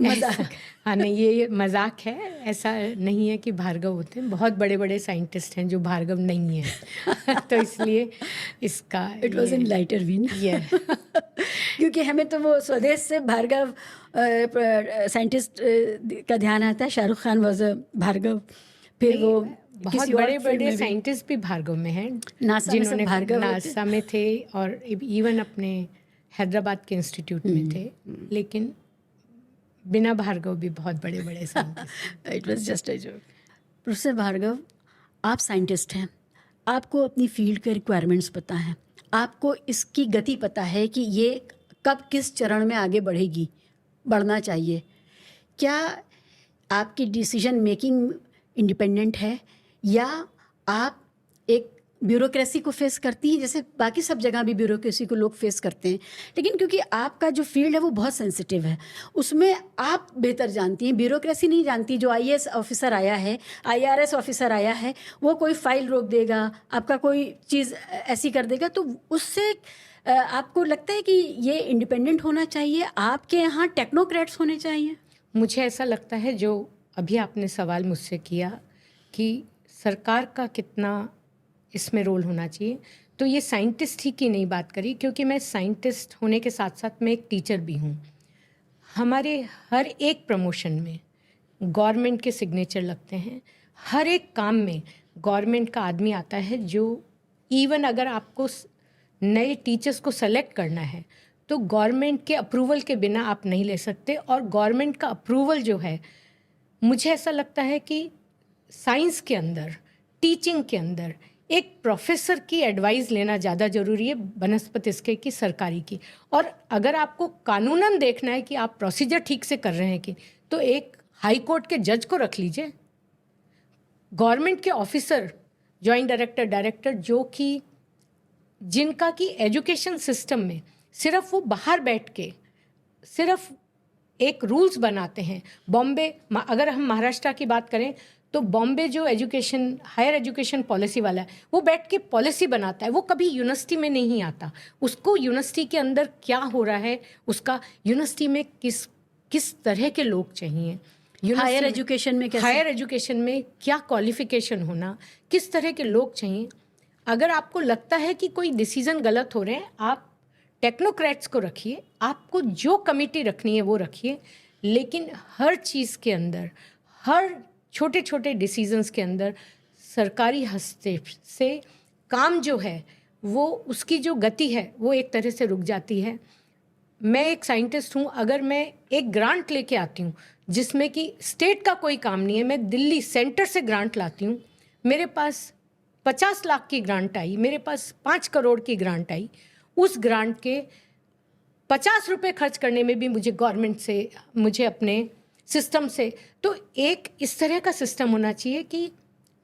मजाक। हाँ नहीं, ये मजाक है, ऐसा नहीं है कि भार्गव होते हैं। बहुत बड़े बड़े साइंटिस्ट हैं जो भार्गव नहीं हैं तो इसलिए इसका it was in lighter vein. क्योंकि हमें तो वो स्वदेश से भार्गव साइंटिस्ट का ध्यान आता है। शाहरुख खान वॉज अ भार्गव, फिर वो बहुत बड़े बड़े साइंटिस्ट भी भार्गव में हैं, जिन्होंने नासा में थे और इवन अपने हैदराबाद के इंस्टीट्यूट में थे, लेकिन बिना भार्गव भी बहुत बड़े बड़े scientist. It was just a joke. Professor Bhargav, आप साइंटिस्ट हैं, आपको अपनी फील्ड के रिक्वायरमेंट्स पता है, आपको इसकी गति पता है कि ये कब किस चरण में आगे बढ़ना चाहिए। क्या आपकी डिसीजन मेकिंग इंडिपेंडेंट है, या आप एक ब्यूरोक्रेसी को फेस करती हैं, जैसे बाकी सब जगह भी ब्यूरोक्रेसी को लोग फेस करते हैं, लेकिन क्योंकि आपका जो फील्ड है वो बहुत सेंसिटिव है, उसमें आप बेहतर जानती हैं, ब्यूरोक्रेसी नहीं जानती। जो आईएएस ऑफिसर आया है, आईआरएस ऑफिसर आया है, वो कोई फाइल रोक देगा, आपका कोई चीज़ ऐसी कर देगा, तो उससे आपको लगता है कि ये इंडिपेंडेंट होना चाहिए? आपके यहाँ टेक्नोक्रेट्स होने चाहिए? मुझे ऐसा लगता है, जो अभी आपने सवाल मुझसे किया कि सरकार का कितना इसमें रोल होना चाहिए, तो ये साइंटिस्ट ही की नहीं बात करी, क्योंकि मैं साइंटिस्ट होने के साथ साथ मैं एक टीचर भी हूँ। हमारे हर एक प्रमोशन में गवर्नमेंट के सिग्नेचर लगते हैं, हर एक काम में गवर्नमेंट का आदमी आता है, जो इवन अगर आपको नए टीचर्स को सेलेक्ट करना है तो गवर्नमेंट के अप्रूवल के बिना आप नहीं ले सकते। और गवर्नमेंट का अप्रूवल जो है, मुझे ऐसा लगता है कि साइंस के अंदर, टीचिंग के अंदर एक प्रोफेसर की एडवाइस लेना ज़्यादा ज़रूरी है बनस्पतिस्के की, सरकारी की। और अगर आपको कानूनन देखना है कि आप प्रोसीजर ठीक से कर रहे हैं कि, तो एक हाई कोर्ट के जज को रख लीजिए। गवर्नमेंट के ऑफिसर, जॉइंट डायरेक्टर, डायरेक्टर, जो कि जिनका कि एजुकेशन सिस्टम में सिर्फ वो बाहर बैठ के सिर्फ एक रूल्स बनाते हैं। बॉम्बे, अगर हम महाराष्ट्र की बात करें तो बॉम्बे जो हायर एजुकेशन पॉलिसी वाला है, वो बैठ के पॉलिसी बनाता है, वो कभी यूनिवर्सिटी में नहीं आता। उसको यूनिवर्सिटी के अंदर क्या हो रहा है, उसका यूनिवर्सिटी में किस तरह के लोग चाहिए, हायर एजुकेशन में कैसे, हायर एजुकेशन में क्या क्वालिफिकेशन होना, किस तरह के लोग चाहिए। अगर आपको लगता है कि कोई डिसीजन गलत हो रहे हैं, आप टेक्नोक्रेट्स को रखिए, आपको जो कमेटी रखनी है वो रखिए, लेकिन हर चीज़ के अंदर, हर छोटे छोटे डिसीजंस के अंदर सरकारी हस्तक्षेप से काम जो है, वो उसकी जो गति है वो एक तरह से रुक जाती है। मैं एक साइंटिस्ट हूँ, अगर मैं एक ग्रांट लेके आती हूँ जिसमें कि स्टेट का कोई काम नहीं है, मैं दिल्ली सेंटर से ग्रांट लाती हूँ, मेरे पास 50 लाख की ग्रांट आई, मेरे पास 5 करोड़ की ग्रांट आई, उस ग्रांट के 50 रुपये खर्च करने में भी मुझे गवर्नमेंट से, मुझे अपने सिस्टम से, तो एक इस तरह का सिस्टम होना चाहिए कि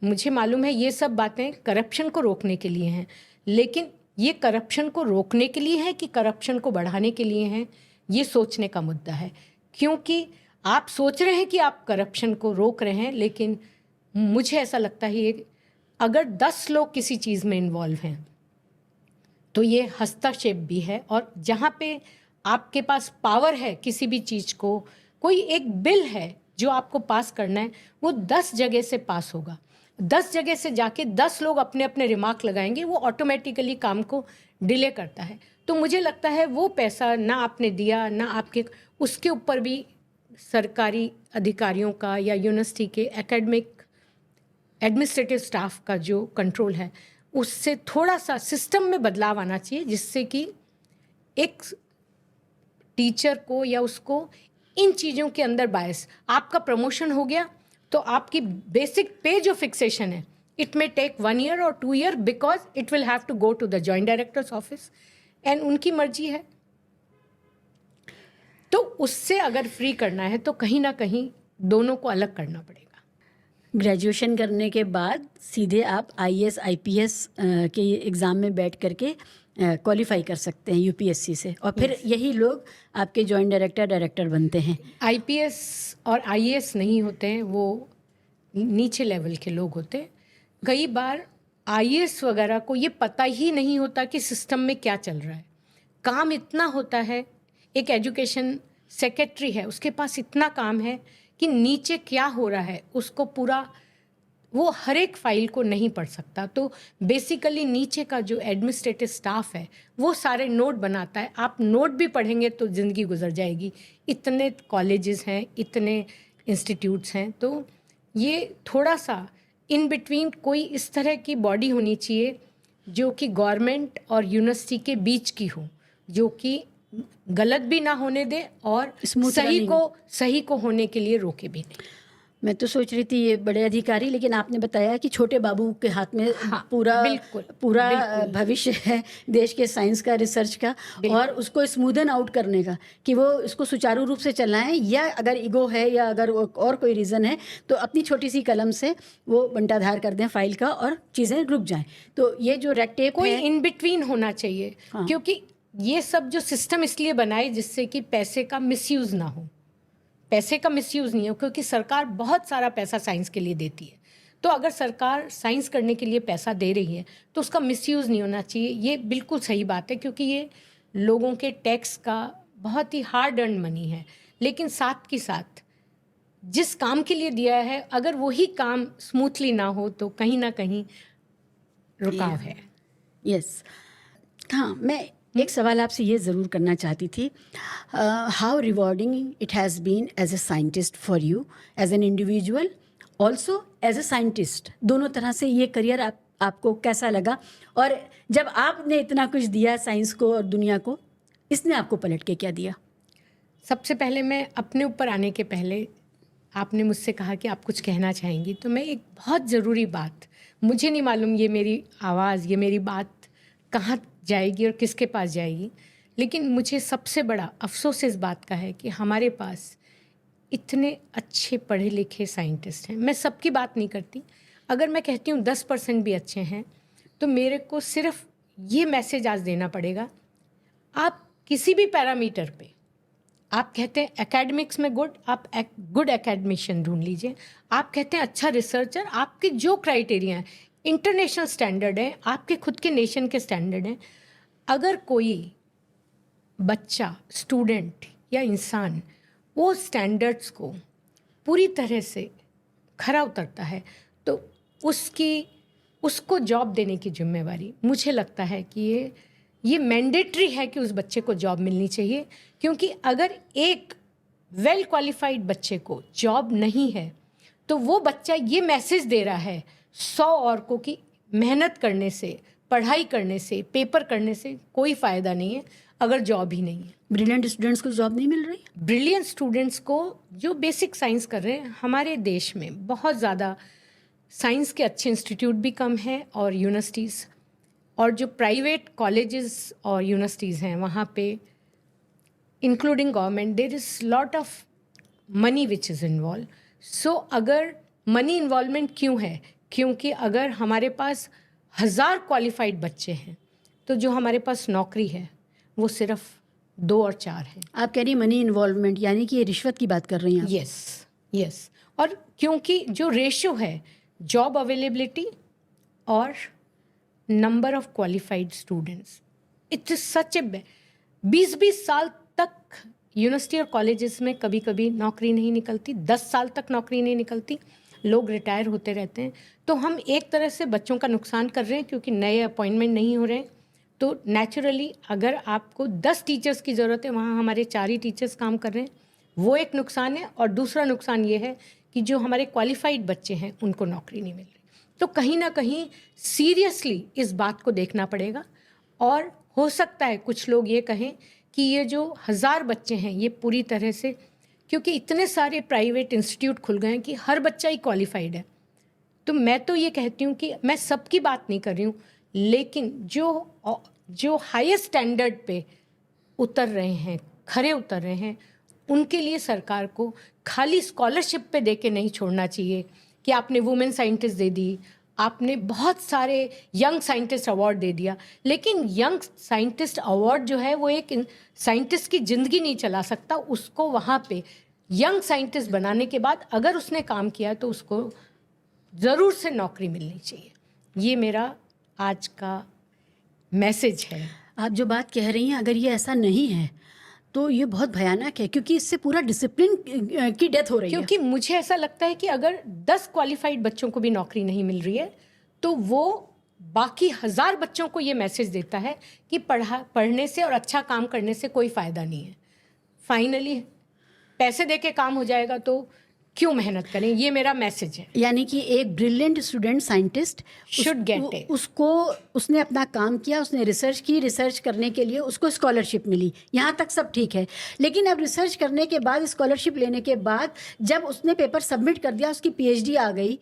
मुझे मालूम है ये सब बातें करप्शन को रोकने के लिए हैं, लेकिन ये करप्शन को रोकने के लिए है कि करप्शन को बढ़ाने के लिए हैं, ये सोचने का मुद्दा है। क्योंकि आप सोच रहे हैं कि आप करप्शन को रोक रहे हैं, लेकिन मुझे ऐसा लगता है अगर 10 लोग किसी चीज़ में इन्वॉल्व हैं तो ये हस्तक्षेप भी है। और जहाँ पे आपके पास पावर है किसी भी चीज़ को, कोई एक बिल है जो आपको पास करना है, वो 10 जगह से पास होगा, 10 जगह से जाके 10 लोग अपने अपने रिमार्क लगाएंगे, वो ऑटोमेटिकली काम को डिले करता है। तो मुझे लगता है वो पैसा ना आपने दिया ना आपके, उसके ऊपर भी सरकारी अधिकारियों का या यूनिवर्सिटी के एकेडमिक एडमिनिस्ट्रेटिव स्टाफ का जो कंट्रोल है उससे थोड़ा सा सिस्टम में बदलाव आना चाहिए, जिससे कि एक टीचर को या उसको इन चीज़ों के अंदर बायस, आपका प्रमोशन हो गया तो आपकी बेसिक पे जो फिक्सेशन है इट मे टेक 1 ईयर और 2 year because it will have to go to the joint director's office and उनकी मर्जी है। तो उससे अगर फ्री करना है तो कहीं ना कहीं दोनों को अलग करना पड़ेगा। ग्रेजुएशन करने के बाद सीधे आप आईएएस आईपीएस के एग्ज़ाम में बैठ करके क्वालिफाई कर सकते हैं यूपीएससी से, और फिर यही लोग आपके जॉइंट डायरेक्टर बनते हैं। आईपीएस और आईएएस नहीं होते हैं, वो नीचे लेवल के लोग होते हैं। कई बार आईएएस वगैरह को ये पता ही नहीं होता कि सिस्टम में क्या चल रहा है, काम इतना होता है। एक एजुकेशन सेक्रेटरी है, उसके पास इतना काम है कि नीचे क्या हो रहा है उसको पूरा, वो हर एक फाइल को नहीं पढ़ सकता। तो बेसिकली नीचे का जो एडमिनिस्ट्रेटिव स्टाफ है वो सारे नोट बनाता है। आप नोट भी पढ़ेंगे तो ज़िंदगी गुजर जाएगी। इतने कॉलेजेस हैं, इतने इंस्टीट्यूट्स हैं, तो ये थोड़ा सा इन बिटवीन कोई इस तरह की बॉडी होनी चाहिए जो कि गवर्नमेंट और यूनिवर्सिटी के बीच की हो, जो कि गलत भी ना होने दे और सही को होने के लिए रोके भी नहीं। मैं तो सोच रही थी ये बड़े अधिकारी, लेकिन आपने बताया कि छोटे बाबू के हाथ में पूरा भविष्य है देश के साइंस का, रिसर्च का, और उसको स्मूदन आउट करने का, कि वो इसको सुचारू रूप से चलाएं, या अगर ईगो है या अगर और कोई रीज़न है तो अपनी छोटी सी कलम से वो बंटाधार कर दें फाइल का और चीज़ें रुक जाएं। तो ये जो रेड टेप कोई इन बिटवीन होना चाहिए। हाँ। क्योंकि ये सब जो सिस्टम इसलिए बनाए जिससे कि पैसे का मिसयूज़ ना हो, पैसे का मिसयूज़ नहीं हो, क्योंकि सरकार बहुत सारा पैसा साइंस के लिए देती है। तो अगर सरकार साइंस करने के लिए पैसा दे रही है तो उसका मिसयूज़ नहीं होना चाहिए। ये बिल्कुल सही बात है, क्योंकि ये लोगों के टैक्स का बहुत ही हार्ड अर्न मनी है। लेकिन साथ के साथ जिस काम के लिए दिया है, अगर वही काम स्मूथली ना हो तो कहीं ना कहीं रुकाव है। यस। हाँ, मैं एक सवाल आपसे ये ज़रूर करना चाहती थी, how rewarding it has been as a scientist for you, as an individual, also as a scientist. दोनों तरह से ये करियर आपको कैसा लगा, और जब आपने इतना कुछ दिया साइंस को और दुनिया को, इसने आपको पलट के क्या दिया? सबसे पहले मैं अपने ऊपर आने के पहले, आपने मुझसे कहा कि आप कुछ कहना चाहेंगी, तो मैं एक बहुत ज़रूरी बात, मुझे नहीं मालूम ये मेरी आवाज़, ये मेरी बात कहाँ जाएगी और किसके पास जाएगी, लेकिन मुझे सबसे बड़ा अफसोस इस बात का है कि हमारे पास इतने अच्छे पढ़े लिखे साइंटिस्ट हैं। मैं सबकी बात नहीं करती, अगर मैं कहती हूँ 10% भी अच्छे हैं तो मेरे को सिर्फ ये मैसेज आज देना पड़ेगा। आप किसी भी पैरामीटर पे, आप कहते हैं एकेडमिक्स में गुड, आप गुड एकेडमिशियन ढूंढ लीजिए। आप कहते हैं अच्छा रिसर्चर, आपके जो क्राइटेरिया हैं इंटरनेशनल स्टैंडर्ड है, आपके खुद के नेशन के स्टैंडर्ड हैं। अगर कोई बच्चा, स्टूडेंट या इंसान वो स्टैंडर्ड्स को पूरी तरह से खरा उतरता है तो उसको जॉब देने की जिम्मेवारी, मुझे लगता है कि ये मैंडेटरी है कि उस बच्चे को जॉब मिलनी चाहिए। क्योंकि अगर एक वेल क्वालिफाइड बच्चे को जॉब नहीं है तो वो बच्चा ये मैसेज दे रहा है 100 और को कि मेहनत करने से, पढ़ाई करने से, पेपर करने से कोई फ़ायदा नहीं है अगर जॉब ही नहीं है। ब्रिलियंट स्टूडेंट्स को जॉब नहीं मिल रही? ब्रिलियंट स्टूडेंट्स को जो बेसिक साइंस कर रहे हैं, हमारे देश में बहुत ज़्यादा साइंस के अच्छे इंस्टीट्यूट भी कम हैं, और यूनिवर्सिटीज़ और जो प्राइवेट कॉलेजेस और यूनिवर्सिटीज़ हैं वहाँ पे including government there is lot of money which is involve. So अगर मनी इन्वॉल्वमेंट क्यों है? क्योंकि अगर हमारे पास 1000 क्वालिफाइड बच्चे हैं तो जो हमारे पास नौकरी है वो सिर्फ 2 और 4 है। आप कह रही मनी इन्वॉल्वमेंट, यानी कि ये रिश्वत की बात कर रही हैं? यस। और क्योंकि जो रेशियो है जॉब अवेलेबिलिटी और number of qualified students, it is such a 20-20 साल तक यूनिवर्सिटी और कॉलेजेस में कभी कभी नौकरी नहीं निकलती, 10 साल तक नौकरी नहीं निकलती। लोग रिटायर होते रहते हैं, तो हम एक तरह से बच्चों का नुकसान कर रहे हैं क्योंकि नए अपॉइंटमेंट नहीं हो रहे हैं। तो नेचुरली अगर आपको 10 टीचर्स की ज़रूरत है, वहाँ हमारे 4 ही टीचर्स काम कर रहे हैं, वो एक नुकसान है। और दूसरा नुकसान ये है कि जो हमारे क्वालिफाइड बच्चे हैं उनको नौकरी नहीं मिल रही। तो कहीं ना कहीं सीरियसली इस बात को देखना पड़ेगा। और हो सकता है कुछ लोग ये कहें कि ये जो 1000 बच्चे हैं ये पूरी तरह से, क्योंकि इतने सारे प्राइवेट इंस्टीट्यूट खुल गए हैं कि हर बच्चा ही क्वालिफाइड है। तो मैं तो ये कहती हूँ कि मैं सबकी बात नहीं कर रही हूँ, लेकिन जो हाईएस्ट स्टैंडर्ड पे उतर रहे हैं, खरे उतर रहे हैं, उनके लिए सरकार को खाली स्कॉलरशिप पे दे के नहीं छोड़ना चाहिए कि आपने वुमेन साइंटिस्ट दे दी, आपने बहुत सारे यंग साइंटिस्ट अवार्ड दे दिया, लेकिन यंग साइंटिस्ट अवार्ड जो है वो एक साइंटिस्ट की ज़िंदगी नहीं चला सकता। उसको वहाँ पे यंग साइंटिस्ट बनाने के बाद अगर उसने काम किया तो उसको ज़रूर से नौकरी मिलनी चाहिए। ये मेरा आज का मैसेज है। आप जो बात कह रही हैं, अगर ये ऐसा नहीं है तो ये बहुत भयानक है, क्योंकि इससे पूरा डिसिप्लिन की डेथ हो रही है। क्योंकि मुझे ऐसा लगता है कि अगर 10 क्वालिफाइड बच्चों को भी नौकरी नहीं मिल रही है तो वो बाकी 1000 बच्चों को ये मैसेज देता है कि पढ़ने से और अच्छा काम करने से कोई फ़ायदा नहीं है। फाइनली पैसे दे के काम हो जाएगा तो क्यों मेहनत करें, ये मेरा मैसेज है। यानी कि एक brilliant student scientist should get it. उसने अपना काम किया, उसने रिसर्च की, रिसर्च करने के लिए उसको स्कॉलरशिप मिली, यहाँ तक सब ठीक है। लेकिन अब रिसर्च करने के बाद, स्कॉलरशिप लेने के बाद जब उसने पेपर सबमिट कर दिया, उसकी पीएचडी आ गई,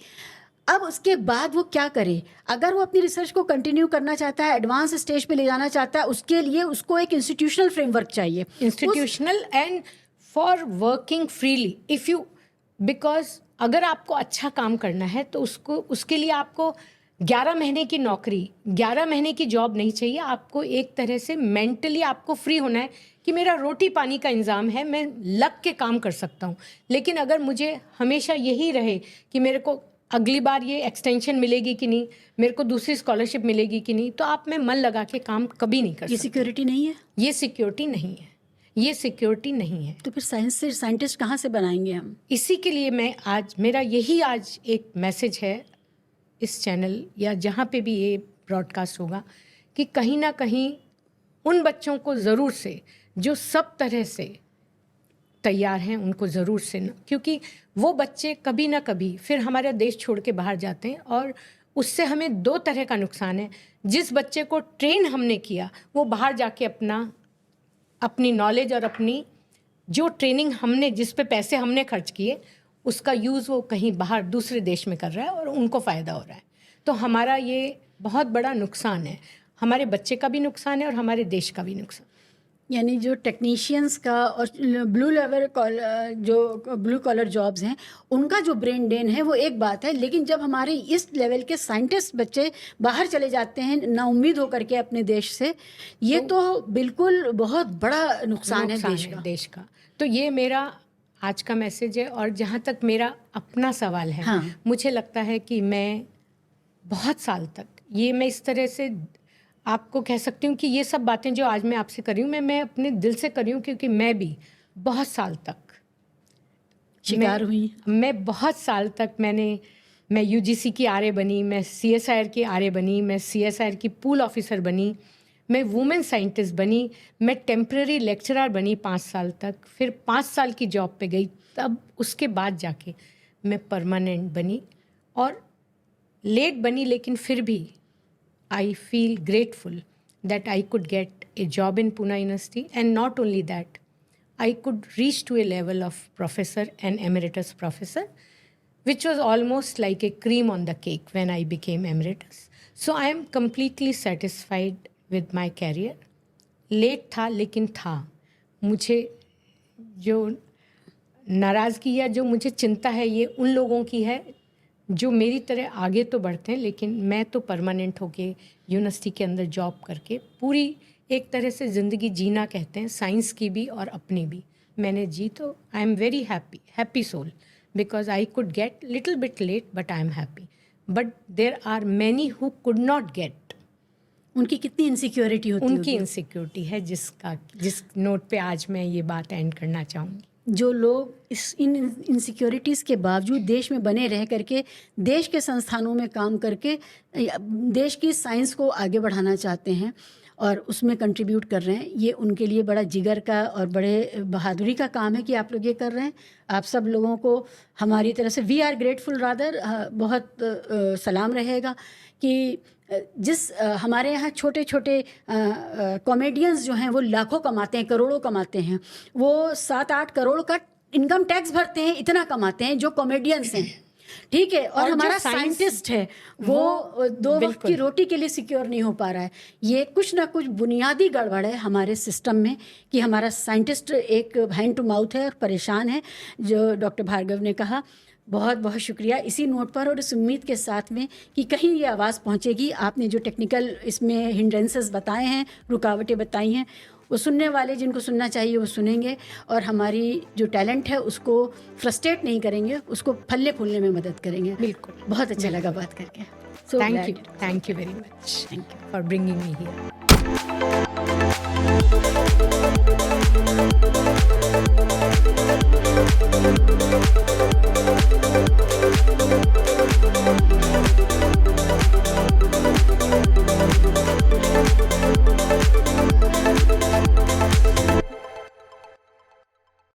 अब उसके बाद वो क्या करे? अगर वो अपनी रिसर्च को कंटिन्यू करना चाहता है, एडवांस स्टेज पे ले जाना चाहता है, उसके लिए उसको एक इंस्टीट्यूशनल फ्रेमवर्क चाहिए। Institutional and for working freely if you, because अगर आपको अच्छा काम करना है तो उसके लिए आपको 11 महीने की नौकरी, 11 महीने की जॉब नहीं चाहिए। आपको एक तरह से मेंटली आपको फ्री होना है कि मेरा रोटी पानी का इंतज़ाम है, मैं लग के काम कर सकता हूँ। लेकिन अगर मुझे हमेशा यही रहे कि मेरे को अगली बार ये एक्सटेंशन मिलेगी कि नहीं, मेरे को दूसरी स्कॉलरशिप मिलेगी कि नहीं, तो आप में मन लगा के काम कभी नहीं कर सकते। ये सिक्योरिटी नहीं है, ये सिक्योरिटी नहीं है, ये सिक्योरिटी नहीं है। तो फिर साइंस से साइंटिस्ट कहाँ से बनाएंगे हम? इसी के लिए मैं आज, मेरा यही आज एक मैसेज है इस चैनल या जहाँ पे भी ये ब्रॉडकास्ट होगा कि कहीं ना कहीं उन बच्चों को ज़रूर से जो सब तरह से तैयार हैं उनको ज़रूर से न, क्योंकि वो बच्चे कभी ना कभी फिर हमारा देश छोड़ के बाहर जाते हैं और उससे हमें 2 तरह का नुकसान है। जिस बच्चे को ट्रेन हमने किया वो बाहर जाके अपनी नॉलेज और अपनी जो ट्रेनिंग हमने, जिस पे पैसे हमने खर्च किए, उसका यूज़ वो कहीं बाहर दूसरे देश में कर रहा है और उनको फ़ायदा हो रहा है। तो हमारा ये बहुत बड़ा नुकसान है, हमारे बच्चे का भी नुकसान है और हमारे देश का भी नुकसान। यानी जो टेक्नीशियंस का और ब्लू कॉलर जॉब्स हैं, उनका जो ब्रेन ड्रेन है वो एक बात है, लेकिन जब हमारे इस लेवल के साइंटिस्ट बच्चे बाहर चले जाते हैं नाउम्मीद होकर के अपने देश से, ये तो बिल्कुल बहुत बड़ा नुकसान है देश का। तो ये मेरा आज का मैसेज है। और जहाँ तक मेरा अपना सवाल है, हाँ। मुझे लगता है कि मैं बहुत साल तक मैं इस तरह से आपको कह सकती हूँ कि ये सब बातें जो आज मैं आपसे कर रही हूँ, मैं अपने दिल से कर रही हूँ, क्योंकि मैं भी बहुत साल तक शिकार हुई। मैं बहुत साल तक मैं यूजीसी की आरए बनी, मैं सीएसआईआर की आरए बनी, मैं सीएसआईआर की पूल ऑफिसर बनी, मैं वुमेन साइंटिस्ट बनी, मैं टेम्पररी लेक्चरर बनी 5 साल तक, फिर 5 साल की जॉब पे गई, तब उसके बाद जाके मैं परमानेंट बनी और लेट बनी, लेकिन फिर भी I feel grateful that I could get a job in Pune University, and not only that, I could reach to a level of professor and emeritus professor, which was almost like a cream on the cake when I became emeritus. So I am completely satisfied with my career. Late था लेकिन था। मुझे जो नाराज़गी या जो मुझे चिंता है ये उन लोगों की है जो मेरी तरह आगे तो बढ़ते हैं, लेकिन मैं तो परमानेंट होके यूनिवर्सिटी के अंदर जॉब करके पूरी एक तरह से ज़िंदगी जीना कहते हैं, साइंस की भी और अपनी भी मैंने जी। तो I am very happy soul, because I could get little bit late but I am happy. But there are many who could not get. उनकी कितनी इनसिक्योरिटी होती है? उनकी इनसिक्योरिटी है जिस नोट पे आज मैं ये बात एंड करना चाहूँगी। जो लोग इन इनसिक्योरिटीज़ के बावजूद देश में बने रह करके देश के संस्थानों में काम करके देश की साइंस को आगे बढ़ाना चाहते हैं और उसमें कंट्रीब्यूट कर रहे हैं, ये उनके लिए बड़ा जिगर का और बड़े बहादुरी का काम है कि आप लोग ये कर रहे हैं। आप सब लोगों को हमारी तरफ से वी आर ग्रेटफुल रादर, बहुत सलाम रहेगा कि जिस हमारे यहाँ छोटे छोटे कॉमेडियंस जो हैं वो लाखों कमाते हैं, करोड़ों कमाते हैं, वो 7-8 करोड़ का इनकम टैक्स भरते हैं, इतना कमाते हैं जो कॉमेडियंस हैं, ठीक है। और हमारा साइंटिस्ट है वो 2 वक्त की रोटी के लिए सिक्योर नहीं हो पा रहा है। ये कुछ ना कुछ बुनियादी गड़बड़ है हमारे सिस्टम में कि हमारा साइंटिस्ट एक हैंड टू माउथ है और परेशान है, जो डॉक्टर भार्गव ने कहा। बहुत बहुत शुक्रिया इसी नोट पर और इस उम्मीद के साथ में कि कहीं ये आवाज़ पहुंचेगी। आपने जो टेक्निकल इसमें हिंड्रेंसेस बताए हैं, रुकावटें बताई हैं, वो सुनने वाले जिनको सुनना चाहिए वो सुनेंगे और हमारी जो टैलेंट है उसको फ्रस्ट्रेट नहीं करेंगे, उसको फलने फूलने में मदद करेंगे। बिल्कुल, बहुत अच्छा लगा बात करके। Thank you very much for bringing me here.